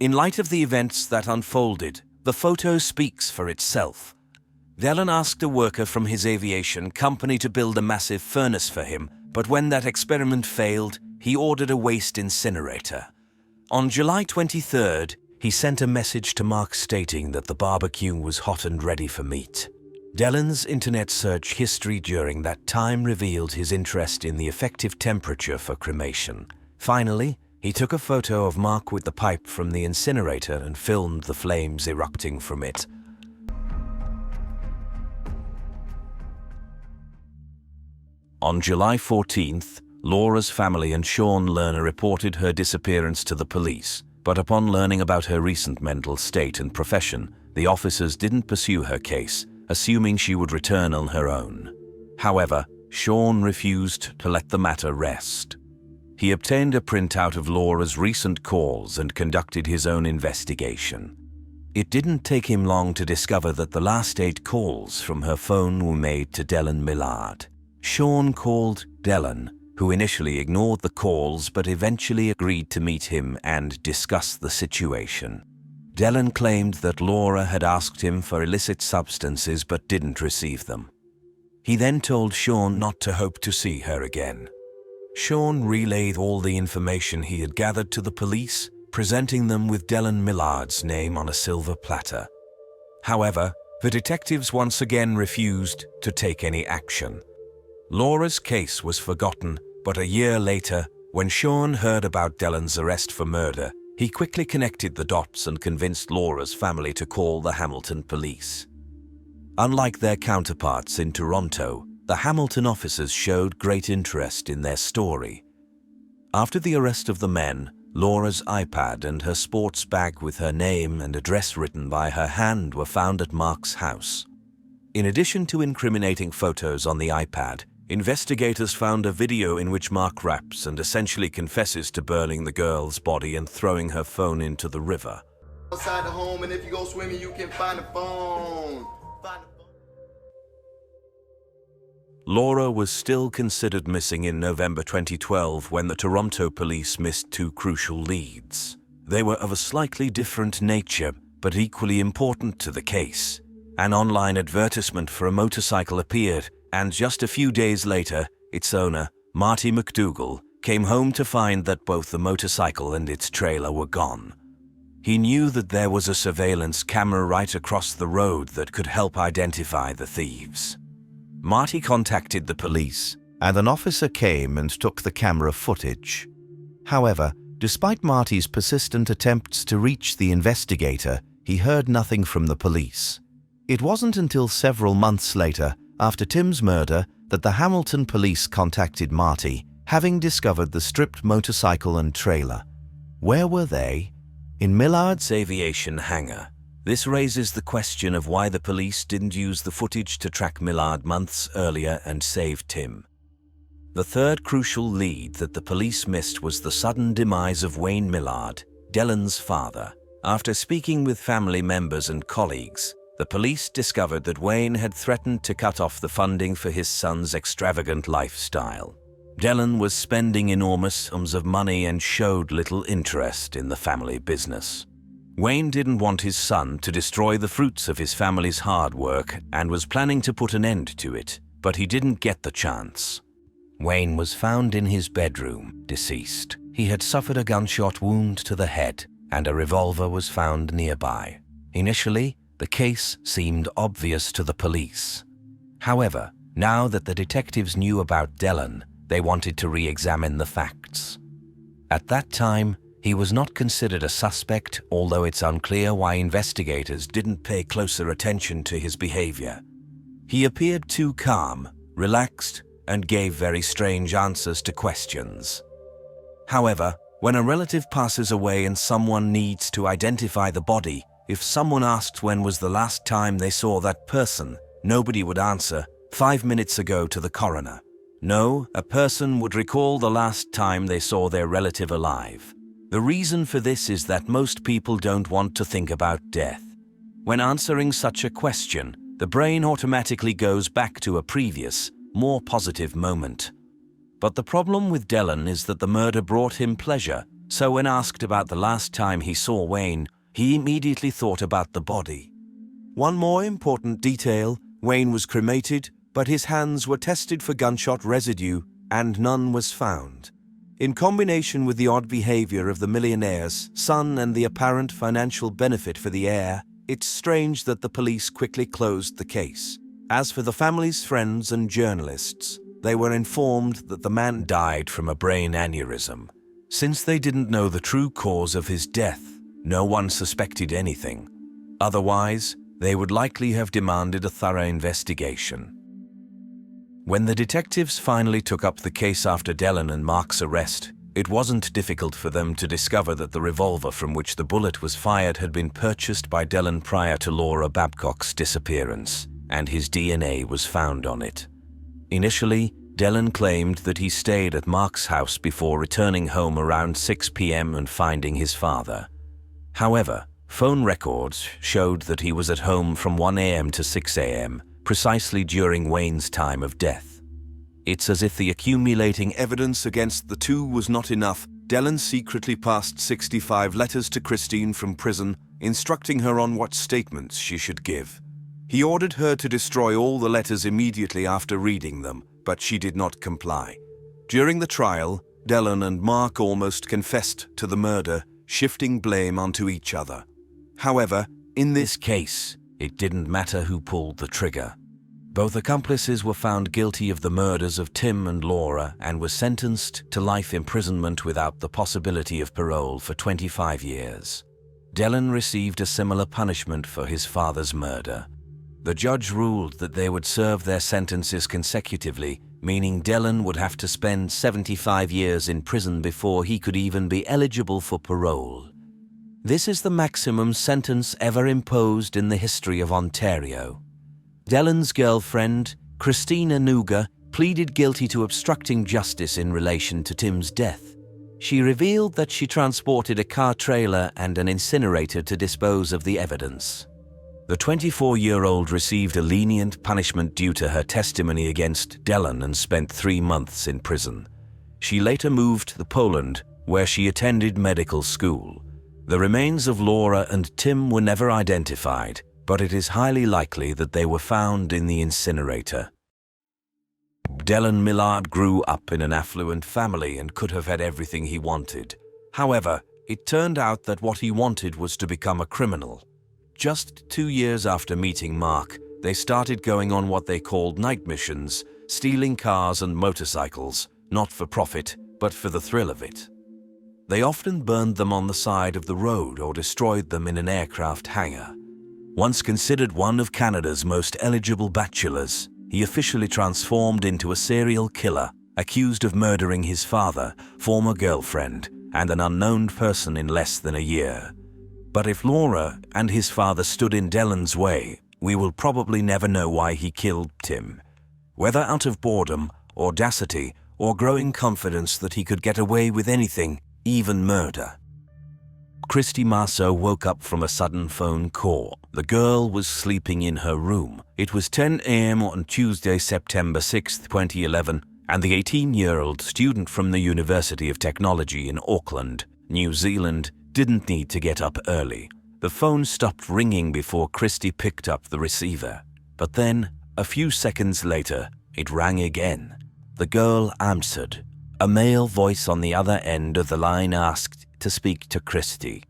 Speaker 1: In light of the events that unfolded, the photo speaks for itself. Dylan asked a worker from his aviation company to build a massive furnace for him, but when that experiment failed, he ordered a waste incinerator. On July 23rd, he sent a message to Mark stating that the barbecue was hot and ready for meat. Dylan's internet search history during that time revealed his interest in the effective temperature for cremation. Finally, he took a photo of Mark with the pipe from the incinerator and filmed the flames erupting from it. On July 14th, Laura's family and Sean Lerner reported her disappearance to the police, but upon learning about her recent mental state and profession, the officers didn't pursue her case, assuming she would return on her own. However, Sean refused to let the matter rest. He obtained a printout of Laura's recent calls and conducted his own investigation. It didn't take him long to discover that the last 8 calls from her phone were made to Dylan Millard. Sean called Dylan, who initially ignored the calls but eventually agreed to meet him and discuss the situation. Dylan claimed that Laura had asked him for illicit substances but didn't receive them. He then told Sean not to hope to see her again. Sean relayed all the information he had gathered to the police, presenting them with Dylan Millard's name on a silver platter. However, the detectives once again refused to take any action. Laura's case was forgotten, but a year later, when Sean heard about Dylan's arrest for murder, he quickly connected the dots and convinced Laura's family to call the Hamilton police. Unlike their counterparts in Toronto, the Hamilton officers showed great interest in their story. After the arrest of the men, Laura's iPad and her sports bag with her name and address written by her hand were found at Mark's house. In addition to incriminating photos on the iPad, investigators found a video in which Mark raps and essentially confesses to burning the girl's body and throwing her phone into the river.
Speaker 2: Outside the home, and if you go swimming, you can find the phone.
Speaker 1: Laura was still considered missing in November 2012 when the Toronto police missed 2 crucial leads. They were of a slightly different nature, but equally important to the case. An online advertisement for a motorcycle appeared, and just a few days later, its owner, Marty McDougall, came home to find that both the motorcycle and its trailer were gone. He knew that there was a surveillance camera right across the road that could help identify the thieves. Marty contacted the police, and an officer came and took the camera footage. However, despite Marty's persistent attempts to reach the investigator, he heard nothing from the police. It wasn't until several months later, after Tim's murder, that the Hamilton police contacted Marty, having discovered the stripped motorcycle and trailer. Where were they? In Millard's aviation hangar. This raises the question of why the police didn't use the footage to track Millard months earlier and save Tim. The third crucial lead that the police missed was the sudden demise of Wayne Millard, Dellen's father. After speaking with family members and colleagues, the police discovered that Wayne had threatened to cut off the funding for his son's extravagant lifestyle. Dellen was spending enormous sums of money and showed little interest in the family business. Wayne didn't want his son to destroy the fruits of his family's hard work and was planning to put an end to it, but he didn't get the chance. Wayne was found in his bedroom, deceased. He had suffered a gunshot wound to the head, and a revolver was found nearby. Initially, the case seemed obvious to the police. However, now that the detectives knew about Dellen, they wanted to re-examine the facts. At that time, he was not considered a suspect, although it's unclear why investigators didn't pay closer attention to his behavior. He appeared too calm, relaxed, and gave very strange answers to questions. However, when a relative passes away and someone needs to identify the body, if someone asked when was the last time they saw that person, nobody would answer, 5 minutes ago, to the coroner. No, a person would recall the last time they saw their relative alive. The reason for this is that most people don't want to think about death. When answering such a question, the brain automatically goes back to a previous, more positive moment. But the problem with Dellen is that the murder brought him pleasure, so when asked about the last time he saw Wayne, he immediately thought about the body. One more important detail, Wayne was cremated, but his hands were tested for gunshot residue and none was found. In combination with the odd behavior of the millionaire's son and the apparent financial benefit for the heir, it's strange that the police quickly closed the case. As for the family's friends and journalists, they were informed that the man died from a brain aneurysm. Since they didn't know the true cause of his death, no one suspected anything. Otherwise, they would likely have demanded a thorough investigation. When the detectives finally took up the case after Dellen and Mark's arrest, it wasn't difficult for them to discover that the revolver from which the bullet was fired had been purchased by Dellen prior to Laura Babcock's disappearance, and his DNA was found on it. Initially, Dellen claimed that he stayed at Mark's house before returning home around 6 p.m. and finding his father. However, phone records showed that he was at home from 1 a.m. to 6 a.m., precisely during Wayne's time of death. It's as if the accumulating evidence against the two was not enough. Dellen secretly passed 65 letters to Christine from prison, instructing her on what statements she should give. He ordered her to destroy all the letters immediately after reading them, but she did not comply. During the trial, Dellen and Mark almost confessed to the murder, shifting blame onto each other. However, in this case, it didn't matter who pulled the trigger. Both accomplices were found guilty of the murders of Tim and Laura and were sentenced to life imprisonment without the possibility of parole for 25 years. Dellen received a similar punishment for his father's murder. The judge ruled that they would serve their sentences consecutively, meaning Dellen would have to spend 75 years in prison before he could even be eligible for parole. This is the maximum sentence ever imposed in the history of Ontario. Dellen's girlfriend, Christina Nuga, pleaded guilty to obstructing justice in relation to Tim's death. She revealed that she transported a car trailer and an incinerator to dispose of the evidence. The 24-year-old received a lenient punishment due to her testimony against Dellen and spent 3 months in prison. She later moved to Poland, where she attended medical school. The remains of Laura and Tim were never identified, but it is highly likely that they were found in the incinerator. Dellen Millard grew up in an affluent family and could have had everything he wanted. However, It turned out that what he wanted was to become a criminal. Just 2 years after meeting Mark, they started going on what they called night missions, stealing cars and motorcycles, not for profit, but for the thrill of it. They often burned them on the side of the road or destroyed them in an aircraft hangar. Once considered one of Canada's most eligible bachelors, he officially transformed into a serial killer, accused of murdering his father, former girlfriend, and an unknown person in less than a year. But if Laura and his father stood in Dylan's way, we will probably never know why he killed Tim. Whether out of boredom, audacity, or growing confidence that he could get away with anything, even murder. Christy Marceau woke up from a sudden phone call. The girl was sleeping in her room. It was 10 a.m. on Tuesday, September 6, 2011, and the 18-year-old student from the University of Technology in Auckland, New Zealand, didn't need to get up early. The phone stopped ringing before Christy picked up the receiver. But then, a few seconds later, it rang again. The girl answered. A male voice on the other end of the line asked to speak to Christy.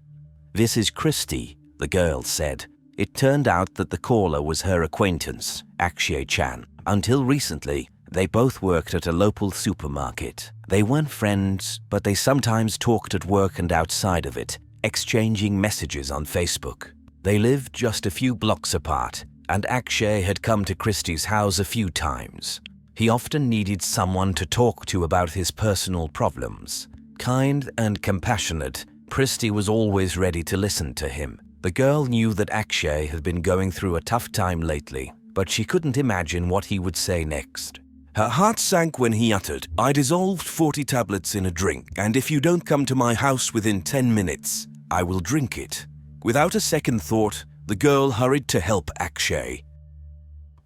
Speaker 1: "This is Christy," the girl said. It turned out that the caller was her acquaintance, Akshay Chan. Until recently, they both worked at a local supermarket. They weren't friends, but they sometimes talked at work and outside of it, exchanging messages on Facebook. They lived just a few blocks apart, and Akshay had come to Christy's house a few times. He often needed someone to talk to about his personal problems. Kind and compassionate, Christy was always ready to listen to him. The girl knew that Akshay had been going through a tough time lately, but she couldn't imagine what he would say next. Her heart sank when he uttered, "I dissolved 40 tablets in a drink, and if you don't come to my house within 10 minutes, I will drink it." Without a second thought, the girl hurried to help Akshay.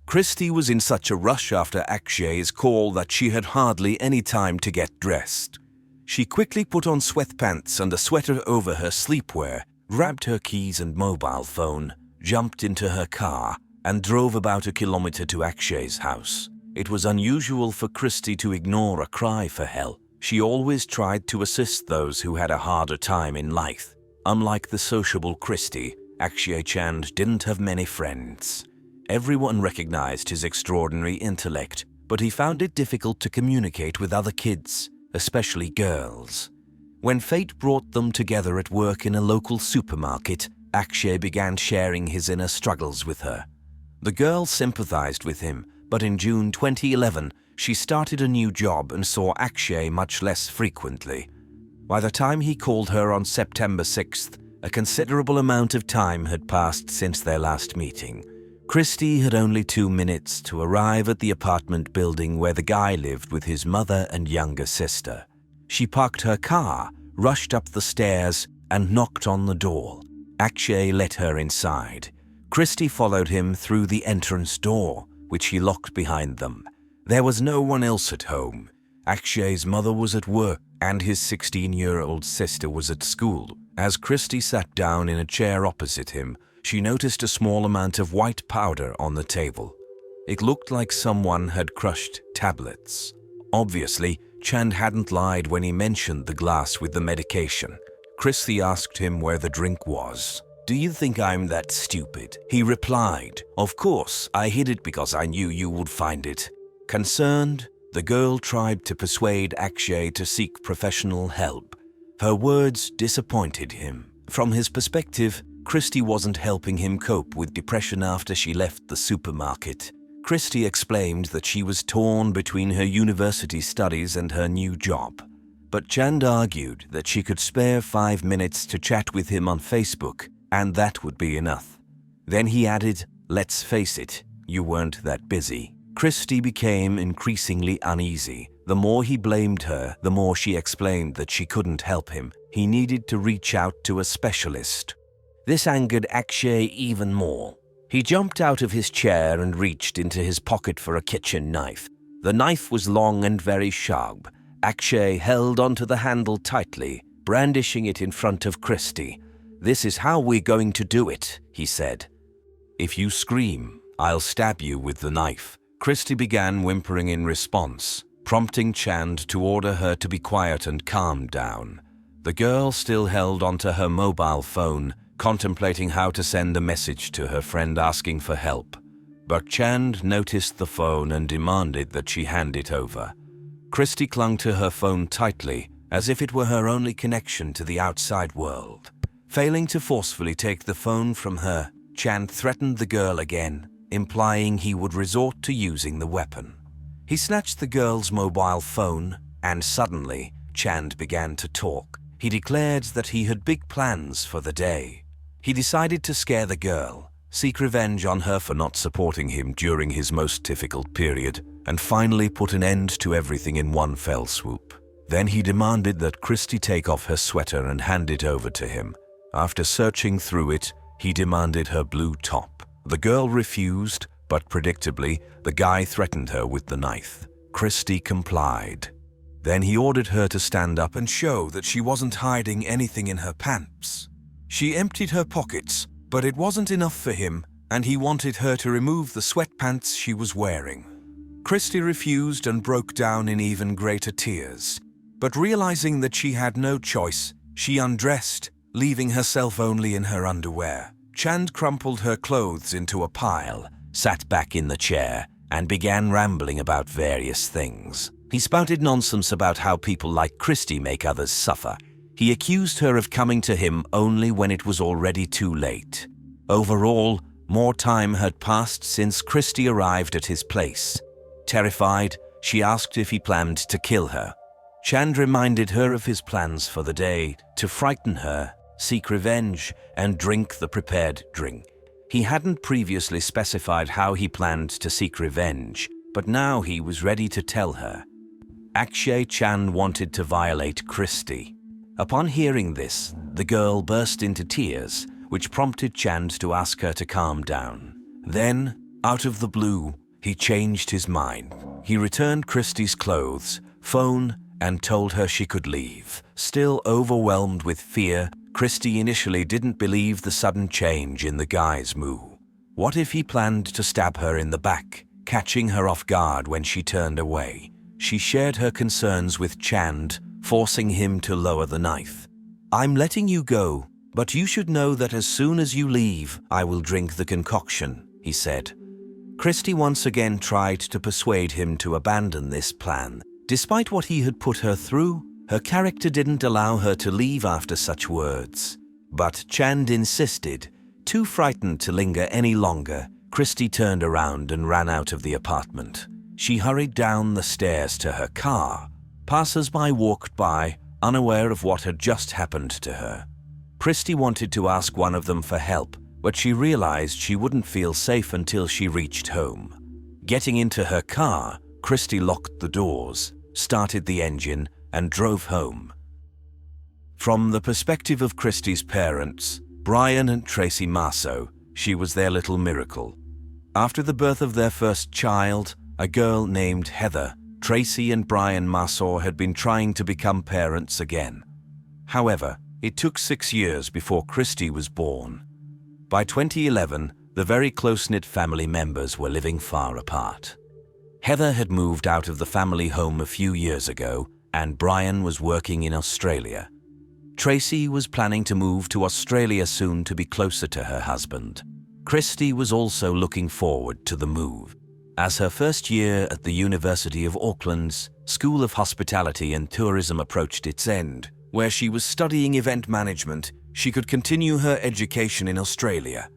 Speaker 1: Christy was in such a rush after Akshay's call that she had hardly any time to get dressed. She quickly put on sweatpants and a sweater over her sleepwear, grabbed her keys and mobile phone, jumped into her car, and drove about a kilometer to Akshay's house. It was unusual for Christy to ignore a cry for help. She always tried to assist those who had a harder time in life. Unlike the sociable Christy, Akshay Chand didn't have many friends. Everyone recognized his extraordinary intellect, but he found it difficult to communicate with other kids, especially girls. When fate brought them together at work in a local supermarket, Akshay began sharing his inner struggles with her. The girl sympathized with him, but in June 2011, she started a new job and saw Akshay much less frequently. By the time he called her on September 6th, a considerable amount of time had passed since their last meeting. Christy had only 2 minutes to arrive at the apartment building where the guy lived with his mother and younger sister. She parked her car, rushed up the stairs, and knocked on the door. Akshay let her inside. Christy followed him through the entrance door, which he locked behind them. There was no one else at home. Akshay's mother was at work, and his 16-year-old sister was at school. As Christy sat down in a chair opposite him, she noticed a small amount of white powder on the table. It looked like someone had crushed tablets. Obviously, Chand hadn't lied when he mentioned the glass with the medication. Christy asked him where the drink was. "Do you think I'm that stupid?" He replied, "Of course, I hid it because I knew you would find it." Concerned, the girl tried to persuade Akshay to seek professional help. Her words disappointed him. From his perspective, Christy wasn't helping him cope with depression after she left the supermarket. Christy explained that she was torn between her university studies and her new job. But Chand argued that she could spare 5 minutes to chat with him on Facebook, and that would be enough. Then he added, "Let's face it, you weren't that busy." Christy became increasingly uneasy. The more he blamed her, the more she explained that she couldn't help him. He needed to reach out to a specialist. This angered Akshay even more. He jumped out of his chair and reached into his pocket for a kitchen knife. The knife was long and very sharp. Akshay held onto the handle tightly, brandishing it in front of Christy. "This is how we're going to do it," he said. "If you scream, I'll stab you with the knife." Christy began whimpering in response, prompting Chand to order her to be quiet and calm down. The girl still held onto her mobile phone, contemplating how to send a message to her friend asking for help. But Chand noticed the phone and demanded that she hand it over. Christy clung to her phone tightly, as if it were her only connection to the outside world. Failing to forcefully take the phone from her, Chand threatened the girl again, implying he would resort to using the weapon. He snatched the girl's mobile phone, and suddenly, Chand began to talk. He declared that he had big plans for the day. He decided to scare the girl, seek revenge on her for not supporting him during his most difficult period, and finally put an end to everything in one fell swoop. Then he demanded that Christy take off her sweater and hand it over to him. After searching through it, he demanded her blue top. The girl refused, but predictably, the guy threatened her with the knife. Christy complied. Then he ordered her to stand up and show that she wasn't hiding anything in her pants. She emptied her pockets, but it wasn't enough for him, and he wanted her to remove the sweatpants she was wearing. Christy refused and broke down in even greater tears. But realizing that she had no choice, she undressed, leaving herself only in her underwear. Chand crumpled her clothes into a pile, sat back in the chair, and began rambling about various things. He spouted nonsense about how people like Christy make others suffer. He accused her of coming to him only when it was already too late. Overall, more time had passed since Christy arrived at his place. Terrified, she asked if he planned to kill her. Chand reminded her of his plans for the day, to frighten her, seek revenge, and drink the prepared drink. He hadn't previously specified how he planned to seek revenge, but now he was ready to tell her. Akshay Chand wanted to violate Christy. Upon hearing this, the girl burst into tears, which prompted Chand to ask her to calm down. Then, out of the blue, he changed his mind. He returned Christy's clothes, phone, and told her she could leave. Still overwhelmed with fear, Christy initially didn't believe the sudden change in the guy's mood. What if he planned to stab her in the back, catching her off guard when she turned away? She shared her concerns with Chand, forcing him to lower the knife. "I'm letting you go, but you should know that as soon as you leave, I will drink the concoction," he said. Christy once again tried to persuade him to abandon this plan. Despite what he had put her through, her character didn't allow her to leave after such words. But Chand insisted. Too frightened to linger any longer, Christy turned around and ran out of the apartment. She hurried down the stairs to her car. Passers-by walked by, unaware of what had just happened to her. Christy wanted to ask one of them for help, but she realized she wouldn't feel safe until she reached home. Getting into her car, Christy locked the doors, started the engine, and drove home. From the perspective of Christy's parents, Brian and Tracy Marceau, she was their little miracle. After the birth of their first child, a girl named Heather, Tracy and Brian Marceau had been trying to become parents again. However, it took 6 years before Christy was born. By 2011, the very close-knit family members were living far apart. Heather had moved out of the family home a few years ago, and Brian was working in Australia. Tracy was planning to move to Australia soon to be closer to her husband. Christy was also looking forward to the move. As her first year at the University of Auckland's School of Hospitality and Tourism approached its end, where she was studying event management, she could continue her education in Australia.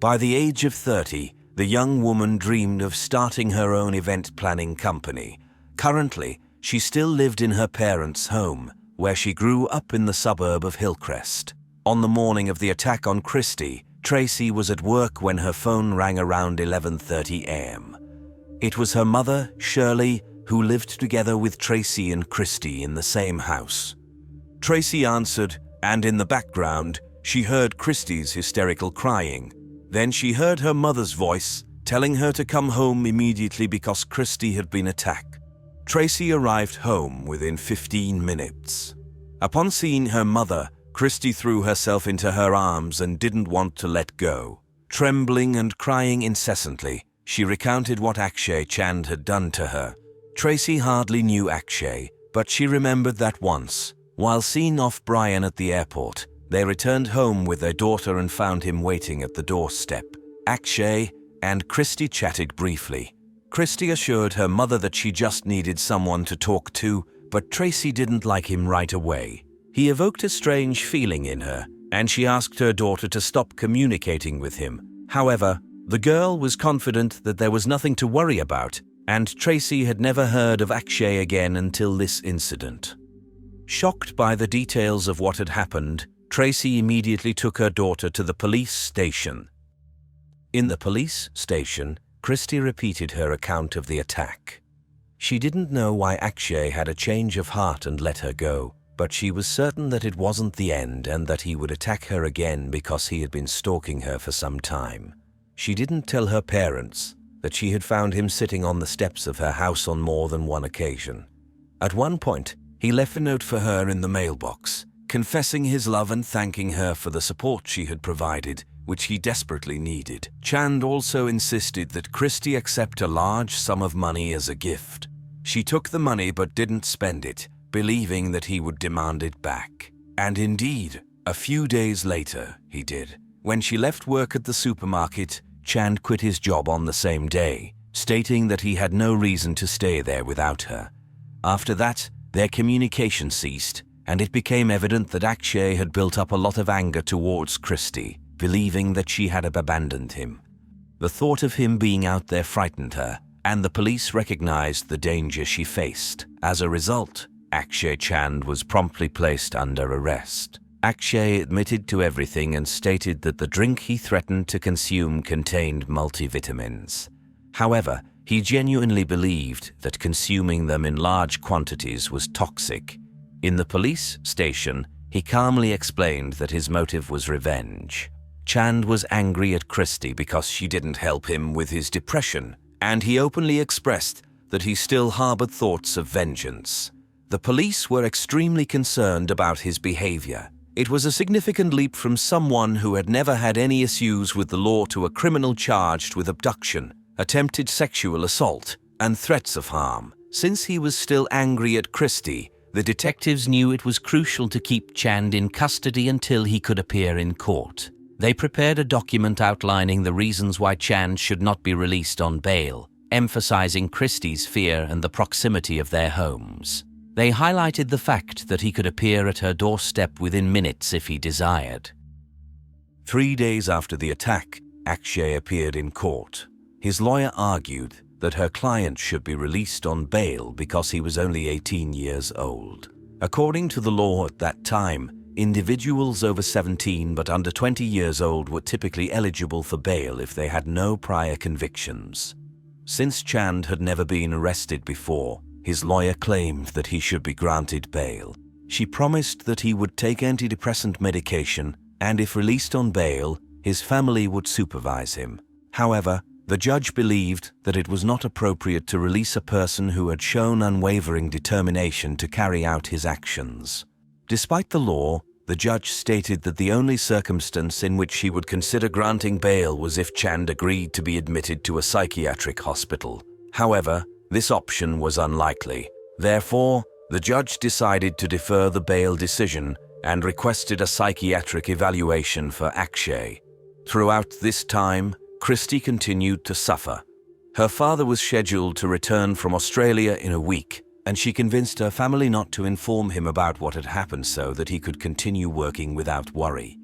Speaker 1: By the age of 30, the young woman dreamed of starting her own event planning company. Currently, she still lived in her parents' home, where she grew up in the suburb of Hillcrest. On the morning of the attack on Christy, Tracy was at work when her phone rang around 11:30 a.m. It was her mother, Shirley, who lived together with Tracy and Christy in the same house. Tracy answered, and in the background, she heard Christy's hysterical crying. Then she heard her mother's voice, telling her to come home immediately because Christy had been attacked. Tracy arrived home within 15 minutes. Upon seeing her mother, Christy threw herself into her arms and didn't want to let go. Trembling and crying incessantly, she recounted what Akshay Chand had done to her. Tracy hardly knew Akshay, but she remembered that once, While seeing off Brian at the airport, they returned home with their daughter and found him waiting at the doorstep. Akshay and Christy chatted briefly. Christy assured her mother that she just needed someone to talk to, but Tracy didn't like him right away. He evoked a strange feeling in her, and she asked her daughter to stop communicating with him. However, the girl was confident that there was nothing to worry about, and Tracy had never heard of Akshay again until this incident. Shocked by the details of what had happened, Tracy immediately took her daughter to the police station. In the police station, Christy repeated her account of the attack. She didn't know why Akshay had a change of heart and let her go, but she was certain that it wasn't the end and that he would attack her again because he had been stalking her for some time. She didn't tell her parents that she had found him sitting on the steps of her house on more than one occasion. At one point, he left a note for her in the mailbox, confessing his love and thanking her for the support she had provided, which he desperately needed. Chand also insisted that Christy accept a large sum of money as a gift. She took the money but didn't spend it, believing that he would demand it back. And indeed, a few days later, he did. When she left work at the supermarket, Chand quit his job on the same day, stating that he had no reason to stay there without her. After that, their communication ceased, and it became evident that Akshay had built up a lot of anger towards Christy, believing that she had abandoned him. The thought of him being out there frightened her, and the police recognized the danger she faced. As a result, Akshay Chand was promptly placed under arrest. Akshay admitted to everything and stated that the drink he threatened to consume contained multivitamins. However, he genuinely believed that consuming them in large quantities was toxic. In the police station, he calmly explained that his motive was revenge. Chand was angry at Christy because she didn't help him with his depression, and he openly expressed that he still harbored thoughts of vengeance. The police were extremely concerned about his behavior. It was a significant leap from someone who had never had any issues with the law to a criminal charged with abduction, attempted sexual assault, and threats of harm. Since he was still angry at Christy, the detectives knew it was crucial to keep Chand in custody until he could appear in court. They prepared a document outlining the reasons why Chand should not be released on bail, emphasizing Christy's fear and the proximity of their homes. They highlighted the fact that he could appear at her doorstep within minutes if he desired. 3 days after the attack, Akshay appeared in court. His lawyer argued that her client should be released on bail because he was only 18 years old. According to the law at that time, individuals over 17 but under 20 years old were typically eligible for bail if they had no prior convictions. Since Chand had never been arrested before, his lawyer claimed that he should be granted bail. She promised that he would take antidepressant medication, and if released on bail, his family would supervise him. However, the judge believed that it was not appropriate to release a person who had shown unwavering determination to carry out his actions. Despite the law, the judge stated that the only circumstance in which she would consider granting bail was if Chand agreed to be admitted to a psychiatric hospital. However, this option was unlikely. Therefore, the judge decided to defer the bail decision and requested a psychiatric evaluation for Akshay. Throughout this time, Christy continued to suffer. Her father was scheduled to return from Australia in a week, and she convinced her family not to inform him about what had happened so that he could continue working without worry.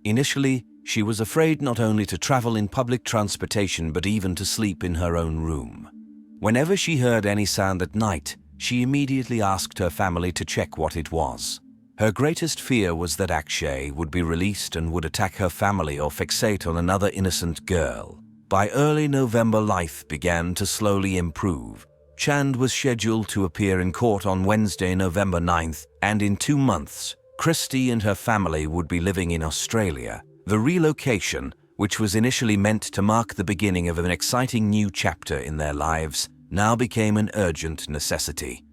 Speaker 1: Initially, she was afraid not only to travel in public transportation but even to sleep in her own room. Whenever she heard any sound at night, she immediately asked her family to check what it was. Her greatest fear was that Akshay would be released and would attack her family or fixate on another innocent girl. By early November, life began to slowly improve. Chand was scheduled to appear in court on Wednesday, November 9th, and in 2 months, Christy and her family would be living in Australia. The relocation, which was initially meant to mark the beginning of an exciting new chapter in their lives, now became an urgent necessity.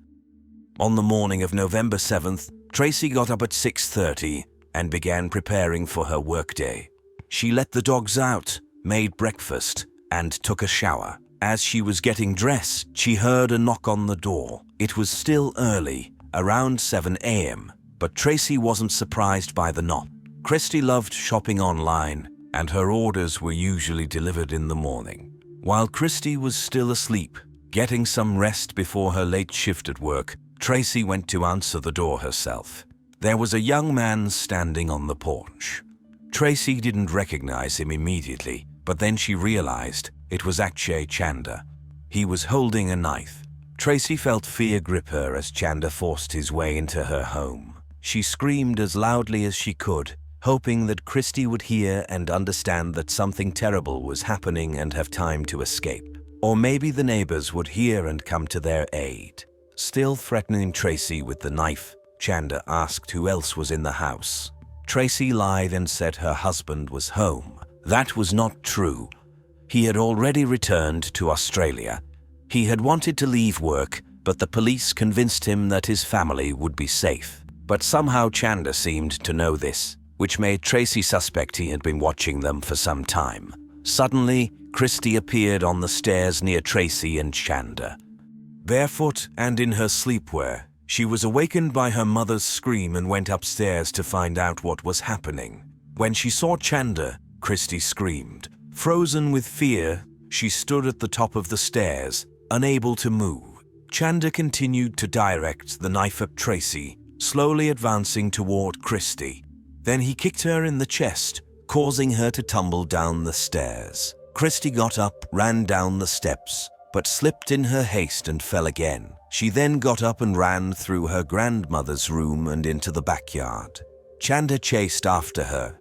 Speaker 1: On the morning of November 7th, Tracy got up at 6:30 and began preparing for her workday. She let the dogs out, made breakfast, and took a shower. As she was getting dressed, she heard a knock on the door. It was still early, around 7 a.m., But Tracy wasn't surprised by the knock. Christy loved shopping online, and her orders were usually delivered in the morning. While Christy was still asleep, getting some rest before her late shift at work, Tracy went to answer the door herself. There was a young man standing on the porch. Tracy didn't recognize him immediately, but then she realized it was Akshay Chanda. He was holding a knife. Tracy felt fear grip her as Chanda forced his way into her home. She screamed as loudly as she could, hoping that Christy would hear and understand that something terrible was happening and have time to escape. Or maybe the neighbors would hear and come to their aid. Still threatening Tracy with the knife, Chanda asked who else was in the house. Tracy lied and said her husband was home. That was not true. He had already returned to Australia. He had wanted to leave work, but the police convinced him that his family would be safe. But somehow Chanda seemed to know this, which made Tracy suspect he had been watching them for some time. Suddenly, Christy appeared on the stairs near Tracy and Chanda. Barefoot and in her sleepwear, she was awakened by her mother's scream and went upstairs to find out what was happening. When she saw Chanda, Christy screamed. Frozen with fear, she stood at the top of the stairs, unable to move. Chanda continued to direct the knife at Tracy, slowly advancing toward Christy. Then he kicked her in the chest, causing her to tumble down the stairs. Christy got up, ran down the steps, but slipped in her haste and fell again. She then got up and ran through her grandmother's room and into the backyard. Chanda chased after her.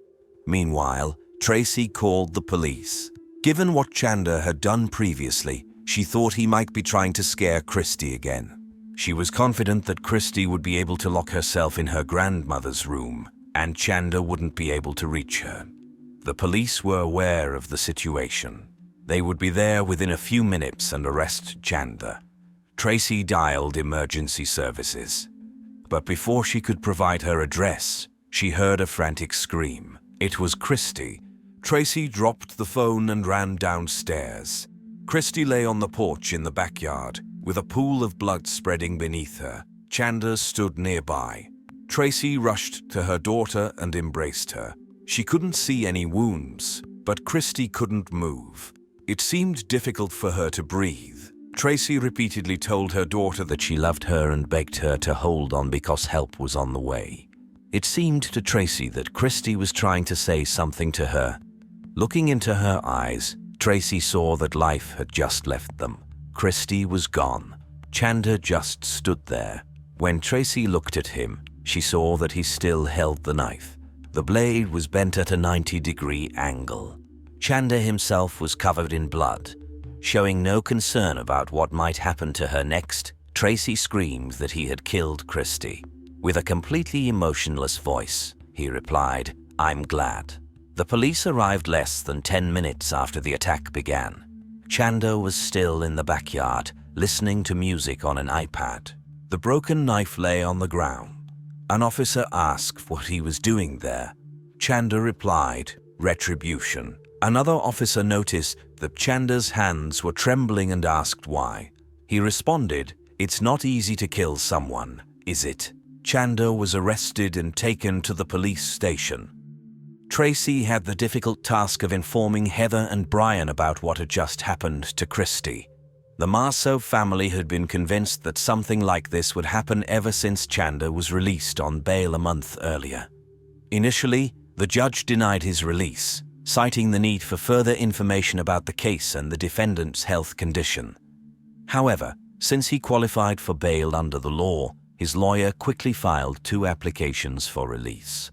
Speaker 1: Meanwhile, Tracy called the police. Given what Chanda had done previously, she thought he might be trying to scare Christy again. She was confident that Christy would be able to lock herself in her grandmother's room, and Chanda wouldn't be able to reach her. The police were aware of the situation. They would be there within a few minutes and arrest Chanda. Tracy dialed emergency services. But before she could provide her address, she heard a frantic scream. It was Christy. Tracy dropped the phone and ran downstairs. Christy lay on the porch in the backyard, with a pool of blood spreading beneath her. Chanda stood nearby. Tracy rushed to her daughter and embraced her. She couldn't see any wounds, but Christy couldn't move. It seemed difficult for her to breathe. Tracy repeatedly told her daughter that she loved her and begged her to hold on because help was on the way. It seemed to Tracy that Christy was trying to say something to her. Looking into her eyes, Tracy saw that life had just left them. Christy was gone. Chanda just stood there. When Tracy looked at him, she saw that he still held the knife. The blade was bent at a 90-degree angle. Chanda himself was covered in blood. Showing no concern about what might happen to her next, Tracy screamed that he had killed Christy. With a completely emotionless voice, he replied, "I'm glad." The police arrived less than 10 minutes after the attack began. Chanda was still in the backyard, listening to music on an iPad. The broken knife lay on the ground. An officer asked what he was doing there. Chanda replied, "Retribution." Another officer noticed that Chanda's hands were trembling and asked why. He responded, "It's not easy to kill someone, is it?" Chanda was arrested and taken to the police station. Tracy had the difficult task of informing Heather and Brian about what had just happened to Christy. The Marceau family had been convinced that something like this would happen ever since Chanda was released on bail a month earlier. Initially, the judge denied his release, citing the need for further information about the case and the defendant's health condition. However, since he qualified for bail under the law, his lawyer quickly filed 2 applications for release.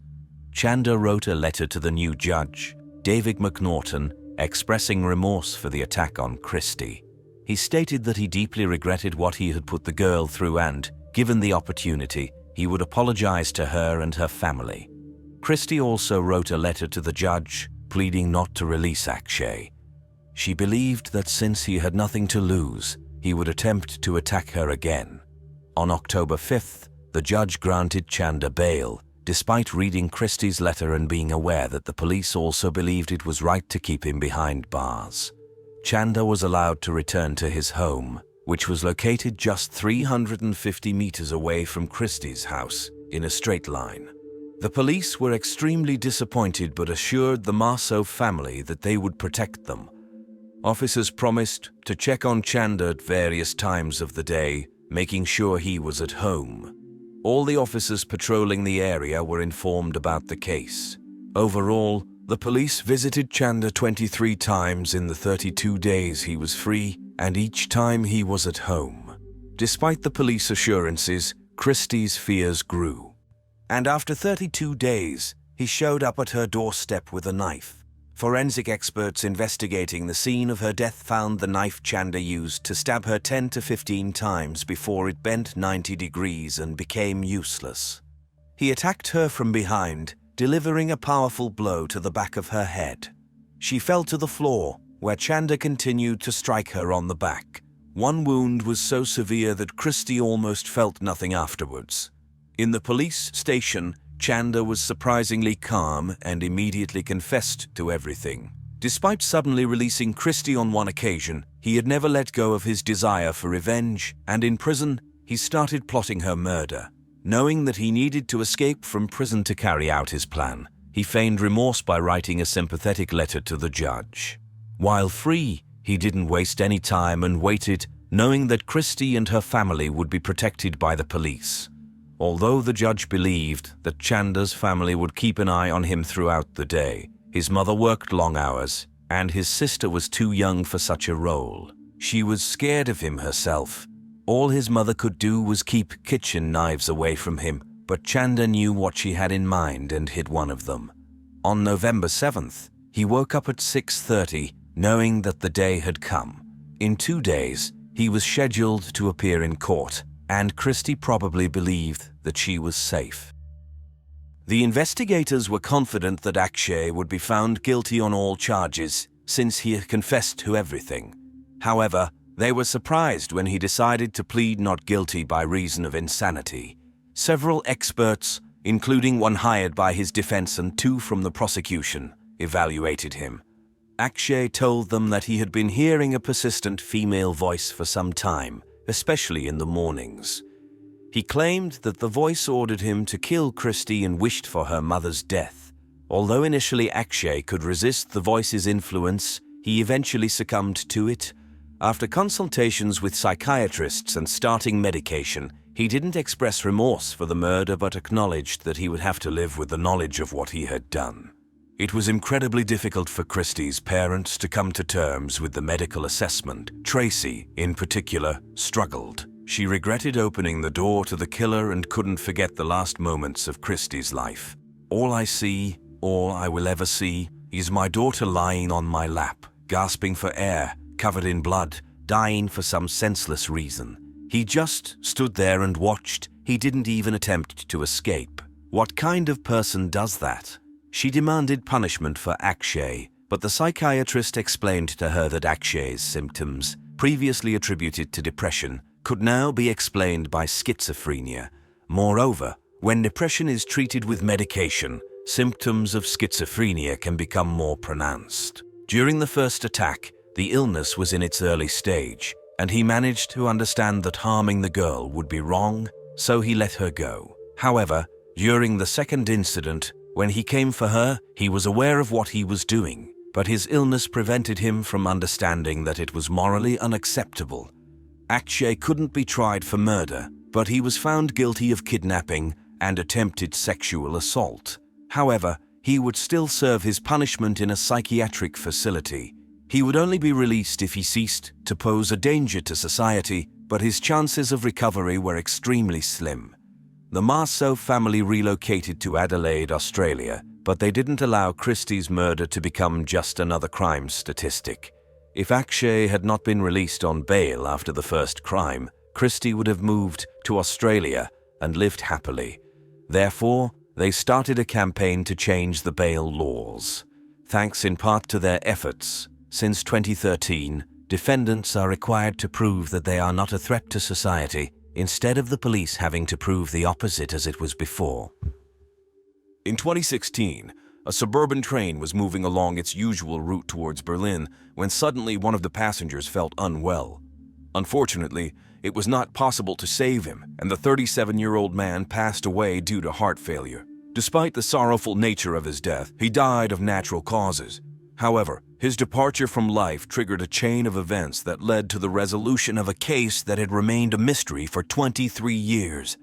Speaker 1: Chanda wrote a letter to the new judge, David McNaughton, expressing remorse for the attack on Christy. He stated that he deeply regretted what he had put the girl through and, given the opportunity, he would apologize to her and her family. Christy also wrote a letter to the judge, pleading not to release Akshay. She believed that since he had nothing to lose, he would attempt to attack her again. On October 5th, the judge granted Chanda bail, despite reading Christy's letter and being aware that the police also believed it was right to keep him behind bars. Chanda was allowed to return to his home, which was located just 350 meters away from Christy's house. in a straight line. The police were extremely disappointed but assured the Marceau family that they would protect them. Officers promised to check on Chanda at various times of the day, making sure he was at home. All the officers patrolling the area were informed about the case. Overall, the police visited Chanda 23 times in the 32 days he was free, and each time he was at home. Despite the police assurances, Christie's fears grew. And after 32 days, he showed up at her doorstep with a knife. Forensic experts investigating the scene of her death found the knife Chanda used to stab her 10 to 15 times before it bent 90 degrees and became useless. He attacked her from behind, delivering a powerful blow to the back of her head. She fell to the floor, where Chanda continued to strike her on the back. One wound was so severe that Christie almost felt nothing afterwards. In the police station, Chanda was surprisingly calm and immediately confessed to everything. Despite suddenly releasing Christie on one occasion, he had never let go of his desire for revenge, and in prison, he started plotting her murder. Knowing that he needed to escape from prison to carry out his plan, he feigned remorse by writing a sympathetic letter to the judge. While free, he didn't waste any time and waited, knowing that Christie and her family would be protected by the police. Although the judge believed that Chanda's family would keep an eye on him throughout the day, his mother worked long hours, and his sister was too young for such a role. She was scared of him herself. All his mother could do was keep kitchen knives away from him, but Chanda knew what she had in mind and hid one of them. On November 7th, he woke up at 6:30, knowing that the day had come. In 2 days, he was scheduled to appear in court, and Christie probably believed that she was safe. The investigators were confident that Akshay would be found guilty on all charges, since he had confessed to everything. However, they were surprised when he decided to plead not guilty by reason of insanity. Several experts, including one hired by his defense and 2 from the prosecution, evaluated him. Akshay told them that he had been hearing a persistent female voice for some time, especially in the mornings. He claimed that the voice ordered him to kill Christie and wished for her mother's death. Although initially Akshay could resist the voice's influence, he eventually succumbed to it. After consultations with psychiatrists and starting medication, he didn't express remorse for the murder but acknowledged that he would have to live with the knowledge of what he had done. It was incredibly difficult for Christie's parents to come to terms with the medical assessment. Tracy, in particular, struggled. She regretted opening the door to the killer and couldn't forget the last moments of Christie's life. "All I see, all I will ever see, is my daughter lying on my lap, gasping for air, covered in blood, dying for some senseless reason. He just stood there and watched. He didn't even attempt to escape. What kind of person does that?" She demanded punishment for Akshay, but the psychiatrist explained to her that Akshay's symptoms, previously attributed to depression, could now be explained by schizophrenia. Moreover, when depression is treated with medication, symptoms of schizophrenia can become more pronounced. During the first attack, the illness was in its early stage, and he managed to understand that harming the girl would be wrong, so he let her go. However, during the second incident, when he came for her, he was aware of what he was doing, but his illness prevented him from understanding that it was morally unacceptable. Akshay couldn't be tried for murder, but he was found guilty of kidnapping and attempted sexual assault. However, he would still serve his punishment in a psychiatric facility. He would only be released if he ceased to pose a danger to society, but his chances of recovery were extremely slim. The Marceau family relocated to Adelaide, Australia, but they didn't allow Christie's murder to become just another crime statistic. If Akshay had not been released on bail after the first crime, Christie would have moved to Australia and lived happily. Therefore, they started a campaign to change the bail laws. Thanks in part to their efforts, since 2013, defendants are required to prove that they are not a threat to society, instead of the police having to prove the opposite as it was before. In 2016, a suburban train was moving along its usual route towards Berlin when suddenly one of the passengers felt unwell. Unfortunately, it was not possible to save him, and the 37-year-old man passed away due to heart failure. Despite the sorrowful nature of his death, he died of natural causes. However, his departure from life triggered a chain of events that led to the resolution of a case that had remained a mystery for 23 years.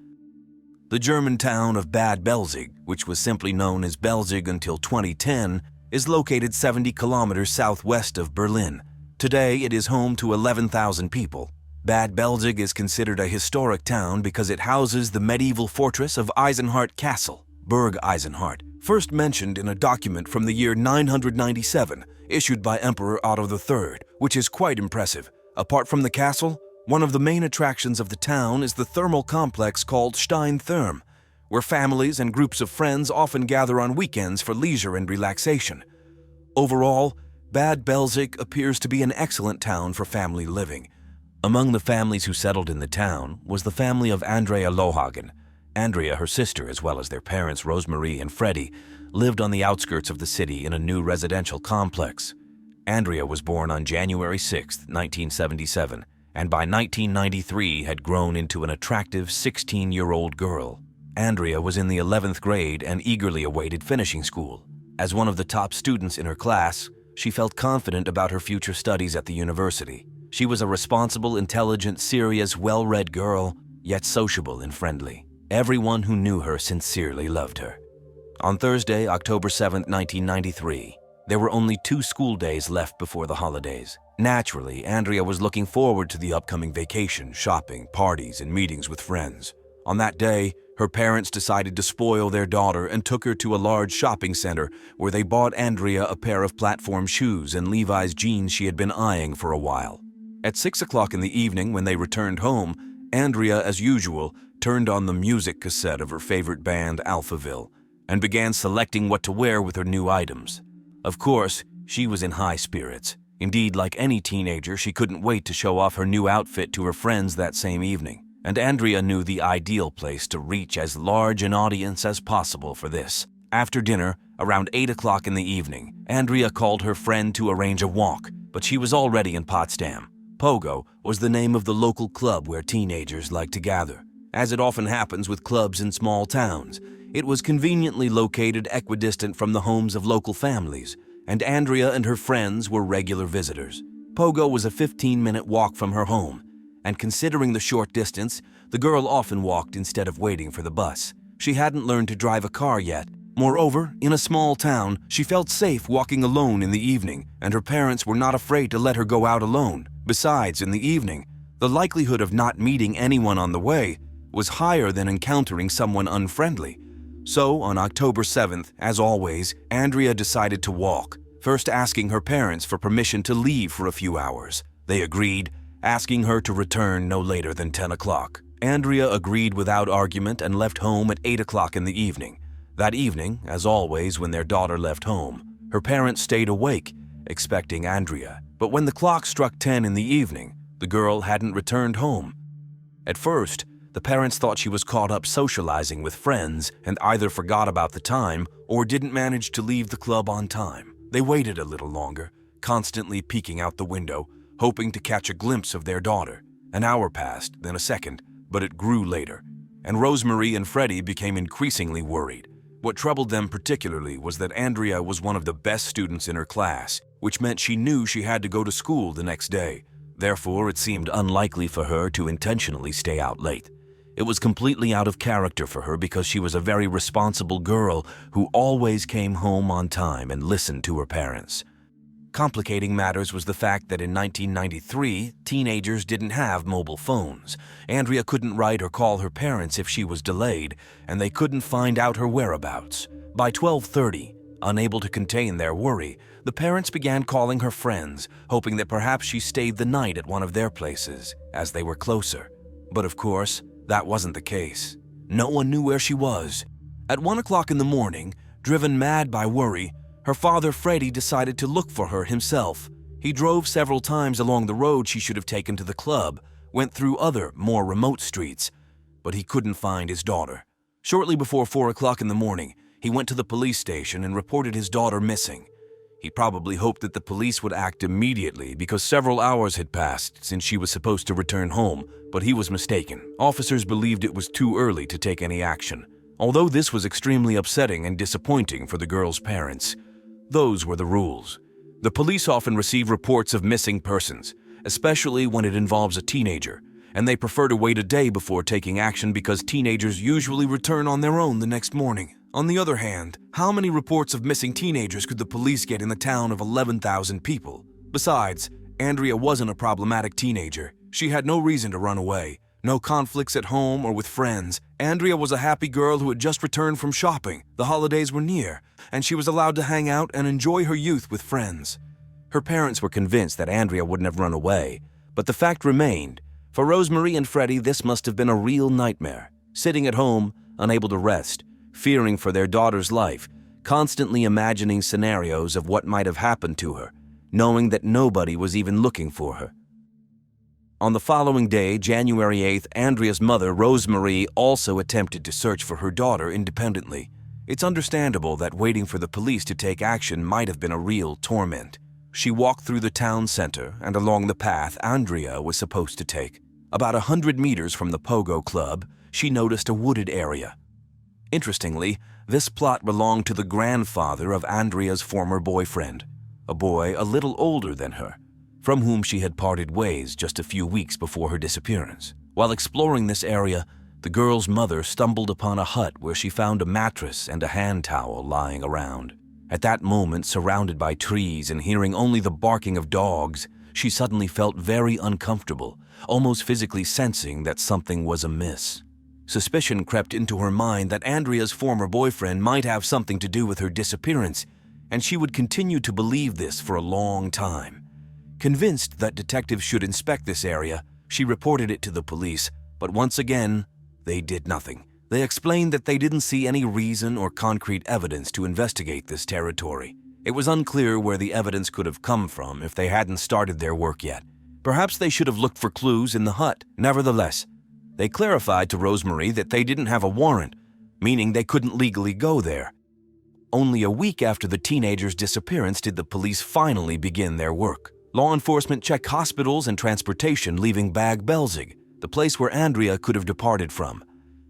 Speaker 1: The German town of Bad Belzig, which was simply known as Belzig until 2010, is located 70 kilometers southwest of Berlin. Today, it is home to 11,000 people. Bad Belzig is considered a historic town because it houses the medieval fortress of Eisenhart Castle, Burg Eisenhart, first mentioned in a document from the year 997, issued by Emperor Otto III, which is quite impressive. Apart from the castle, one of the main attractions of the town is the thermal complex called Stein Therm, where families and groups of friends often gather on weekends for leisure and relaxation. Overall, Bad Belzig appears to be an excellent town for family living. Among the families who settled in the town was the family of Andrea Lohagen. Andrea, her sister, as well as their parents Rosemarie and Freddie, lived on the outskirts of the city in a new residential complex. Andrea was born on January 6, 1977, and by 1993 had grown into an attractive 16-year-old girl. Andrea was in the 11th grade and eagerly awaited finishing school. As one of the top students in her class, she felt confident about her future studies at the university. She was a responsible, intelligent, serious, well-read girl, yet sociable and friendly. Everyone who knew her sincerely loved her. On Thursday, October 7, 1993, there were only 2 school days left before the holidays. Naturally, Andrea was looking forward to the upcoming vacation, shopping, parties, and meetings with friends. On that day, her parents decided to spoil their daughter and took her to a large shopping center where they bought Andrea a pair of platform shoes and Levi's jeans she had been eyeing for a while. At 6 o'clock in the evening, when they returned home, Andrea, as usual, turned on the music cassette of her favorite band, Alphaville, and began selecting what to wear with her new items. Of course, she was in high spirits. Indeed, like any teenager, she couldn't wait to show off her new outfit to her friends that same evening. And Andrea knew the ideal place to reach as large an audience as possible for this. After dinner, around 8 o'clock in the evening, Andrea called her friend to arrange a walk, but she was already in Potsdam. Pogo was the name of the local club where teenagers like to gather. As it often happens with clubs in small towns, it was conveniently located equidistant from the homes of local families, and Andrea and her friends were regular visitors. Pogo was a 15-minute walk from her home, and considering the short distance, the girl often walked instead of waiting for the bus. She hadn't learned to drive a car yet. Moreover, in a small town, she felt safe walking alone in the evening, and her parents were not afraid to let her go out alone. Besides, in the evening, the likelihood of not meeting anyone on the way was higher than encountering someone unfriendly. So, on October 7th, as always, Andrea decided to walk, first asking her parents for permission to leave for a few hours. They agreed, asking her to return no later than 10 o'clock. Andrea agreed without argument and left home at 8 o'clock in the evening. That evening, as always when their daughter left home, her parents stayed awake, expecting Andrea. But when the clock struck 10 in the evening, the girl hadn't returned home. At first, the parents thought she was caught up socializing with friends and either forgot about the time or didn't manage to leave the club on time. They waited a little longer, constantly peeking out the window, hoping to catch a glimpse of their daughter. An hour passed, then a second, but it grew later, and Rosemarie and Freddie became increasingly worried. What troubled them particularly was that Andrea was one of the best students in her class, which meant she knew she had to go to school the next day. Therefore, it seemed unlikely for her to intentionally stay out late. It was completely out of character for her because she was a very responsible girl who always came home on time and listened to her parents. Complicating matters was the fact that in 1993, teenagers didn't have mobile phones. Andrea couldn't write or call her parents if she was delayed, and they couldn't find out her whereabouts. By 12:30, unable to contain their worry, the parents began calling her friends, hoping that perhaps she stayed the night at one of their places, as they were closer. But of course, that wasn't the case. No one knew where she was. At 1 o'clock in the morning, driven mad by worry, her father Freddie decided to look for her himself. He drove several times along the road she should have taken to the club, went through other, more remote streets, but he couldn't find his daughter. Shortly before 4 o'clock in the morning, he went to the police station and reported his daughter missing. He probably hoped that the police would act immediately because several hours had passed since she was supposed to return home, but he was mistaken. Officers believed it was too early to take any action. Although this was extremely upsetting and disappointing for the girl's parents, those were the rules. The police often receive reports of missing persons, especially when it involves a teenager, and they prefer to wait a day before taking action because teenagers usually return on their own the next morning. On the other hand, how many reports of missing teenagers could the police get in the town of 11,000 people? Besides, Andrea wasn't a problematic teenager. She had no reason to run away, no conflicts at home or with friends. Andrea was a happy girl who had just returned from shopping. The holidays were near, and she was allowed to hang out and enjoy her youth with friends. Her parents were convinced that Andrea wouldn't have run away, but the fact remained. For Rosemarie and Freddie, this must have been a real nightmare. Sitting at home, unable to rest, fearing for their daughter's life, constantly imagining scenarios of what might have happened to her, knowing that nobody was even looking for her. On the following day, January 8th, Andrea's mother, Rosemarie, also attempted to search for her daughter independently. It's understandable that waiting for the police to take action might have been a real torment. She walked through the town center and along the path Andrea was supposed to take. About 100 meters from the Pogo Club, she noticed a wooded area. Interestingly, this plot belonged to the grandfather of Andrea's former boyfriend, a boy a little older than her, from whom she had parted ways just a few weeks before her disappearance. While exploring this area, the girl's mother stumbled upon a hut where she found a mattress and a hand towel lying around. At that moment, surrounded by trees and hearing only the barking of dogs, she suddenly felt very uncomfortable, almost physically sensing that something was amiss. Suspicion crept into her mind that Andrea's former boyfriend might have something to do with her disappearance, and she would continue to believe this for a long time. Convinced that detectives should inspect this area, she reported it to the police, but once again, they did nothing. They explained that they didn't see any reason or concrete evidence to investigate this territory. It was unclear where the evidence could have come from if they hadn't started their work yet. Perhaps they should have looked for clues in the hut. Nevertheless, they clarified to Rosemarie that they didn't have a warrant, meaning they couldn't legally go there. Only a week after the teenager's disappearance did the police finally begin their work. Law enforcement checked hospitals and transportation, leaving Bag Belzig, the place where Andrea could have departed from.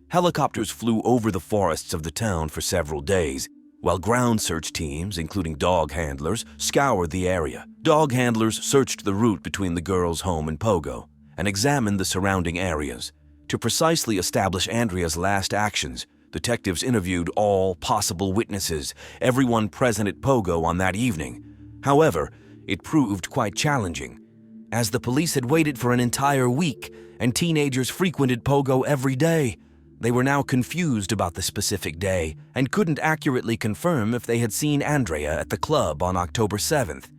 Speaker 1: Helicopters flew over the forests of the town for several days, while ground search teams, including dog handlers, scoured the area. Dog handlers searched the route between the girl's home and Pogo and examined the surrounding areas. To precisely establish Andrea's last actions, detectives interviewed all possible witnesses, everyone present at Pogo on that evening. However, it proved quite challenging, as the police had waited for an entire week and teenagers frequented Pogo every day. They were now confused about the specific day and couldn't accurately confirm if they had seen Andrea at the club on October 7th.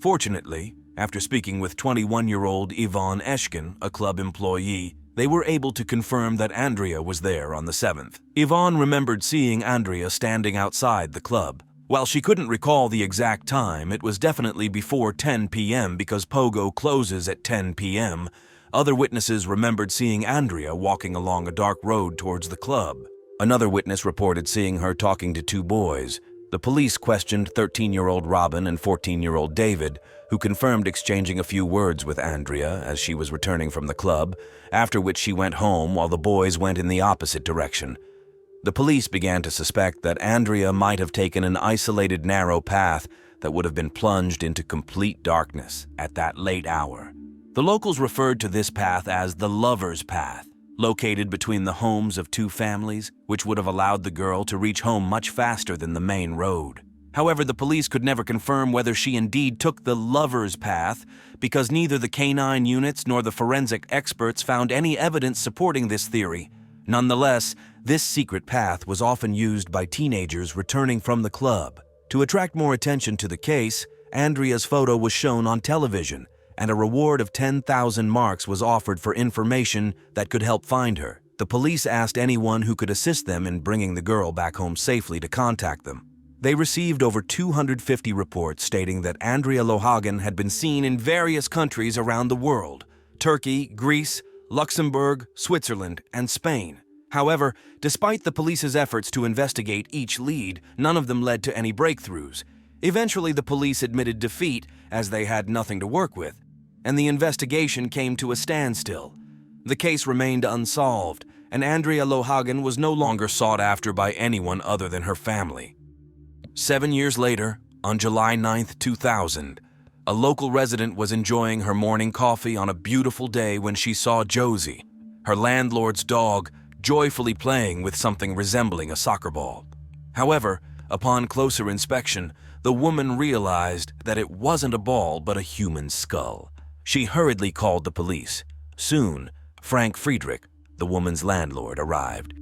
Speaker 1: Fortunately, after speaking with 21-year-old Yvonne Eshkin, a club employee, they were able to confirm that Andrea was there on the 7th. Yvonne remembered seeing Andrea standing outside the club. While she couldn't recall the exact time, it was definitely before 10 p.m. because Pogo closes at 10 p.m. Other witnesses remembered seeing Andrea walking along a dark road towards the club. Another witness reported seeing her talking to two boys. The police questioned 13-year-old Robin and 14-year-old David, who confirmed exchanging a few words with Andrea as she was returning from the club, after which she went home while the boys went in the opposite direction. The police began to suspect that Andrea might have taken an isolated narrow path that would have been plunged into complete darkness at that late hour. The locals referred to this path as the Lover's Path, located between the homes of two families, which would have allowed the girl to reach home much faster than the main road. However, the police could never confirm whether she indeed took the Lover's Path because neither the canine units nor the forensic experts found any evidence supporting this theory. Nonetheless, this secret path was often used by teenagers returning from the club. To attract more attention to the case, Andrea's photo was shown on television, and a reward of 10,000 marks was offered for information that could help find her. The police asked anyone who could assist them in bringing the girl back home safely to contact them. They received over 250 reports stating that Andrea Lohagen had been seen in various countries around the world: Turkey, Greece, Luxembourg, Switzerland, and Spain. However, despite the police's efforts to investigate each lead, none of them led to any breakthroughs. Eventually, the police admitted defeat as they had nothing to work with, and the investigation came to a standstill. The case remained unsolved, and Andrea Lohagen was no longer sought after by anyone other than her family. 7 years later, on July 9, 2000, a local resident was enjoying her morning coffee on a beautiful day when she saw Josie, her landlord's dog, joyfully playing with something resembling a soccer ball. However, upon closer inspection, the woman realized that it wasn't a ball but a human skull. She hurriedly called the police. Soon, Frank Friedrich, the woman's landlord, arrived.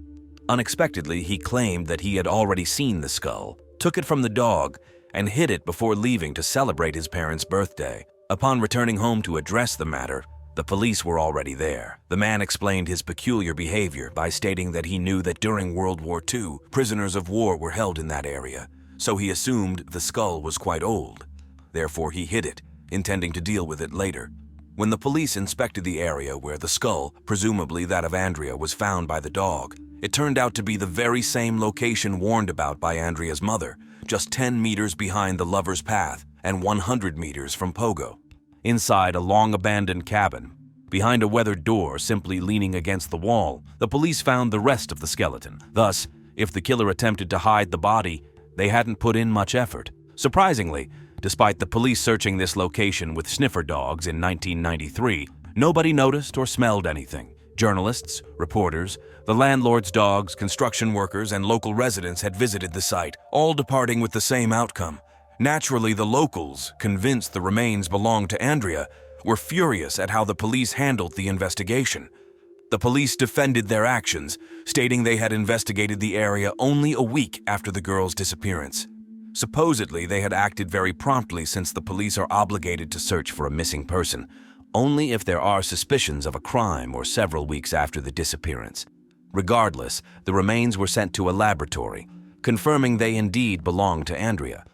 Speaker 1: Unexpectedly, he claimed that he had already seen the skull, took it from the dog, and hid it before leaving to celebrate his parents' birthday. Upon returning home to address the matter, the police were already there. The man explained his peculiar behavior by stating that he knew that during World War II, prisoners of war were held in that area, so he assumed the skull was quite old. Therefore, he hid it, intending to deal with it later. When the police inspected the area where the skull, presumably that of Andrea, was found by the dog, it turned out to be the very same location warned about by Andrea's mother, just 10 meters behind the lover's path and 100 meters from Pogo. Inside a long-abandoned cabin, behind a weathered door simply leaning against the wall, the police found the rest of the skeleton. Thus, if the killer attempted to hide the body, they hadn't put in much effort. Surprisingly, despite the police searching this location with sniffer dogs in 1993, nobody noticed or smelled anything. Journalists, reporters, the landlord's dogs, construction workers, and local residents had visited the site, all departing with the same outcome. Naturally, the locals, convinced the remains belonged to Andrea, were furious at how the police handled the investigation. The police defended their actions, stating they had investigated the area only a week after the girl's disappearance. Supposedly, they had acted very promptly since the police are obligated to search for a missing person, only if there are suspicions of a crime or several weeks after the disappearance. Regardless, the remains were sent to a laboratory, confirming they indeed belonged to Andrea.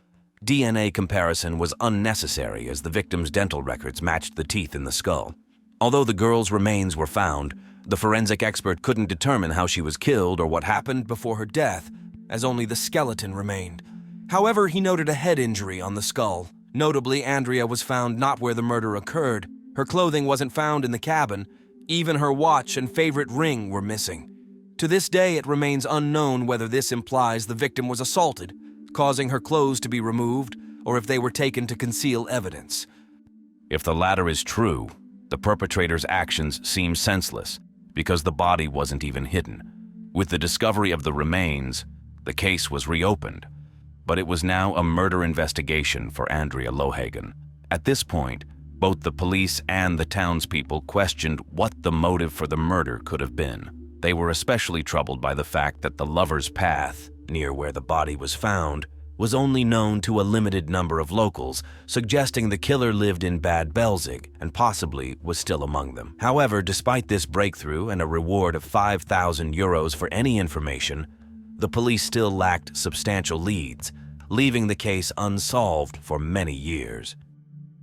Speaker 1: DNA comparison was unnecessary as the victim's dental records matched the teeth in the skull. Although the girl's remains were found, the forensic expert couldn't determine how she was killed or what happened before her death, as only the skeleton remained. However, he noted a head injury on the skull. Notably, Andrea was found not where the murder occurred. Her clothing wasn't found in the cabin. Even her watch and favorite ring were missing. To this day, it remains unknown whether this implies the victim was assaulted, causing her clothes to be removed, or if they were taken to conceal evidence. If the latter is true, the perpetrator's actions seem senseless because the body wasn't even hidden. With the discovery of the remains, the case was reopened, but it was now a murder investigation for Andrea Lohagen. At this point, both the police and the townspeople questioned what the motive for the murder could have been. They were especially troubled by the fact that the lover's path, near where the body was found, was only known to a limited number of locals, suggesting the killer lived in Bad Belzig and possibly was still among them. However, despite this breakthrough and a reward of 5,000 euros for any information, the police still lacked substantial leads, leaving the case unsolved for many years.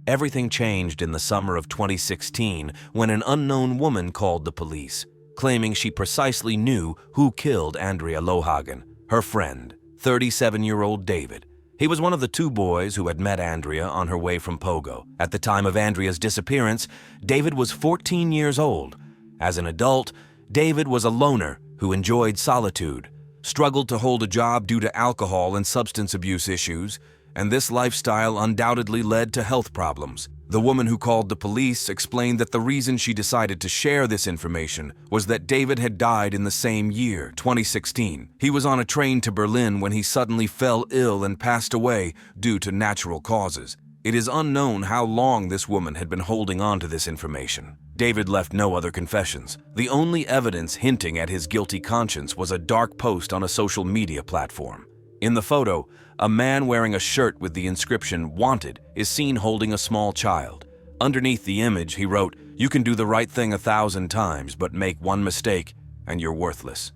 Speaker 1: Everything changed in the summer of 2016 when an unknown woman called the police, claiming she precisely knew who killed Andrea Lohagen, her friend, 37-year-old David. He was one of the two boys who had met Andrea on her way from Pogo. At the time of Andrea's disappearance, David was 14 years old. As an adult, David was a loner who enjoyed solitude, struggled to hold a job due to alcohol and substance abuse issues, and this lifestyle undoubtedly led to health problems. The woman who called the police explained that the reason she decided to share this information was that David had died in the same year, 2016. He was on a train to Berlin when he suddenly fell ill and passed away due to natural causes. It is unknown how long this woman had been holding on to this information. David left no other confessions. The only evidence hinting at his guilty conscience was a dark post on a social media platform. In the photo, a man wearing a shirt with the inscription "Wanted" is seen holding a small child. Underneath the image, he wrote, "You can do the right thing 1,000 times, but make one mistake, and you're worthless."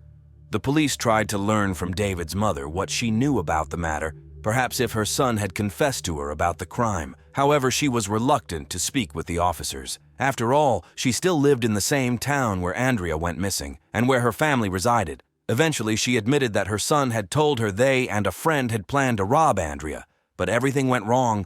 Speaker 1: The police tried to learn from David's mother what she knew about the matter, perhaps if her son had confessed to her about the crime. However, she was reluctant to speak with the officers. After all, she still lived in the same town where Andrea went missing, and where her family resided. Eventually, she admitted that her son had told her they and a friend had planned to rob Andrea, But everything went wrong,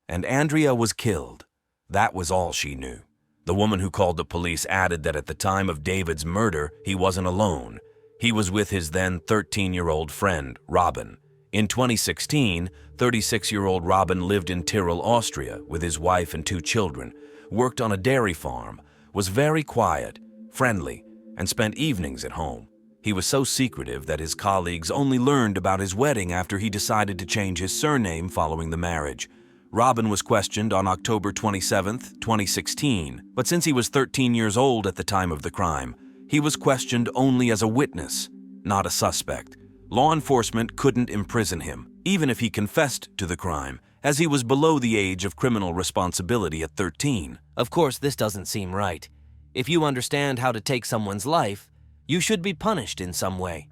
Speaker 1: and Andrea was killed. That was all she knew. The woman who called the police added that at the time of David's murder, he wasn't alone. He was with his then 13-year-old friend, Robin. In 2016, 36-year-old Robin lived in Tyrol, Austria, with his wife and 2 children, worked on a dairy farm, was very quiet, friendly, and spent evenings at home. He was so secretive that his colleagues only learned about his wedding after he decided to change his surname following the marriage. Robin was questioned on October 27, 2016, but since he was 13 years old at the time of the crime, he was questioned only as a witness, not a suspect. Law enforcement couldn't imprison him, even if he confessed to the crime, as he was below the age of criminal responsibility at 13.
Speaker 3: Of course, this doesn't seem right. If you understand how to take someone's life, you should be punished in some way.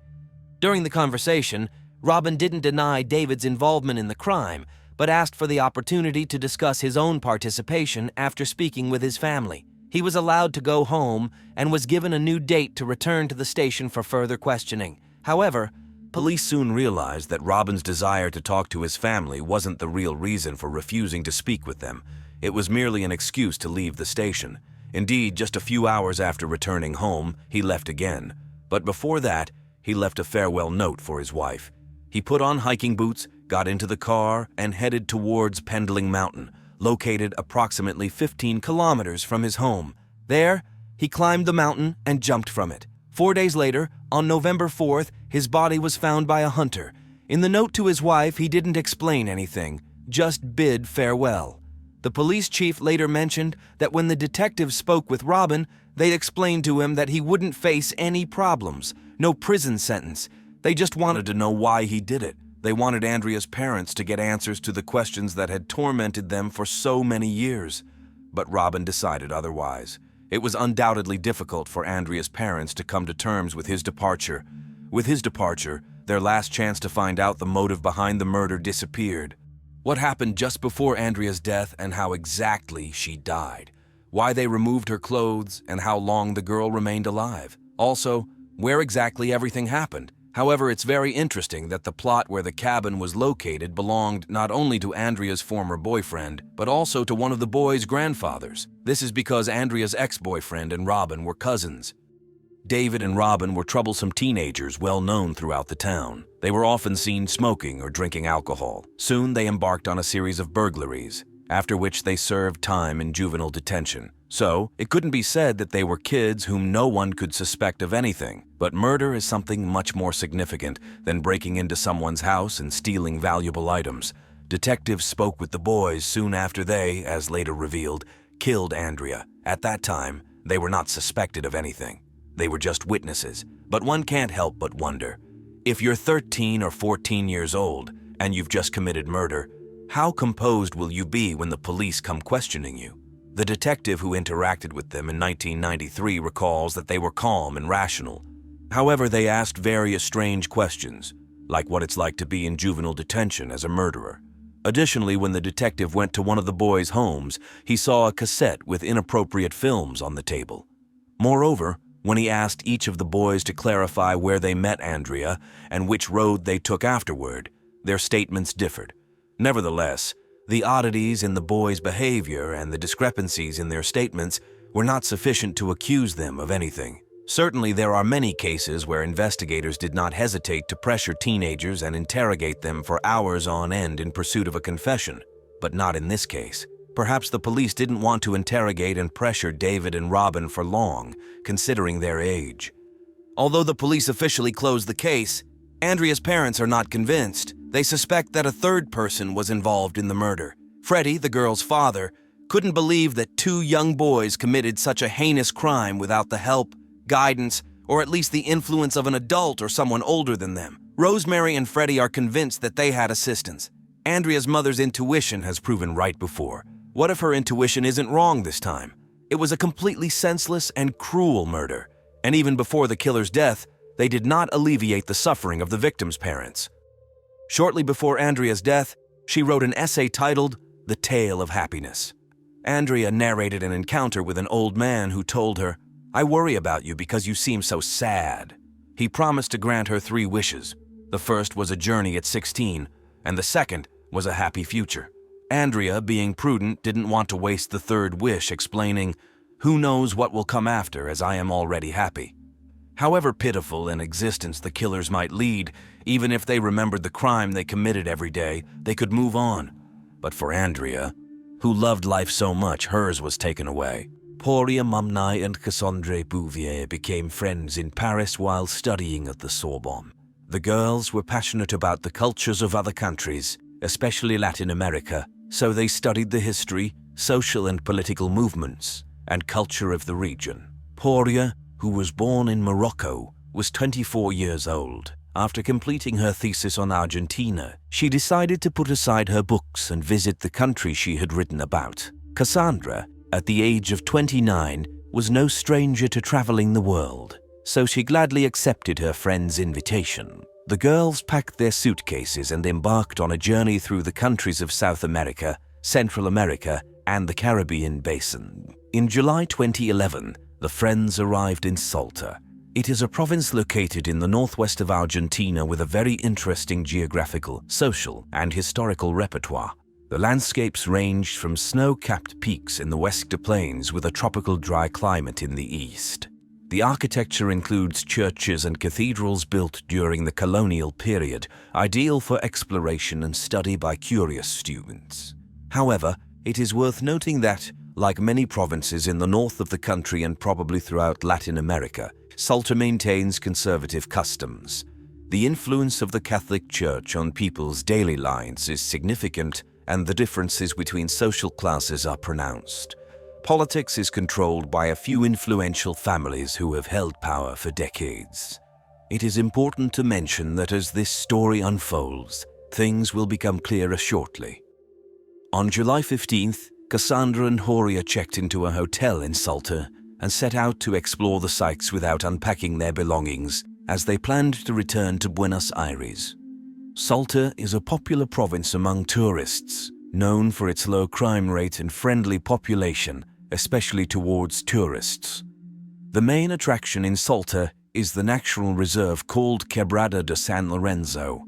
Speaker 3: During the conversation, Robin didn't deny David's involvement in the crime, but asked for the opportunity to discuss his own participation after speaking with his family. He was allowed to go home and was given a new date to return to the station for further questioning. However,
Speaker 1: police soon realized that Robin's desire to talk to his family wasn't the real reason for refusing to speak with them. It was merely an excuse to leave the station. Indeed, just a few hours after returning home, he left again. But before that, he left a farewell note for his wife. He put on hiking boots, got into the car, and headed towards Pendling Mountain, located approximately 15 kilometers from his home. There, he climbed the mountain and jumped from it. 4 days later, on November 4th, his body was found by a hunter. In the note to his wife, he didn't explain anything, just bid farewell. The police chief later mentioned that when the detectives spoke with Robin, they explained to him that he wouldn't face any problems, no prison sentence. They just wanted to know why he did it. They wanted Andrea's parents to get answers to the questions that had tormented them for so many years. But Robin decided otherwise. It was undoubtedly difficult for Andrea's parents to come to terms with his departure. With his departure, their last chance to find out the motive behind the murder disappeared. What happened just before Andrea's death and how exactly she died. Why they removed her clothes and how long the girl remained alive. Also, where exactly everything happened. However, it's very interesting that the plot where the cabin was located belonged not only to Andrea's former boyfriend, but also to one of the boys' grandfathers. This is because Andrea's ex-boyfriend and Robin were cousins. David and Robin were troublesome teenagers well known throughout the town. They were often seen smoking or drinking alcohol. Soon they embarked on a series of burglaries, after which they served time in juvenile detention. So, it couldn't be said that they were kids whom no one could suspect of anything. But murder is something much more significant than breaking into someone's house and stealing valuable items. Detectives spoke with the boys soon after they, as later revealed, killed Andrea. At that time, they were not suspected of anything. They were just witnesses. But one can't help but wonder, if you're 13 or 14 years old and you've just committed murder, how composed will you be when the police come questioning you? The detective who interacted with them in 1993 recalls that they were calm and rational. However, they asked various strange questions, like what it's like to be in juvenile detention as a murderer. Additionally, when the detective went to one of the boys' homes, he saw a cassette with inappropriate films on the table. Moreover, when he asked each of the boys to clarify where they met Andrea and which road they took afterward, their statements differed. Nevertheless, the oddities in the boys' behavior and the discrepancies in their statements were not sufficient to accuse them of anything. Certainly, there are many cases where investigators did not hesitate to pressure teenagers and interrogate them for hours on end in pursuit of a confession, but not in this case. Perhaps the police didn't want to interrogate and pressure David and Robin for long, considering their age. Although the police officially closed the case, Andrea's parents are not convinced. They suspect that a third person was involved in the murder. Freddie, the girl's father, couldn't believe that 2 young boys committed such a heinous crime without the help, guidance, or at least the influence of an adult or someone older than them. Rosemary and Freddie are convinced that they had assistance. Andrea's mother's intuition has proven right before. What if her intuition isn't wrong this time? It was a completely senseless and cruel murder, and even before the killer's death, they did not alleviate the suffering of the victim's parents. Shortly before Andrea's death, she wrote an essay titled The Tale of Happiness. Andrea narrated an encounter with an old man who told her, "I worry about you because you seem so sad." He promised to grant her 3 wishes. The first was a journey at 16, and the second, was a happy future. Andrea, being prudent, didn't want to waste the third wish, explaining, "Who knows what will come after, as I am already happy." However pitiful an existence the killers might lead, even if they remembered the crime they committed every day, they could move on. But for Andrea, who loved life so much, hers was taken away. Poria Mamnai and Cassandre Bouvier became friends in Paris while studying at the Sorbonne. The girls were passionate about the cultures of other countries, especially Latin America, so they studied the history, social and political movements, and culture of the region. Poria, who was born in Morocco, was 24 years old. After completing her thesis on Argentina, she decided to put aside her books and visit the country she had written about. Cassandra, at the age of 29, was no stranger to traveling the world, so she gladly accepted her friend's invitation. The girls packed their suitcases and embarked on a journey through the countries of South America, Central America, and the Caribbean basin. In July 2011, the friends arrived in Salta. It is a province located in the northwest of Argentina with a very interesting geographical, social, and historical repertoire. The landscapes ranged from snow-capped peaks in the Western Plains with a tropical dry climate in the east. The architecture includes churches and cathedrals built during the colonial period, ideal for exploration and study by curious students. However, it is worth noting that, like many provinces in the north of the country and probably throughout Latin America, Salta maintains conservative customs. The influence of the Catholic Church on people's daily lives is significant, and the differences between social classes are pronounced. Politics is controlled by a few influential families who have held power for decades. It is important to mention that as this story unfolds, things will become clearer shortly. On July 15th, Cassandra and Horia checked into a hotel in Salta and set out to explore the sites without unpacking their belongings, as they planned to return to Buenos Aires. Salta is a popular province among tourists, known for its low crime rate and friendly population, especially towards tourists. The main attraction in Salta is the natural reserve called Quebrada de San Lorenzo.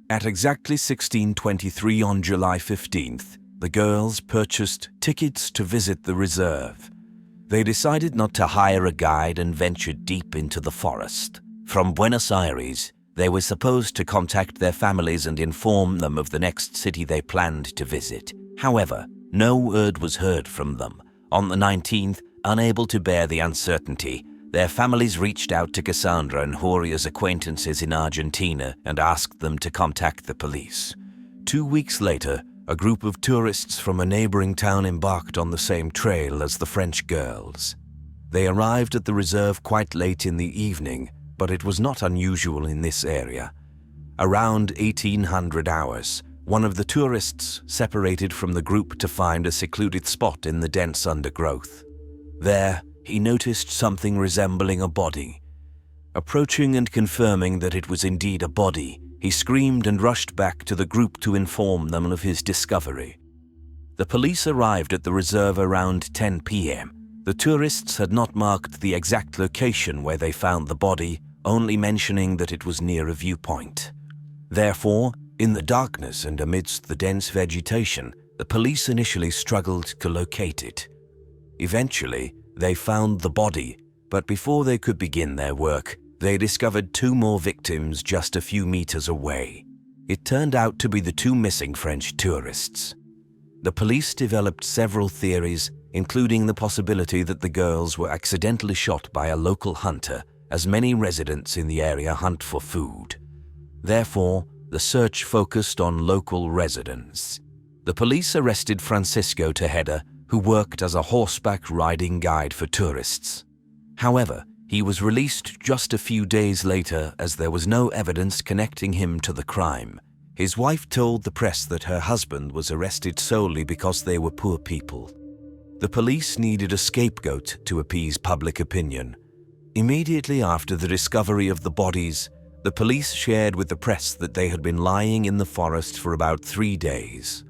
Speaker 1: At exactly 16:23 on July 15th, the girls purchased tickets to visit the reserve. They decided not to hire a guide and ventured deep into the forest. From Buenos Aires, they were supposed to contact their families and inform them of the next city they planned to visit. However, no word was heard from them. On the 19th, unable to bear the uncertainty, their families reached out to Cassandra and Horia's acquaintances in Argentina and asked them to contact the police. 2 weeks later, a group of tourists from a neighboring town embarked on the same trail as the French girls. They arrived at the reserve quite late in the evening, but it was not unusual in this area. Around 1800 hours, one of the tourists separated from the group to find a secluded spot in the dense undergrowth. There, he noticed something resembling a body. Approaching and confirming that it was indeed a body, he screamed and rushed back to the group to inform them of his discovery. The police arrived at the reserve around 10 p.m. The tourists had not marked the exact location where they found the body, only mentioning that it was near a viewpoint. Therefore, in the darkness and amidst the dense vegetation, the police initially struggled to locate it. Eventually, they found the body, but before they could begin their work, they discovered 2 more victims just a few meters away. It turned out to be the 2 missing French tourists. The police developed several theories, including the possibility that the girls were accidentally shot by a local hunter, as many residents in the area hunt for food. Therefore, the search focused on local residents. The police arrested Francisco Tejeda, who worked as a horseback riding guide for tourists. However, he was released just a few days later as there was no evidence connecting him to the crime. His wife told the press that her husband was arrested solely because they were poor people. The police needed a scapegoat to appease public opinion. Immediately after the discovery of the bodies, the police shared with the press that they had been lying in the forest for about 3 days.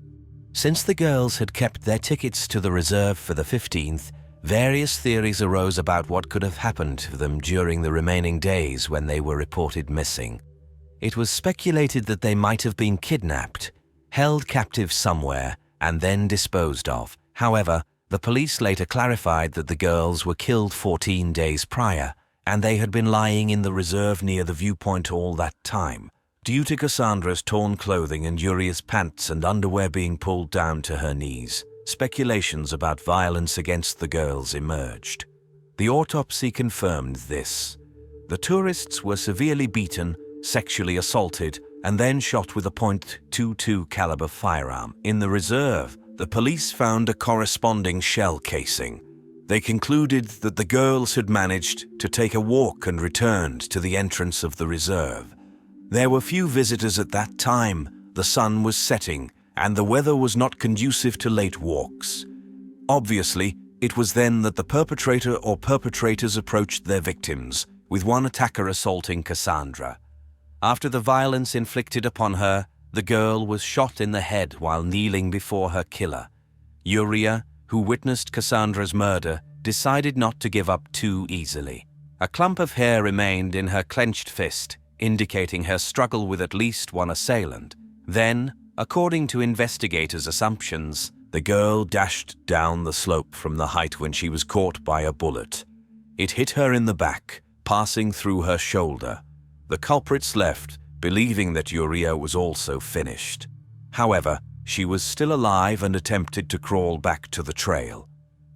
Speaker 1: Since the girls had kept their tickets to the reserve for the 15th, various theories arose about what could have happened to them during the remaining days when they were reported missing. It was speculated that they might have been kidnapped, held captive somewhere, and then disposed of. However, the police later clarified that the girls were killed 14 days prior, and they had been lying in the reserve near the viewpoint all that time. Due to Cassandra's torn clothing and Uriah's pants and underwear being pulled down to her knees, speculations about violence against the girls emerged. The autopsy confirmed this. The tourists were severely beaten, sexually assaulted, and then shot with a .22 caliber firearm. In the reserve, the police found a corresponding shell casing. They concluded that the girls had managed to take a walk and returned to the entrance of the reserve. There were few visitors at that time, the sun was setting, and the weather was not conducive to late walks. Obviously, it was then that the perpetrator or perpetrators approached their victims, with one attacker assaulting Cassandra. After the violence inflicted upon her, the girl was shot in the head while kneeling before her killer. Uriah, who witnessed Cassandra's murder, decided not to give up too easily. A clump of hair remained in her clenched fist, indicating her struggle with at least one assailant. Then, according to investigators' assumptions, the girl dashed down the slope from the height when she was caught by a bullet. It hit her in the back, passing through her shoulder. The culprits left, believing that Uriah was also finished. However, she was still alive and attempted to crawl back to the trail.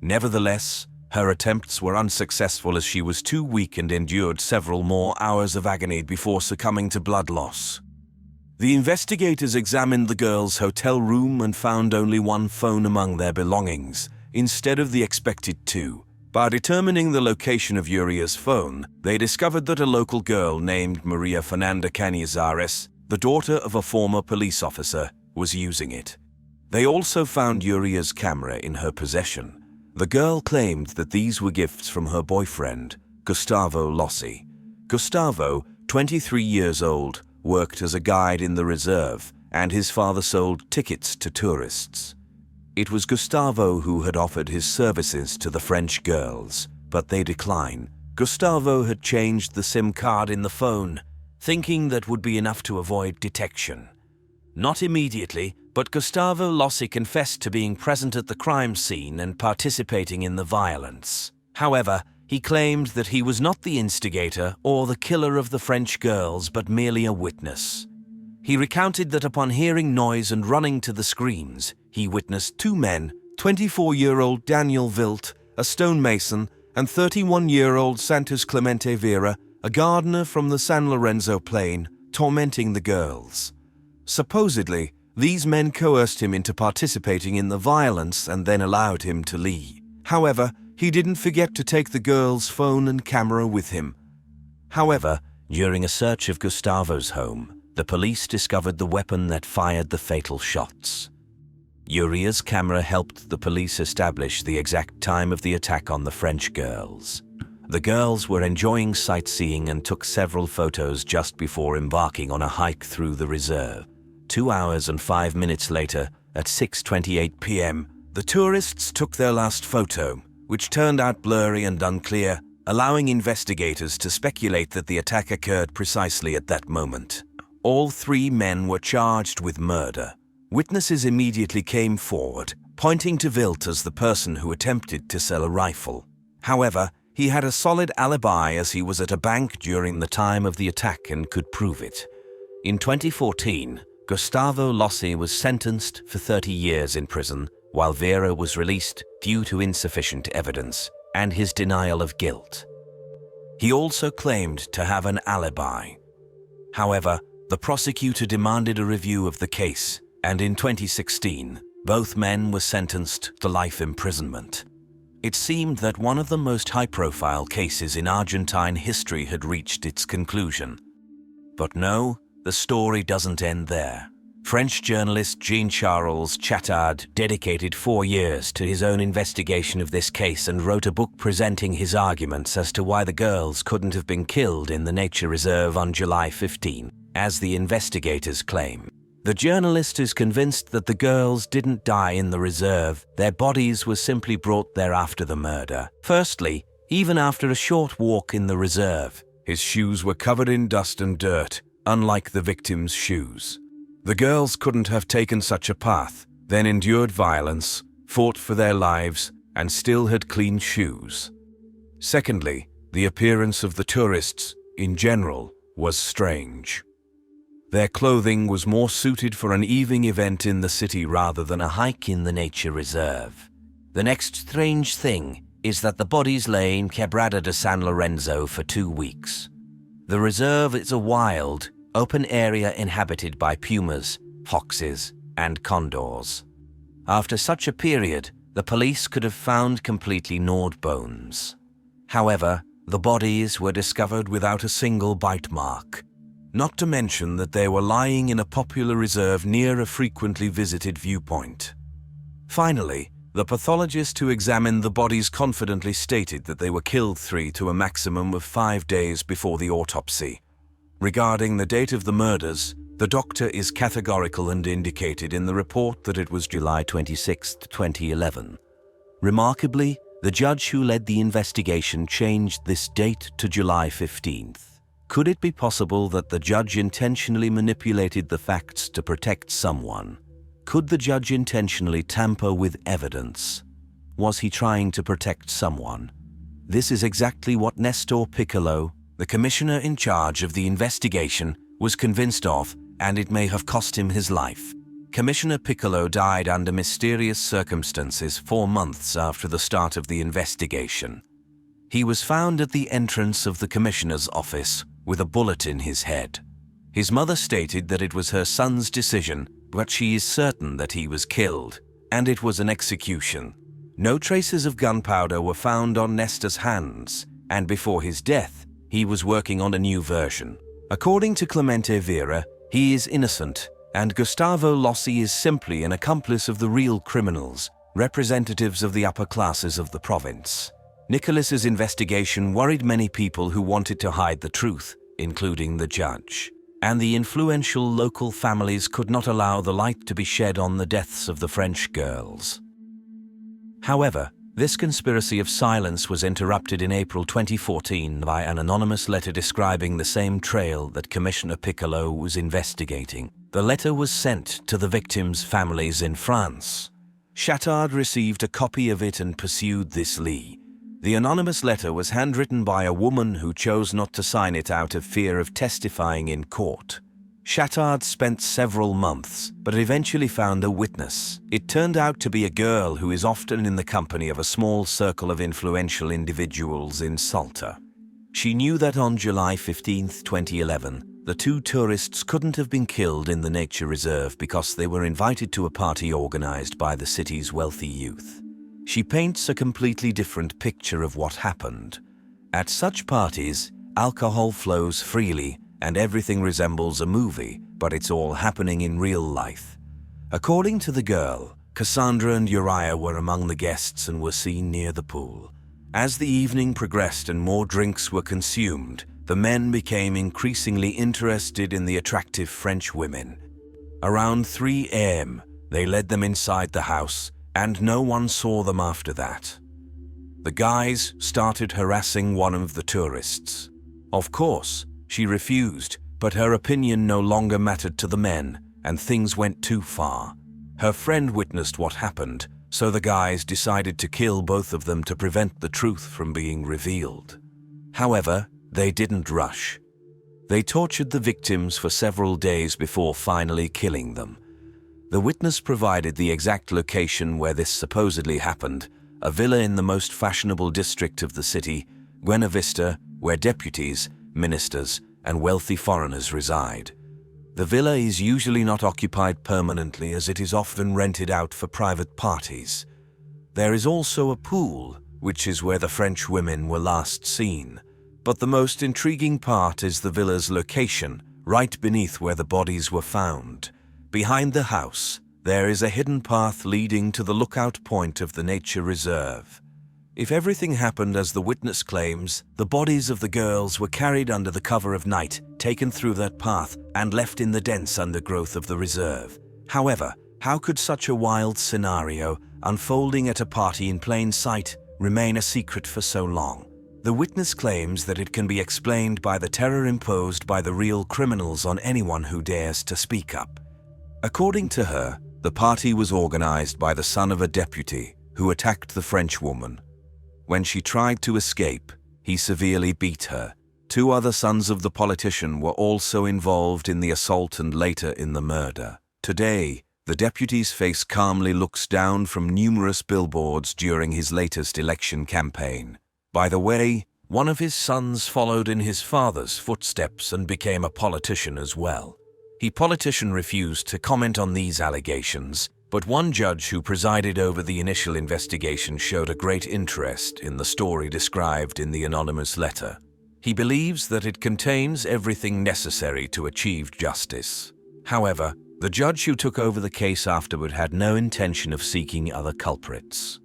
Speaker 1: Nevertheless, her attempts were unsuccessful as she was too weak and endured several more hours of agony before succumbing to blood loss. The investigators examined the girls' hotel room and found only one phone among their belongings, instead of the expected two. By determining the location of Uriah's phone, they discovered that a local girl named Maria Fernanda Cañizares, the daughter of a former police officer, was using it. They also found Uriah's camera in her possession. The girl claimed that these were gifts from her boyfriend, Gustavo Lossi. Gustavo, 23 years old, worked as a guide in the reserve, and his father sold tickets to tourists. It was Gustavo who had offered his services to the French girls, but they declined. Gustavo had changed the SIM card in the phone, thinking that would be enough to avoid detection. Not immediately, but Gustavo Lossi confessed to being present at the crime scene and participating in the violence. However, he claimed that he was not the instigator or the killer of the French girls, but merely a witness. He recounted that upon hearing noise and running to the screams, he witnessed two men, 24-year-old Daniel Vilt, a stonemason, and 31-year-old Santos Clemente Vera, a gardener from the San Lorenzo plain, tormenting the girls. Supposedly, these men coerced him into participating in the violence and then allowed him to leave. However, he didn't forget to take the girl's phone and camera with him. However, during a search of Gustavo's home, the police discovered the weapon that fired the fatal shots. Uriah's camera helped the police establish the exact time of the attack on the French girls. The girls were enjoying sightseeing and took several photos just before embarking on a hike through the reserve. 2 hours and 5 minutes later, at 6:28 p.m., the tourists took their last photo, which turned out blurry and unclear, allowing investigators to speculate that the attack occurred precisely at that moment. All three men were charged with murder. Witnesses immediately came forward, pointing to Vilt as the person who attempted to sell a rifle. However, he had a solid alibi as he was at a bank during the time of the attack and could prove it. In 2014, Gustavo Lossi was sentenced for 30 years in prison, while Vera was released due to insufficient evidence and his denial of guilt. He also claimed to have an alibi. However, the prosecutor demanded a review of the case, and in 2016, both men were sentenced to life imprisonment. It seemed that one of the most high-profile cases in Argentine history had reached its conclusion. But no, the story doesn't end there. French journalist Jean-Charles Chattard dedicated 4 years to his own investigation of this case and wrote a book presenting his arguments as to why the girls couldn't have been killed in the nature reserve on July 15, as the investigators claim. The journalist is convinced that the girls didn't die in the reserve, their bodies were simply brought there after the murder. Firstly, even after a short walk in the reserve, his shoes were covered in dust and dirt, unlike the victim's shoes. The girls couldn't have taken such a path, then endured violence, fought for their lives, and still had clean shoes. Secondly, the appearance of the tourists, in general, was strange. Their clothing was more suited for an evening event in the city rather than a hike in the nature reserve. The next strange thing is that the bodies lay in Quebrada de San Lorenzo for 2 weeks. The reserve is a wild, open area inhabited by pumas, foxes, and condors. After such a period, the police could have found completely gnawed bones. However, the bodies were discovered without a single bite mark, not to mention that they were lying in a popular reserve near a frequently visited viewpoint. Finally, the pathologist who examined the bodies confidently stated that they were killed 3 to a maximum of 5 days before the autopsy. Regarding the date of the murders, the doctor is categorical and indicated in the report that it was July 26, 2011. Remarkably, the judge who led the investigation changed this date to July 15th. Could it be possible that the judge intentionally manipulated the facts to protect someone? Could the judge intentionally tamper with evidence? Was he trying to protect someone? This is exactly what Nestor Piccolo, the commissioner in charge of the investigation, was convinced of, and it may have cost him his life. Commissioner Piccolo died under mysterious circumstances 4 months after the start of the investigation. He was found at the entrance of the commissioner's office with a bullet in his head. His mother stated that it was her son's decision, but she is certain that he was killed, and it was an execution. No traces of gunpowder were found on Nestor's hands, and before his death, he was working on a new version. According to Clemente Vera, he is innocent, and Gustavo Lossi is simply an accomplice of the real criminals, representatives of the upper classes of the province. Nicholas's investigation worried many people who wanted to hide the truth, including the judge. And the influential local families could not allow the light to be shed on the deaths of the French girls. However, this conspiracy of silence was interrupted in April 2014 by an anonymous letter describing the same trail that Commissioner Piccolo was investigating. The letter was sent to the victims' families in France. Chattard received a copy of it and pursued this lead. The anonymous letter was handwritten by a woman who chose not to sign it out of fear of testifying in court. Chattard spent several months, but eventually found a witness. It turned out to be a girl who is often in the company of a small circle of influential individuals in Salta. She knew that on July 15, 2011, the 2 tourists couldn't have been killed in the nature reserve because they were invited to a party organized by the city's wealthy youth. She paints a completely different picture of what happened. At such parties, alcohol flows freely and everything resembles a movie, but it's all happening in real life. According to the girl, Cassandra and Uriah were among the guests and were seen near the pool. As the evening progressed and more drinks were consumed, the men became increasingly interested in the attractive French women. Around 3 a.m., they led them inside the house, and no one saw them after that. The guys started harassing one of the tourists. Of course, she refused, but her opinion no longer mattered to the men, and things went too far. Her friend witnessed what happened, so the guys decided to kill both of them to prevent the truth from being revealed. However, they didn't rush. They tortured the victims for several days before finally killing them. The witness provided the exact location where this supposedly happened, a villa in the most fashionable district of the city, Buena Vista, where deputies, ministers, and wealthy foreigners reside. The villa is usually not occupied permanently as it is often rented out for private parties. There is also a pool, which is where the French women were last seen. But the most intriguing part is the villa's location, right beneath where the bodies were found. Behind the house, there is a hidden path leading to the lookout point of the nature reserve. If everything happened as the witness claims, the bodies of the girls were carried under the cover of night, taken through that path, and left in the dense undergrowth of the reserve. However, how could such a wild scenario, unfolding at a party in plain sight, remain a secret for so long? The witness claims that it can be explained by the terror imposed by the real criminals on anyone who dares to speak up. According to her, the party was organized by the son of a deputy who attacked the French woman. When she tried to escape, he severely beat her. 2 other sons of the politician were also involved in the assault and later in the murder. Today, the deputy's face calmly looks down from numerous billboards during his latest election campaign. By the way, one of his sons followed in his father's footsteps and became a politician as well. The politician refused to comment on these allegations, but one judge who presided over the initial investigation showed a great interest in the story described in the anonymous letter. He believes that it contains everything necessary to achieve justice. However, the judge who took over the case afterward had no intention of seeking other culprits.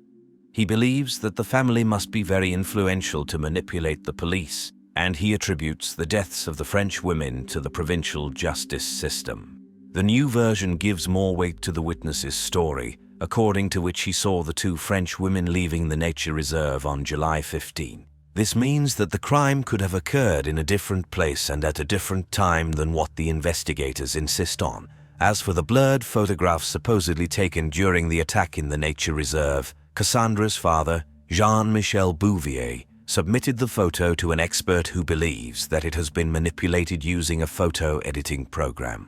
Speaker 1: He believes that the family must be very influential to manipulate the police, and he attributes the deaths of the French women to the provincial justice system. The new version gives more weight to the witness's story, according to which he saw the 2 French women leaving the nature reserve on July 15. This means that the crime could have occurred in a different place and at a different time than what the investigators insist on. As for the blurred photographs supposedly taken during the attack in the nature reserve, Cassandra's father, Jean-Michel Bouvier, submitted the photo to an expert who believes that it has been manipulated using a photo editing program.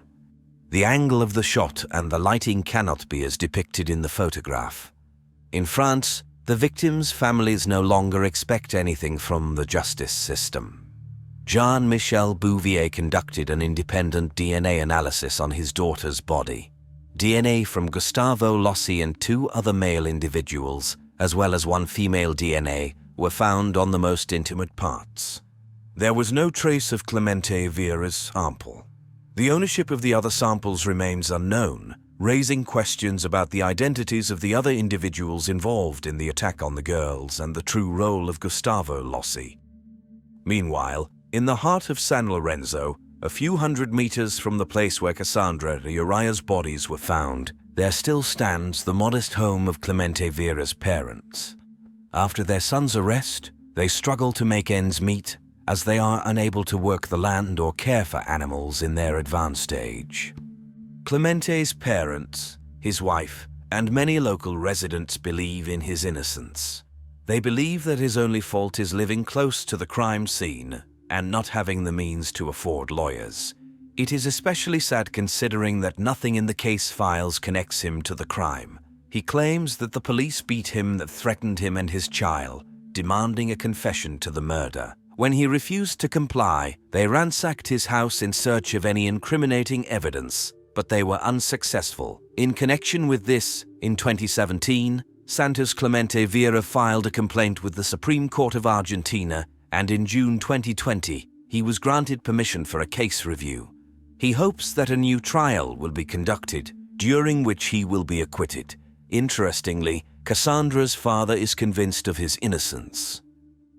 Speaker 1: The angle of the shot and the lighting cannot be as depicted in the photograph. In France, the victims' families no longer expect anything from the justice system. Jean-Michel Bouvier conducted an independent DNA analysis on his daughter's body. DNA from Gustavo Lossi and 2 other male individuals, as well as 1 female DNA, were found on the most intimate parts. There was no trace of Clemente Vera's sample. The ownership of the other samples remains unknown, raising questions about the identities of the other individuals involved in the attack on the girls and the true role of Gustavo Lossi. Meanwhile, in the heart of San Lorenzo, a few hundred meters from the place where Cassandra and Uriah's bodies were found, there still stands the modest home of Clemente Vera's parents. After their son's arrest, they struggle to make ends meet as they are unable to work the land or care for animals in their advanced age. Clemente's parents, his wife, and many local residents believe in his innocence. They believe that his only fault is living close to the crime scene and not having the means to afford lawyers. It is especially sad considering that nothing in the case files connects him to the crime. He claims that the police beat him, that threatened him and his child, demanding a confession to the murder. When he refused to comply, they ransacked his house in search of any incriminating evidence, but they were unsuccessful. In connection with this, in 2017, Santos Clemente Vera filed a complaint with the Supreme Court of Argentina, and in June 2020, he was granted permission for a case review. He hopes that a new trial will be conducted, during which he will be acquitted. Interestingly, Cassandra's father is convinced of his innocence.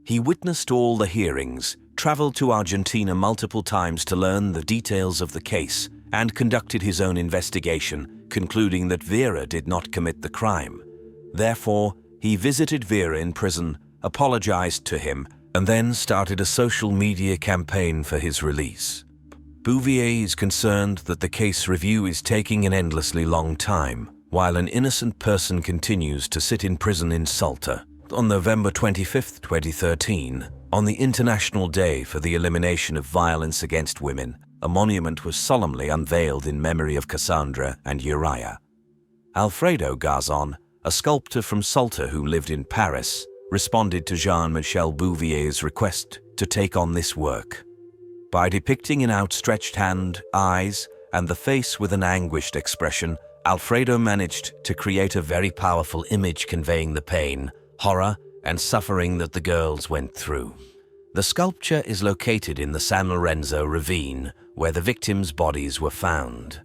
Speaker 1: He witnessed all the hearings, traveled to Argentina multiple times to learn the details of the case, and conducted his own investigation, concluding that Vera did not commit the crime. Therefore, he visited Vera in prison, apologized to him, and then started a social media campaign for his release. Bouvier is concerned that the case review is taking an endlessly long time, while an innocent person continues to sit in prison in Salta. On November 25, 2013, on the International Day for the Elimination of Violence Against Women, a monument was solemnly unveiled in memory of Cassandra and Uriah. Alfredo Garzon, a sculptor from Salta who lived in Paris, responded to Jean-Michel Bouvier's request to take on this work. By depicting an outstretched hand, eyes, and the face with an anguished expression, Alfredo managed to create a very powerful image conveying the pain, horror, and suffering that the girls went through. The sculpture is located in the San Lorenzo ravine, where the victims' bodies were found.